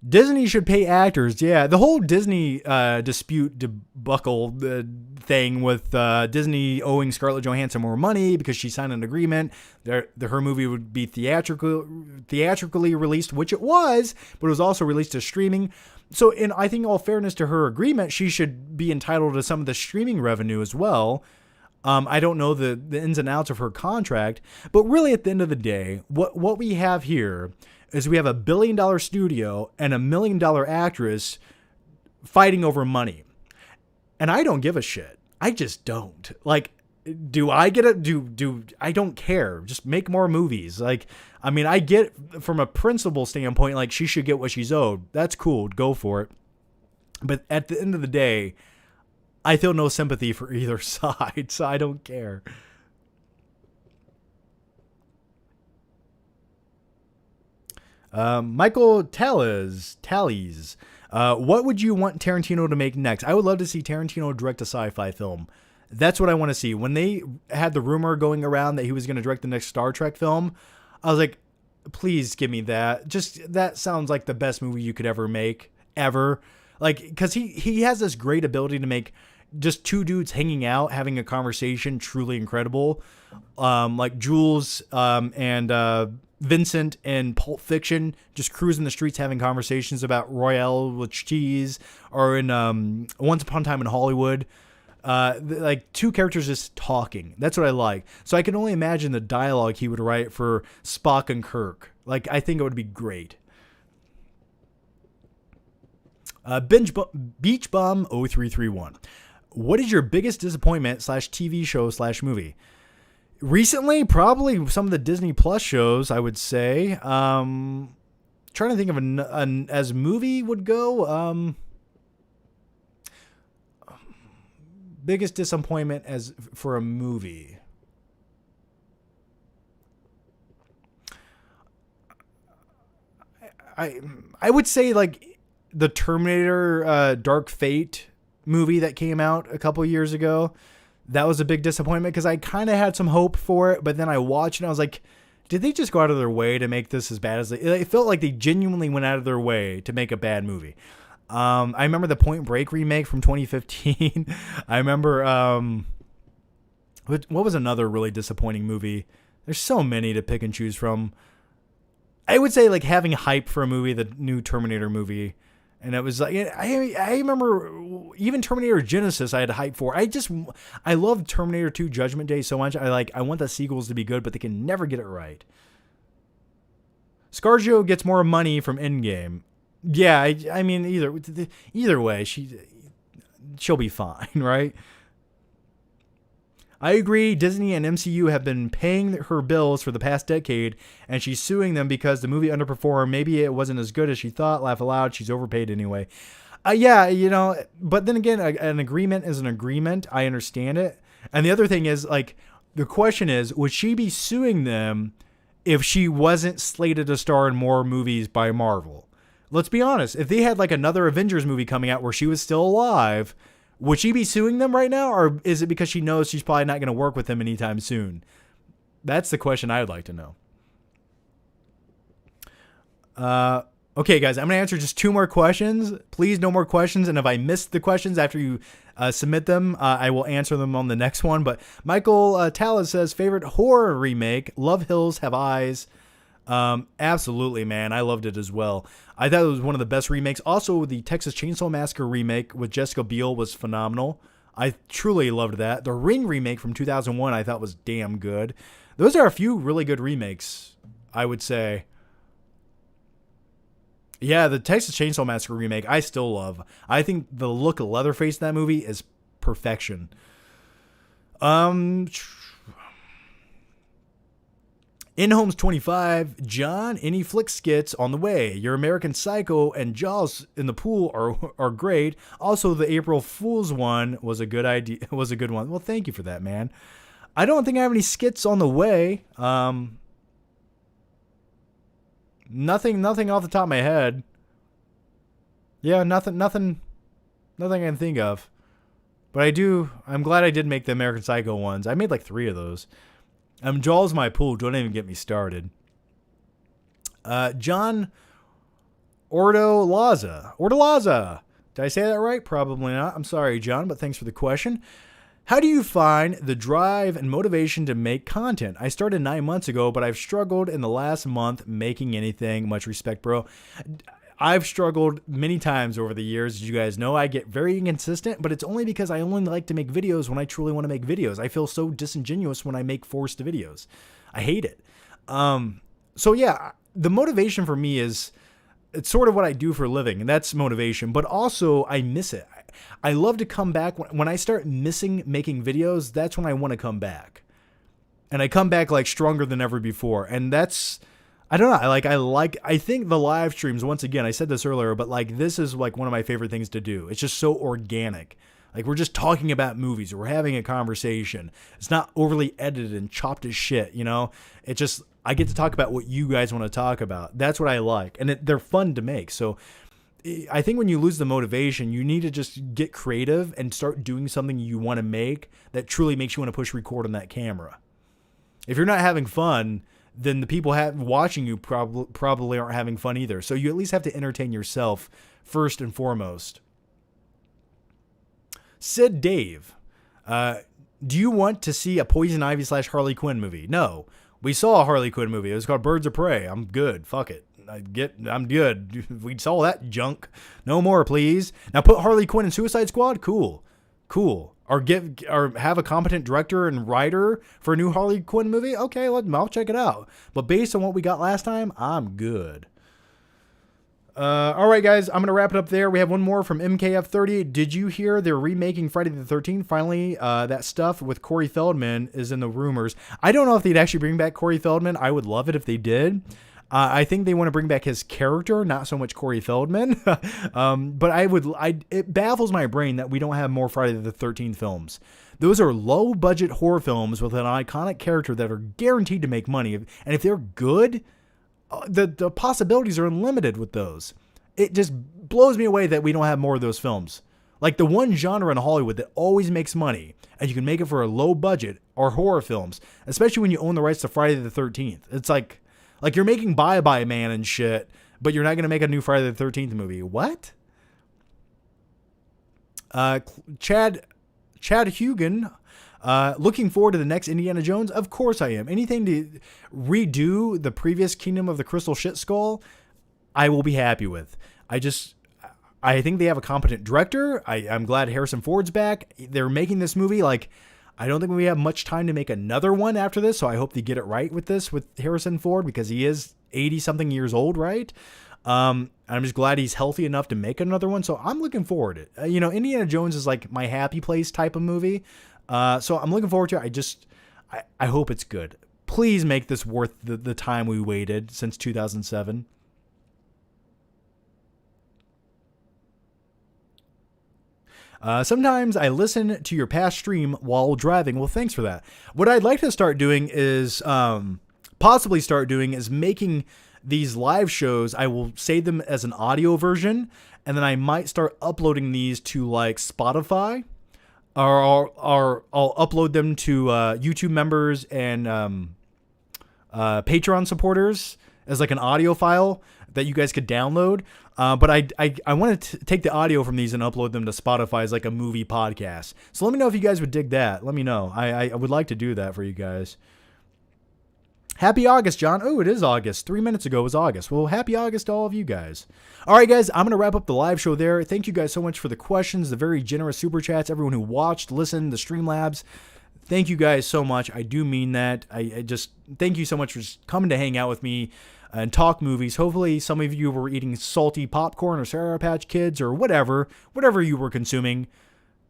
Disney should pay actors. Yeah, the whole Disney dispute debacle thing with Disney owing Scarlett Johansson more money because she signed an agreement that her movie would be theatrically released, which it was, but it was also released to streaming. So, in I think all fairness to her agreement, she should be entitled to some of the streaming revenue as well. I don't know the ins and outs of her contract, but really at the end of the day, what we have here is we have $1 billion studio and $1 million actress fighting over money. And I don't give a shit. I just don't. Like, do I get it? I don't care. Just make more movies. Like, I mean, I get from a principle standpoint, like she should get what she's owed. That's cool. Go for it. But at the end of the day, I feel no sympathy for either side, so I don't care. Michael Tallies. What would you want Tarantino to make next? I would love to see Tarantino direct a sci-fi film. That's what I want to see. When they had the rumor going around that he was going to direct the next Star Trek film, I was like, please give me that. Just that sounds like the best movie you could ever make, ever. Like, because he has this great ability to make just two dudes hanging out, having a conversation truly incredible. Like Jules and Vincent in Pulp Fiction, just cruising the streets having conversations about Royale with cheese, or in Once Upon a Time in Hollywood. Like two characters just talking. That's what I like. So I can only imagine the dialogue he would write for Spock and Kirk. Like, I think it would be great. Beach Bum 0331. What is your biggest disappointment / TV show / movie? Recently, probably some of the Disney Plus shows, I would say. Trying to think of as movie would go. Biggest disappointment as for a movie. I would say like the Terminator Dark Fate movie that came out a couple years ago. That was a big disappointment because I kind of had some hope for it, but then I watched and I was like, did they just go out of their way to make this as bad as it felt like they genuinely went out of their way to make a bad movie. I remember the Point Break remake from 2015. I remember, what was another really disappointing movie? There's so many to pick and choose from. I would say like having hype for a movie, the new Terminator movie. And it was like, I remember even Terminator Genesis I had hype for. I love Terminator 2 Judgment Day so much. I want the sequels to be good, but they can never get it right. ScarJo gets more money from Endgame. Yeah, I mean, either way, she'll be fine, right? I agree. Disney and MCU have been paying her bills for the past decade, and she's suing them because the movie underperformed. Maybe it wasn't as good as she thought. Laugh aloud. She's overpaid anyway. Yeah, but then again, an agreement is an agreement. I understand it. And the other thing is, like, the question is, would she be suing them if she wasn't slated to star in more movies by Marvel? Let's be honest. If they had like another Avengers movie coming out where she was still alive, would she be suing them right now? Or is it because she knows she's probably not going to work with them anytime soon? That's the question I would like to know. Okay, guys, I'm going to answer just 2 more questions. Please, no more questions. And if I missed the questions after you submit them, I will answer them on the next one. But Michael Tallis says, favorite horror remake, Love Hills Have Eyes. Absolutely, man. I loved it as well. I thought it was one of the best remakes. Also, the Texas Chainsaw Massacre remake with Jessica Biel was phenomenal. I truly loved that. The Ring remake from 2001 I thought was damn good. Those are a few really good remakes, I would say. Yeah, the Texas Chainsaw Massacre remake I still love. I think the look of Leatherface in that movie is perfection. InHomes 25, John, any flick skits on the way? Your American Psycho and Jaws in the pool are great. Also, the April Fool's one was a good idea. Was a good one. Well, thank you for that, man. I don't think I have any skits on the way. Nothing off the top of my head. Yeah, nothing I can think of. But I'm glad I did make the American Psycho ones. I made like 3 of those. Jaws my pool. Don't even get me started. John Ordolaza. Did I say that right? Probably not. I'm sorry, John, but thanks for the question. How do you find the drive and motivation to make content? I started 9 months ago, but I've struggled in the last month making anything. Much respect, bro. I've struggled many times over the years. As you guys know, I get very inconsistent, but it's only because I only like to make videos when I truly want to make videos. I feel so disingenuous when I make forced videos. I hate it. So yeah, the motivation for me is, it's sort of what I do for a living, and that's motivation, but also I miss it. I love to come back. When I start missing making videos, that's when I want to come back. And I come back like stronger than ever before. And that's, I don't know. I think the live streams, once again, I said this earlier, but like this is like one of my favorite things to do. It's just so organic. Like we're just talking about movies, or we're having a conversation. It's not overly edited and chopped as shit, you know? It just, I get to talk about what you guys want to talk about. That's what I like. And they're fun to make. So I think when you lose the motivation, you need to just get creative and start doing something you want to make that truly makes you want to push record on that camera. If you're not having fun, then the people watching you probably aren't having fun either. So you at least have to entertain yourself first and foremost. Sid Dave, do you want to see a Poison Ivy / Harley Quinn movie? No. We saw a Harley Quinn movie. It was called Birds of Prey. I'm good. Fuck it. I'm good. We saw that junk. No more, please. Now put Harley Quinn in Suicide Squad. Cool. Or have a competent director and writer for a new Harley Quinn movie. Okay, I'll check it out. But based on what we got last time, I'm good. All right, guys, I'm going to wrap it up there. We have one more from MKF30. Did you hear they're remaking Friday the 13th? Finally, that stuff with Corey Feldman is in the rumors. I don't know if they'd actually bring back Corey Feldman. I would love it if they did. I think they want to bring back his character, not so much Corey Feldman. But it baffles my brain that we don't have more Friday the 13th films. Those are low-budget horror films with an iconic character that are guaranteed to make money. And if they're good, the possibilities are unlimited with those. It just blows me away that we don't have more of those films. Like the one genre in Hollywood that always makes money, and you can make it for a low budget, are horror films. Especially when you own the rights to Friday the 13th. It's like you're making Bye Bye Man and shit, but you're not going to make a new Friday the 13th movie. What? Chad Hugan, looking forward to the next Indiana Jones? Of course I am. Anything to redo the previous Kingdom of the Crystal Shit Skull, I will be happy with. I think they have a competent director. I'm glad Harrison Ford's back. They're making this movie. Like, I don't think we have much time to make another one after this, so I hope they get it right with this, with Harrison Ford, because he is 80-something years old, right? I'm just glad he's healthy enough to make another one, so I'm looking forward to it. Indiana Jones is like my happy place type of movie, so I'm looking forward to it. I hope it's good. Please make this worth the time we waited since 2007. Sometimes I listen to your past stream while driving. Well, thanks for that. What I'd like to start doing is making these live shows. I will save them as an audio version, and then I might start uploading these to like Spotify, or I'll upload them to YouTube members and Patreon supporters as like an audio file that you guys could download. But I want to take the audio from these and upload them to Spotify as like a movie podcast. So let me know if you guys would dig that. Let me know. I would like to do that for you guys. Happy August, John. Oh, it is August. 3 minutes ago was August. Well, happy August to all of you guys. All right, guys, I'm going to wrap up the live show there. Thank you guys so much for the questions, the very generous super chats, everyone who watched, listened, the Streamlabs. Thank you guys so much. I do mean that. I just thank you so much for just coming to hang out with me and talk movies. Hopefully some of you were eating salty popcorn or Sour Patch Kids or whatever you were consuming,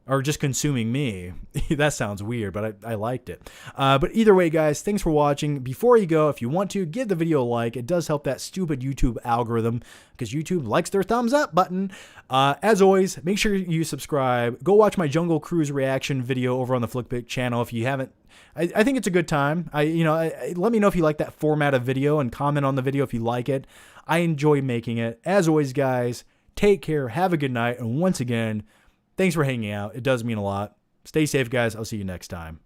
or just consuming me. That sounds weird, but I liked it. But either way, guys, thanks for watching. Before you go, if you want to, give the video a like. It does help that stupid YouTube algorithm, because YouTube likes their thumbs up button. As always, make sure you subscribe. Go watch my Jungle Cruise reaction video over on the Flickpick channel if you haven't. I think it's a good time. Let me know if you like that format of video, and comment on the video if you like it. I enjoy making it. As always, guys, take care, have a good night, and once again, thanks for hanging out. It does mean a lot. Stay safe, guys. I'll see you next time.